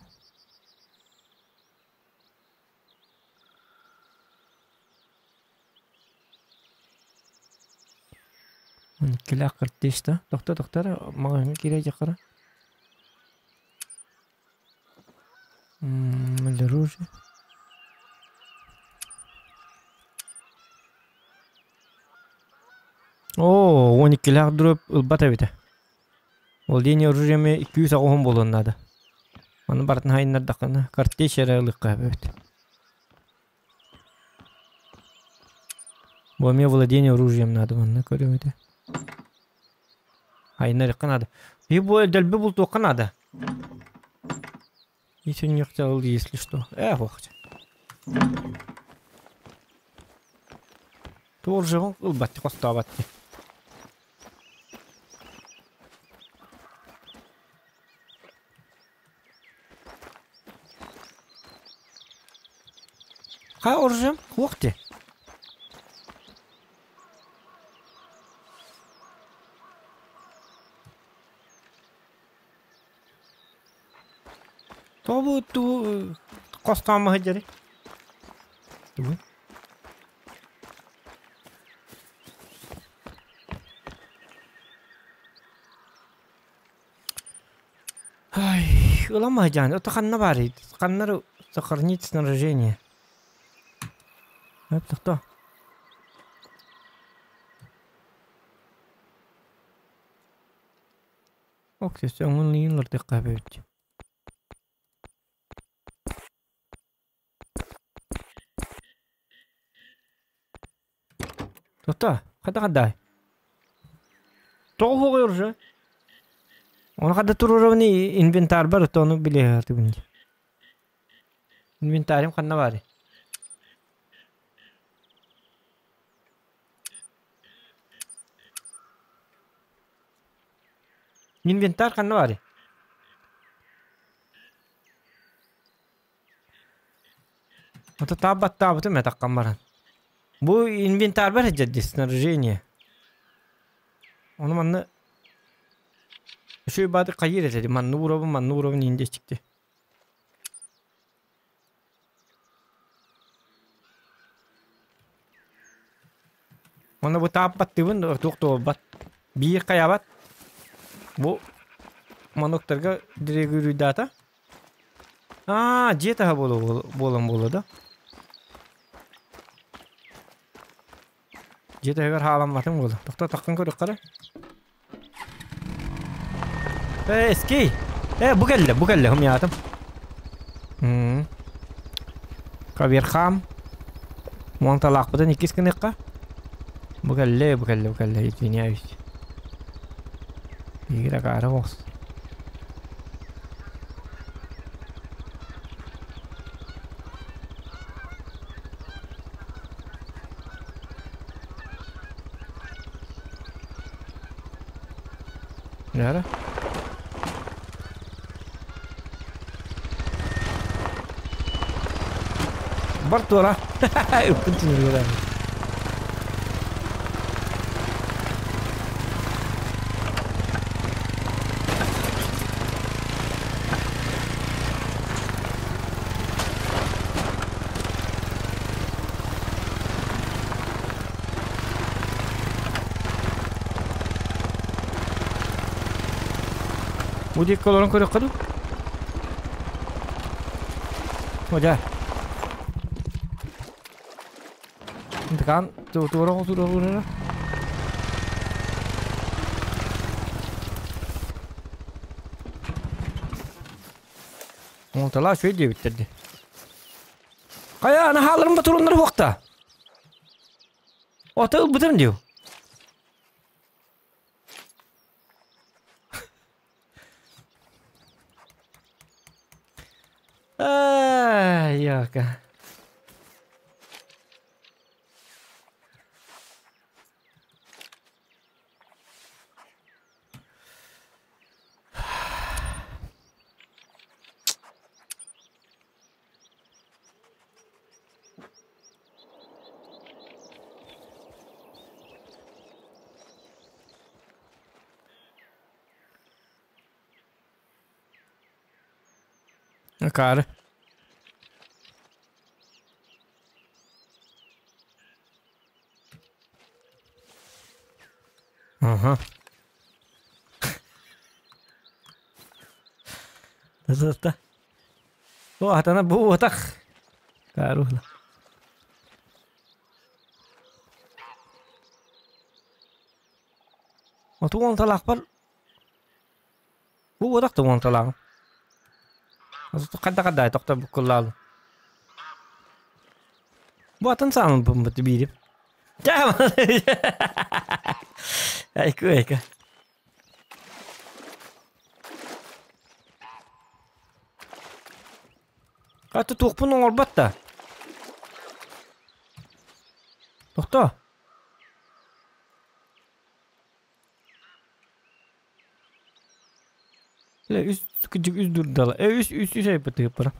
Kila kardeşte. Doktor, mağın girecek kara. Ruj. Oo, 12 lak durup ılbata bite. Ol deni rujemi 200 ağım bolonnadı. Onu bartın hayınlar dakana. Kardeş yararlık kahvet. Bu мне владение оружием надо, вон, короче. Hayınlar надо. И bu дельбе был только надо. Если не хотел, если что. Вот. Тоже он батти поставати. Ха оружием? Хвохте. То ту костама хаджари. Ту. Ай, улама хаджан, это ханна барит. Ханнару сохранить снаряжение. Это кто? Окей, все, он не лорд кабет. Кто? Когда? Того уже. Он когда туровный инвентарь бар, то он билет ты будешь. Инвентарем ханна бари. Inventar kan var. Это табат это камера. Бу инвентарь бар же снаряжение. Он манна Şu badı kayır etedi. Man Nurov'un indi çıktı. Ona bu tapat tıvın doktor bat. Bir kayabat. Bu manoktarga direkt yürüydü ata. Jeta bolu da. Jeta eğer halam batın bolu. Doktor takkan koyduk kara. Eski. Bu geldi hım yatım. Kabir kham. Montalak badan ikis kınıkka. Bu geldi. İtviniyayız. İyi de kara olsun. Nere? Bartola. Continua a ودي كلون كده قدو وجا انت كان تورو طلع شوي دي بتدي قيا انا حاضر بترون نروح وقتها وقتها بدم ديو ياك Cara. Aha. Tá. Porra, tá na boa, tá. Caramba. Mà tu ngon talak pa. Buo tak tu ngon talak. Kanta-kanta tok ta kulal. Buatan sama pembeti. Jangan. Eka. Kata tuh pun nongol batta. Doktor. Le üst küçük üst durdalar. Üst şey yapıyor.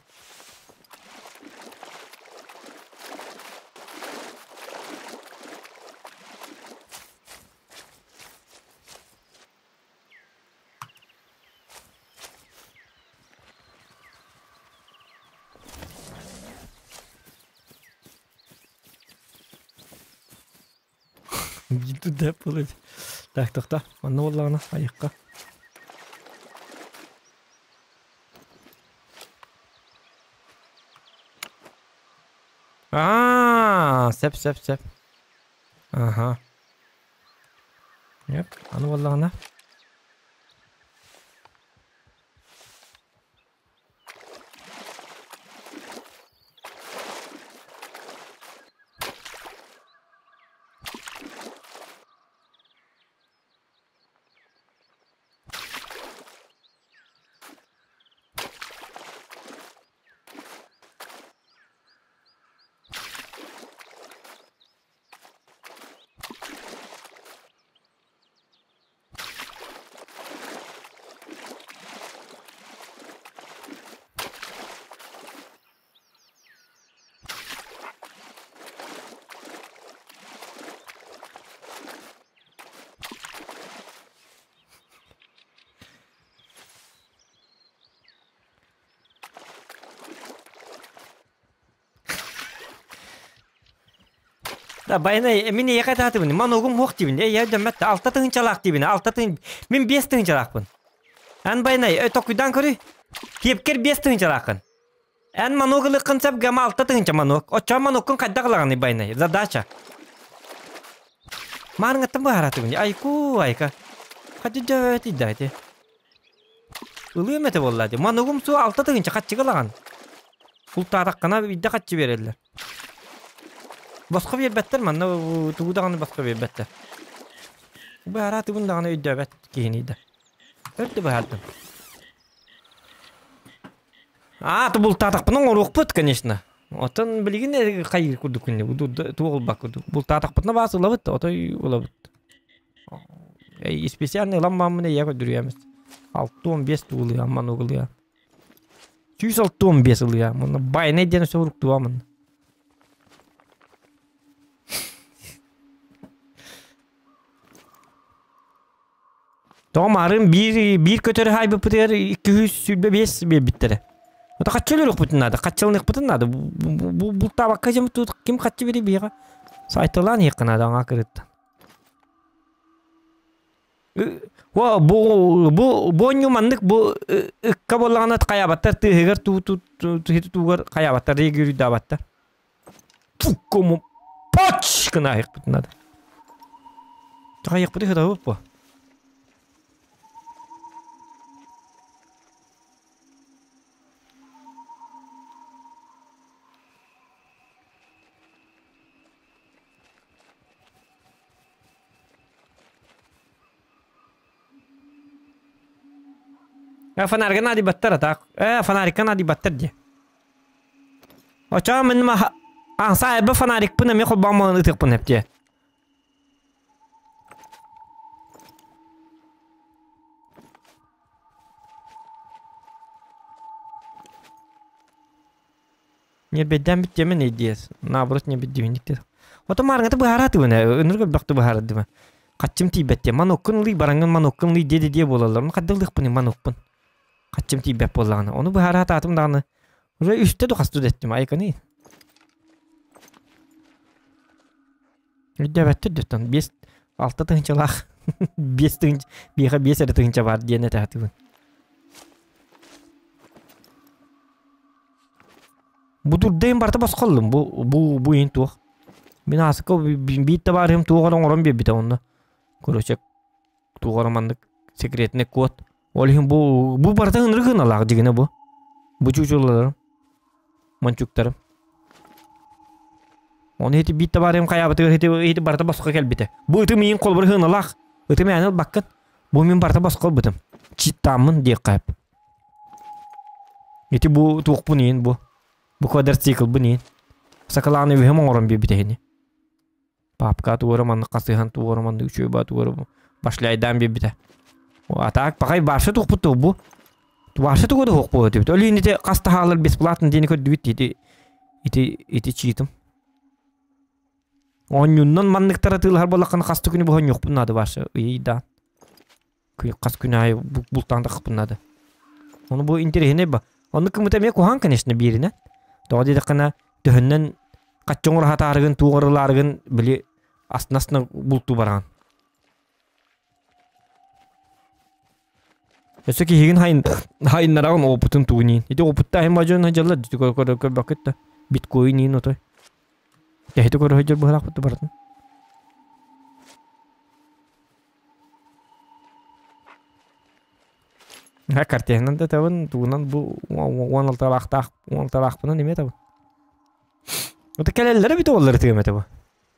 Gitu deh boleh. Tak. Mana wallah na ayakka. Sep. Aha. Yep, mana wallah na. Да байнай мен яка татыбын. Маногум хок дибин. Я дәмәт 6 тыгынчалак дибин. 6 тыгын. Мен 5 тыгынчалакпын. Ан байнай өтөкүдан көрү. Кепкер 5 тыгынчалакын. Ан маногылы кынсап гама 6 тыгынча манок. Оча маноккун кайда калаганы байнай. Задача. Марыңаттан баратыбын. Айку айка. Кады дөти дайты. Улымете боллады. Маногум су 6 тыгынча катчы калаган. Бул тараккана бидде катчы берелер. Басқа бербеттер манна тугудаганы басқа бербеттер. Бараты бундаганы өйдөбет кийиниде. Өртү баалдым. Бул татакпынын орукпут, конечно. Отон билигин кайыр курдук күнү. Тугул бакурду. Бул татакпытына басылабыт, отой улабыт. Специальный ламмамыны я көрдүрүемиz. 6-15 туулы амман угулы. 115 ылы. Муну байны ден соруктуамын. Тоомарын bir көтөрү хайбы пытыр 205 биттери. Ота качылык бутунады, качылык бутунады. Бул табакка жем тут ким качы бери бийга. Сайтылан якынады аңа кырытты. Боню мандык бу каболганат каябаттар тыгыр тугар каябаттар регүрү дабаттар. Кому поч кына як бутунады. Таяк буту хада бу. فنارك نادي بتر تاك فنارك نادي بتر دي وچا من ما صاحب فنارك بنا مي خو بام نتيق بنبتي не бедам битемен идеяс наоборот не бедивиниктер ото маргата бахараты бана өнөргө бакты бахарат дима качым тийбетте маноккунли баранган маноккунли деде болалар кадылдык буны маноккун Качым тийбеп боллаганы. Оны бахара татым даганы. Уже үстө да касту деттим айканы. Үддөбөттү деттен 5 6 тыгынчалак 5 тыгынч бига 5 тыгынча бар дене татыбын. Будурдайм барта баскалдым. Бу интук. Мен асыка битте барым тугорон орон бебите онда. Короче тугоромандык секретный код. Олхим бу барта ынрыгын алак дигене бу. Бу чучулар. Манчуктар. Оны эти битте барым каябыты эти барта баска келбите. Бу эти мен колбыр хын алак. Эти мен ал баккат. Бу мен барта баска бытым. Читамын деп кайып. Эти бу туукпунин бу. Бу квадроцикл бунин. Сакаланы вем орон бебитени. Папка туораман касыхан туораман үчөбө туору башлайдан бебите. Атак пакай башы туукпуту бу. Башы тугуду хокпу деп. Олините каста халар бесплатно дени көдүбүт ити читим. Онюннан мандыктара тылар болакан касты күнү бу хонюк бунады башы. Ийда. Күй кас күнай бултанда кыпнады. Оны бу интересне ба. Оны кымыта ме кухан конечно бирине. Тоди дакана төхөннөн каччоңор хатарыгын тугорларыгын били астына булту барган. Эсеки хигин хайнарагын опытын туунин. Ити опытта хем ажон хажалла дитко бакетта биткоин ин отой. Яхты көр хажал бахрак буту бартын. Ха картенан да табын туунан бу 16 лактак неме табы. Ота келелер бит оллар тегеме табы.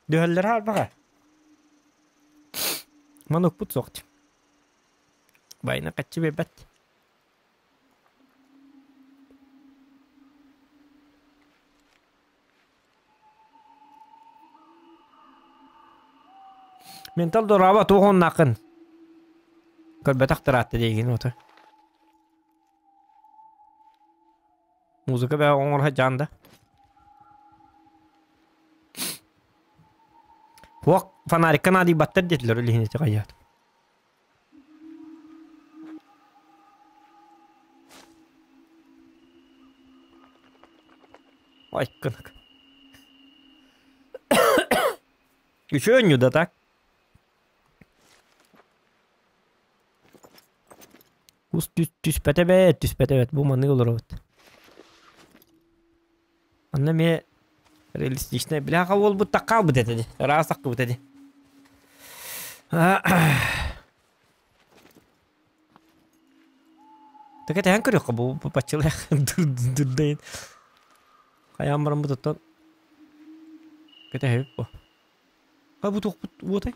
Дөһөллөр хал бага. Манок пут сокт. Байна качы бебет. Ментал дораба тоғын нақын. Көрбет ақтыратты деген оты. Музыка бәі оңырға жанды. Оқ фонарикка нади баттар детілер өлігінеті қайят. Ой, кынық. Üçüncü de tak. Түспәтебет, bu many olur evet. Anna me реалистично, бляха ол bu такал bu dedi. Rasaq bu dedi. Така тән көрөк bu пачылы дурдайын. Каямрым bu тоттон. Кете хеп bu. Bu тоқ bu тай.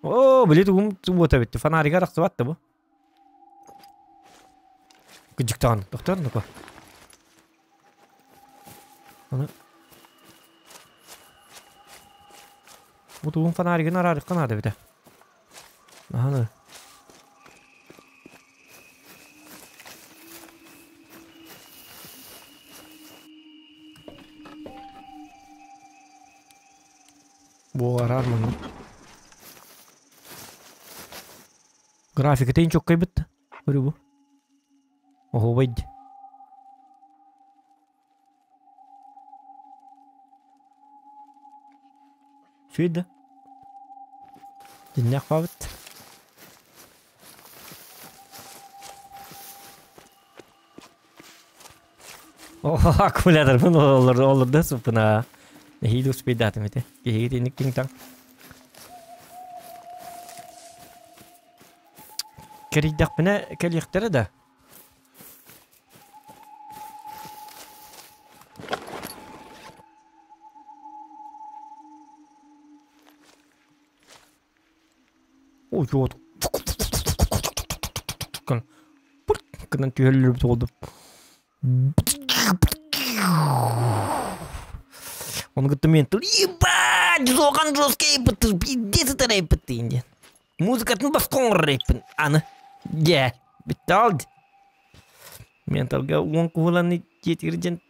О, блин, bu тай бит. Фонарик араксы батты bu. Гыжыктан, доктор ну-ка. Аны. Bu tuğun fanarigin ararık kanadı bir de. Aha. Bu arar mı? Grafik en çok kaybetti. Öyle bu. Oho vay. Şuydu. Dinle kavut. Oho akumulatör bunu olur da supuna. Hidu speedat mete. Hidu nik ting tang. Keridak bana keliyaktere da. Oh yok. Kan tüyelleri oldu. Он говорит, ментал, ебать, зохан жесткий пытыш, пиздец это рэппет инди. Музыка ну баскон рэппен, ана. Я, биталд. Ментал га он куваланы жетиржен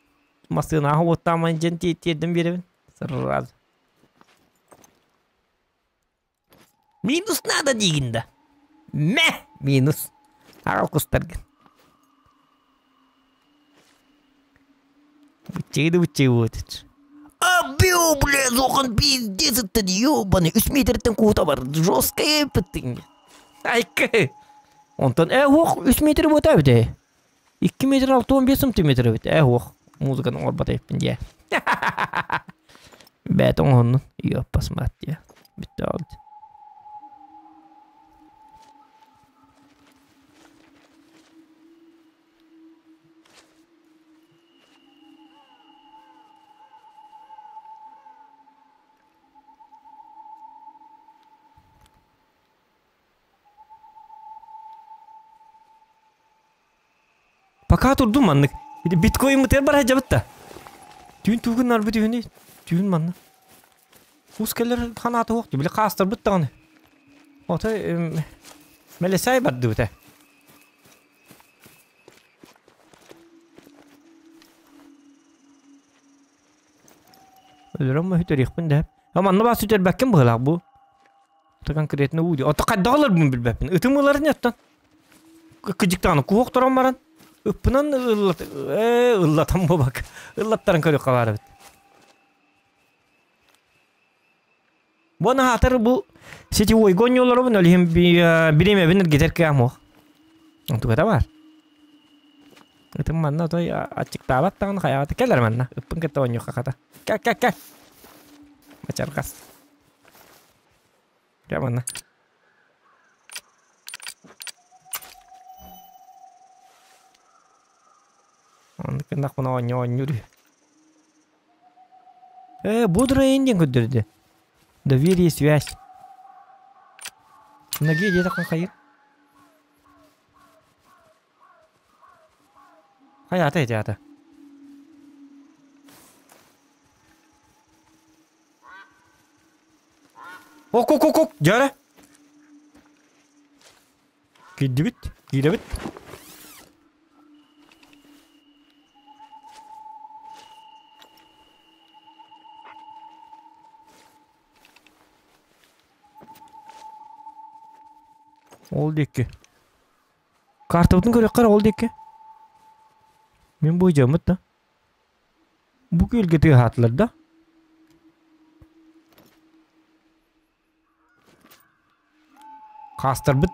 масына хавот таман жен тетеден беребен. Сразу. Минус надо дегенде. Минус. Арал кустарген. Бычей вот. Бил, бля, зохан пиздец это ёбаный. 3 метрден кута бар. Жесткая пытынь. Айка. Онтон ох 3 метр вот абде. 2 метр 6-15 сантиметр бит. Ох музыканы орбата еппин я. Бетон он. Ёпас мат я. Биталд. Пока турдум маннык. Биткоин мытер бар жабытта. Түйін тугун нар бит үйүнү. Түйін манны. Ускелер канаты ок. Биле кастыр быттаганы. Ота мелесай барды бите. Өлөрөм мө тарихпин деп. Аманны бас үтер бәккем булак бу. Ота конкретно уди. Ота кайдалар бу билбеппин. Ытымылар неттан. Кыжыктаны куок турам баран. Öpünen ıllatan bu bak. Illatların körü kavarı bit. Bana hatır bu seti uygun yolları bunu lihim birime binir gider ki amu. Untuk kata var. Itu mana tuh ya acik tabat tangan kayak kelar mana. Öpün kita onyok kata. Kak. Macar kas. Kayak mana? Он кенак мына ойнюрü. Будра инден көдөрдү. Доверие, связь. Ноги где такой хайыр? Хаята этята. Ок, жара. Кидибит. Oldu ki. Kartopun göre kara oldu ki. Ben boyayacağım da. Bu gölgede hatlarda. Kastır bit.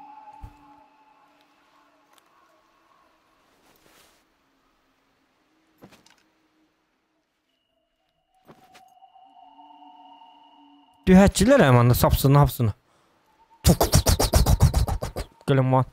Dühətçilər hemen de sapsını hapsını. Gelin var.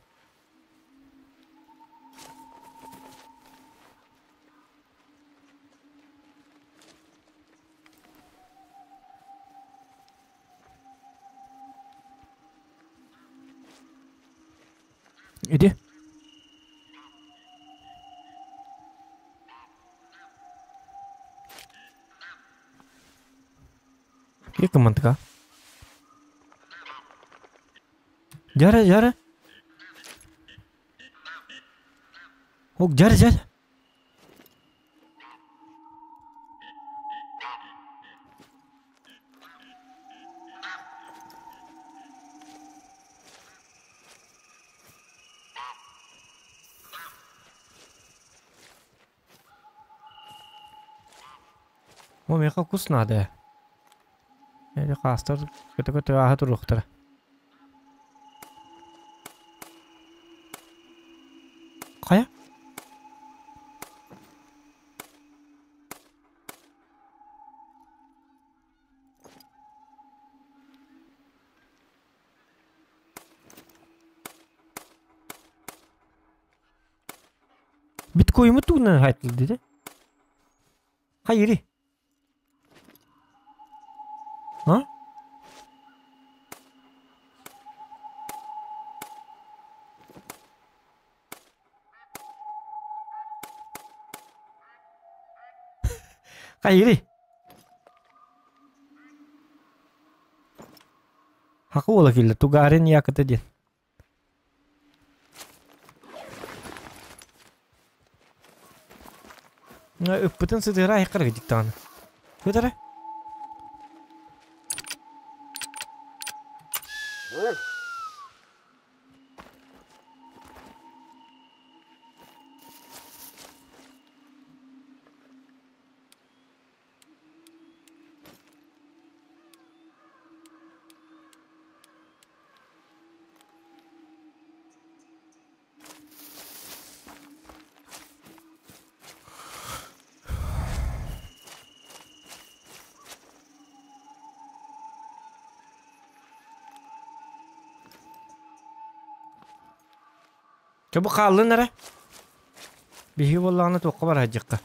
İdi. Yakın mantıka. Jara. Oh, jara. वो मेरे को कुछ ना दे ये खासतर कते आहत रुखतर Kaya? Bitcoin mu tu na hayat dedi? Hayır. Ha? Hayır. Hakkı ola kille tu garin yakıt edin. Öpütün sıdıra ayıkır gıcık tane. Hıdara. Çabuk kaldın nere? Bihi vallahi toqqa bar hajjaqqa.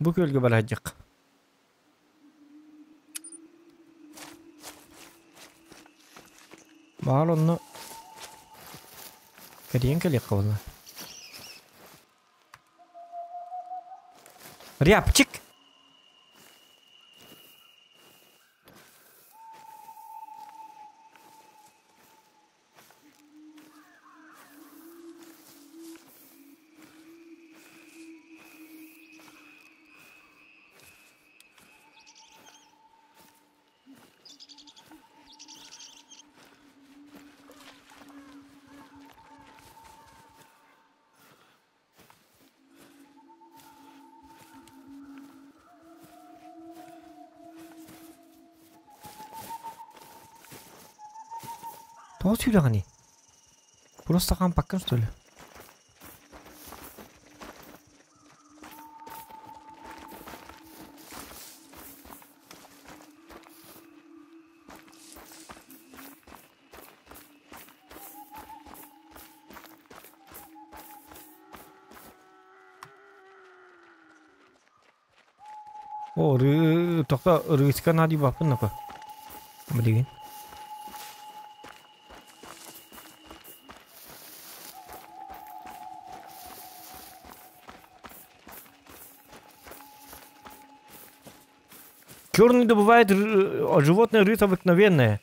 Bu kölge bar hajjaqqa. Bağır onu. Kadiyen kaliqqa vallahi. Riyapçık. Todo sudah nih. Просто кампакkan что ли? Oh, toqta riskan hadi bapın napa? Mendingin. Черный добывает животное рысь обыкновенное.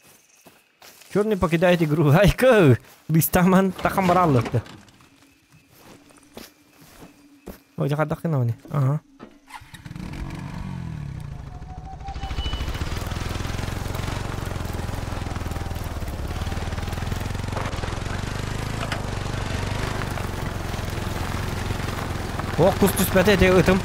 Черный покидает игру. Айка! Листаман такамраллык. Ой, я хадах не. Ага. Ох, кустус пятый этим.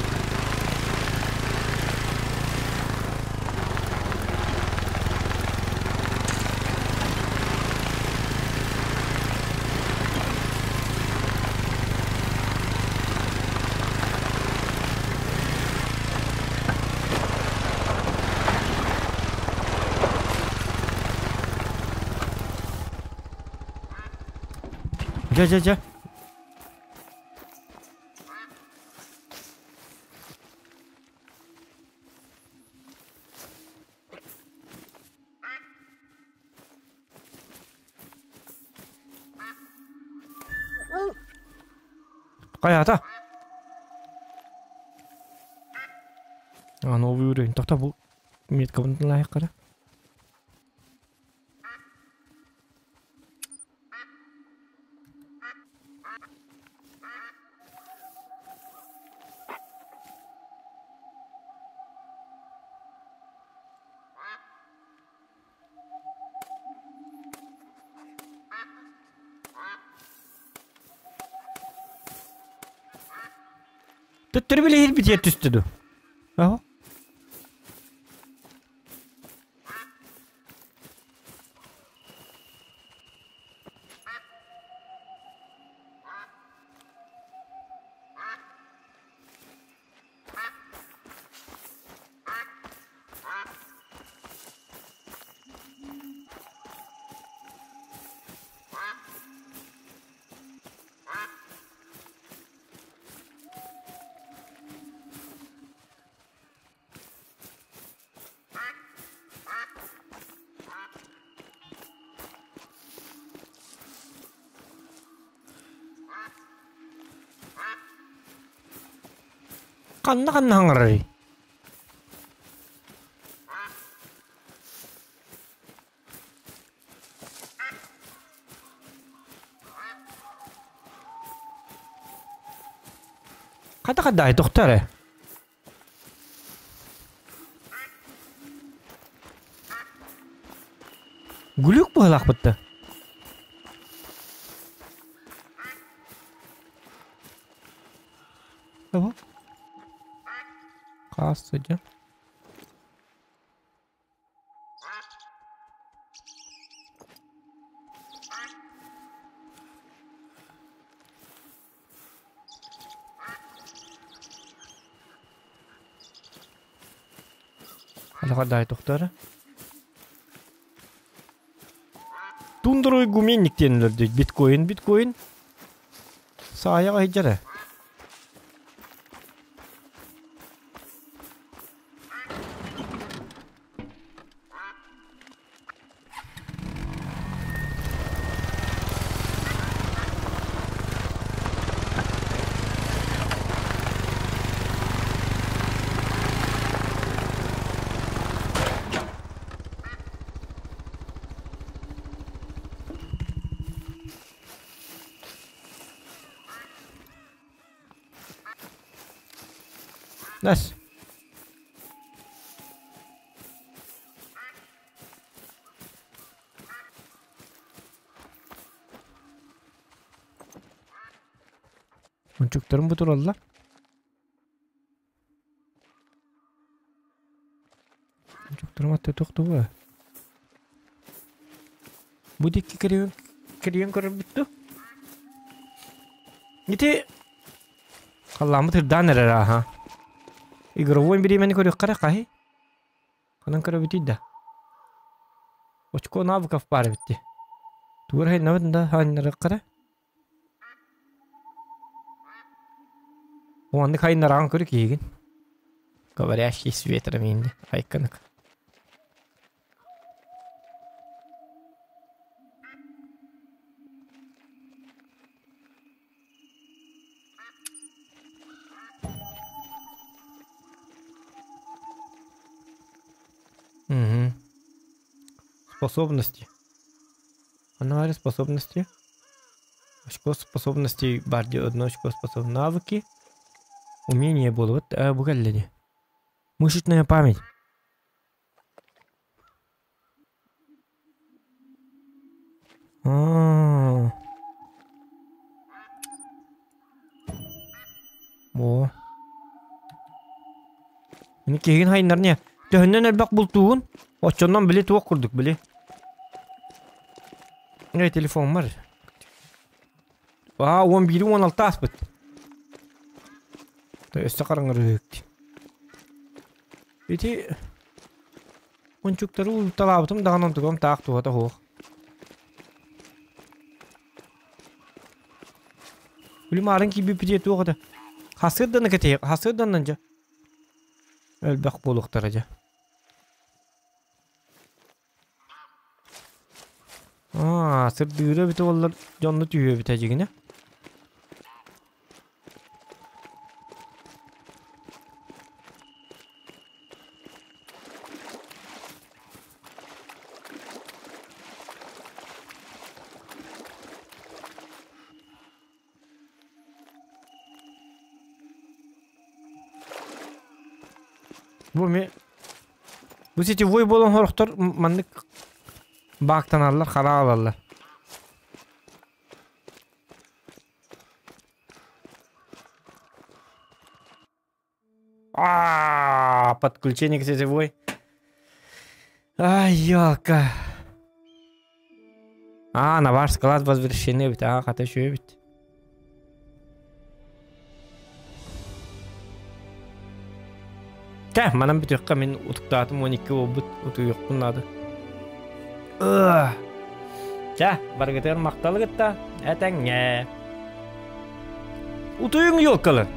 Ja. Kayata. Аны үйрен. Тоқта бұл метка бұндан лайық қара. Түттірі біле ел бітер түстіду. Ағы? Kanna hangari. Kada doktor. Gülük bu halak bitti. Tamam. Kastıca. Kada doktor. Tunduruy gumenlik denilir. Bitcoin. Sahaya hicre. Nice. Uncuklarım budur Allah. Uncuklarım hatta toktu bu. Bu dikki kiriyen körür bitti. Giti. Allah'ımı tırdan erer ha. Игровой беременный корю каракахи. Канан корю битида. Очко навыков пара битти. Турхай навында ханнара кара. Уанды хайнаран корю киген. Говорящий с ветром инди. Айканак. Угу. Способности. Анализ способности. Очко способностей барди одно очко способности. Навыки. Умение было. Вот обгалили. Мышечная память. Во. Ini kegin haynarnya. Döhünden elbak bultuğun. Oçondan bile tuğuk kurduk bile. Ne telefon var. 11-16 asbıt. Üstü karanırıktı. Beti. Onçukları utalabıtım dağınan tuğum tağ tuğata hoğ. Ulimarın ki bir pidiyeti o kadar. Hasırdanı keteyek, hasırdanınca. Ölbek boluktaraca. Sır düğüre bite onlar canlı tüyüyor bitecekine. Bu siteway bolan horuktar mandık baktan alırlar, kara alırlar. Подключение к сетевой. Ай, ёлка. На ваш склад возвращение бит. Хата шо бит. Манам бит ёкка мен утуктатым 12 болбут. Уту ёк бунады. Баргатер макталы гытта. Этеңе. Утуюң ёлкалы.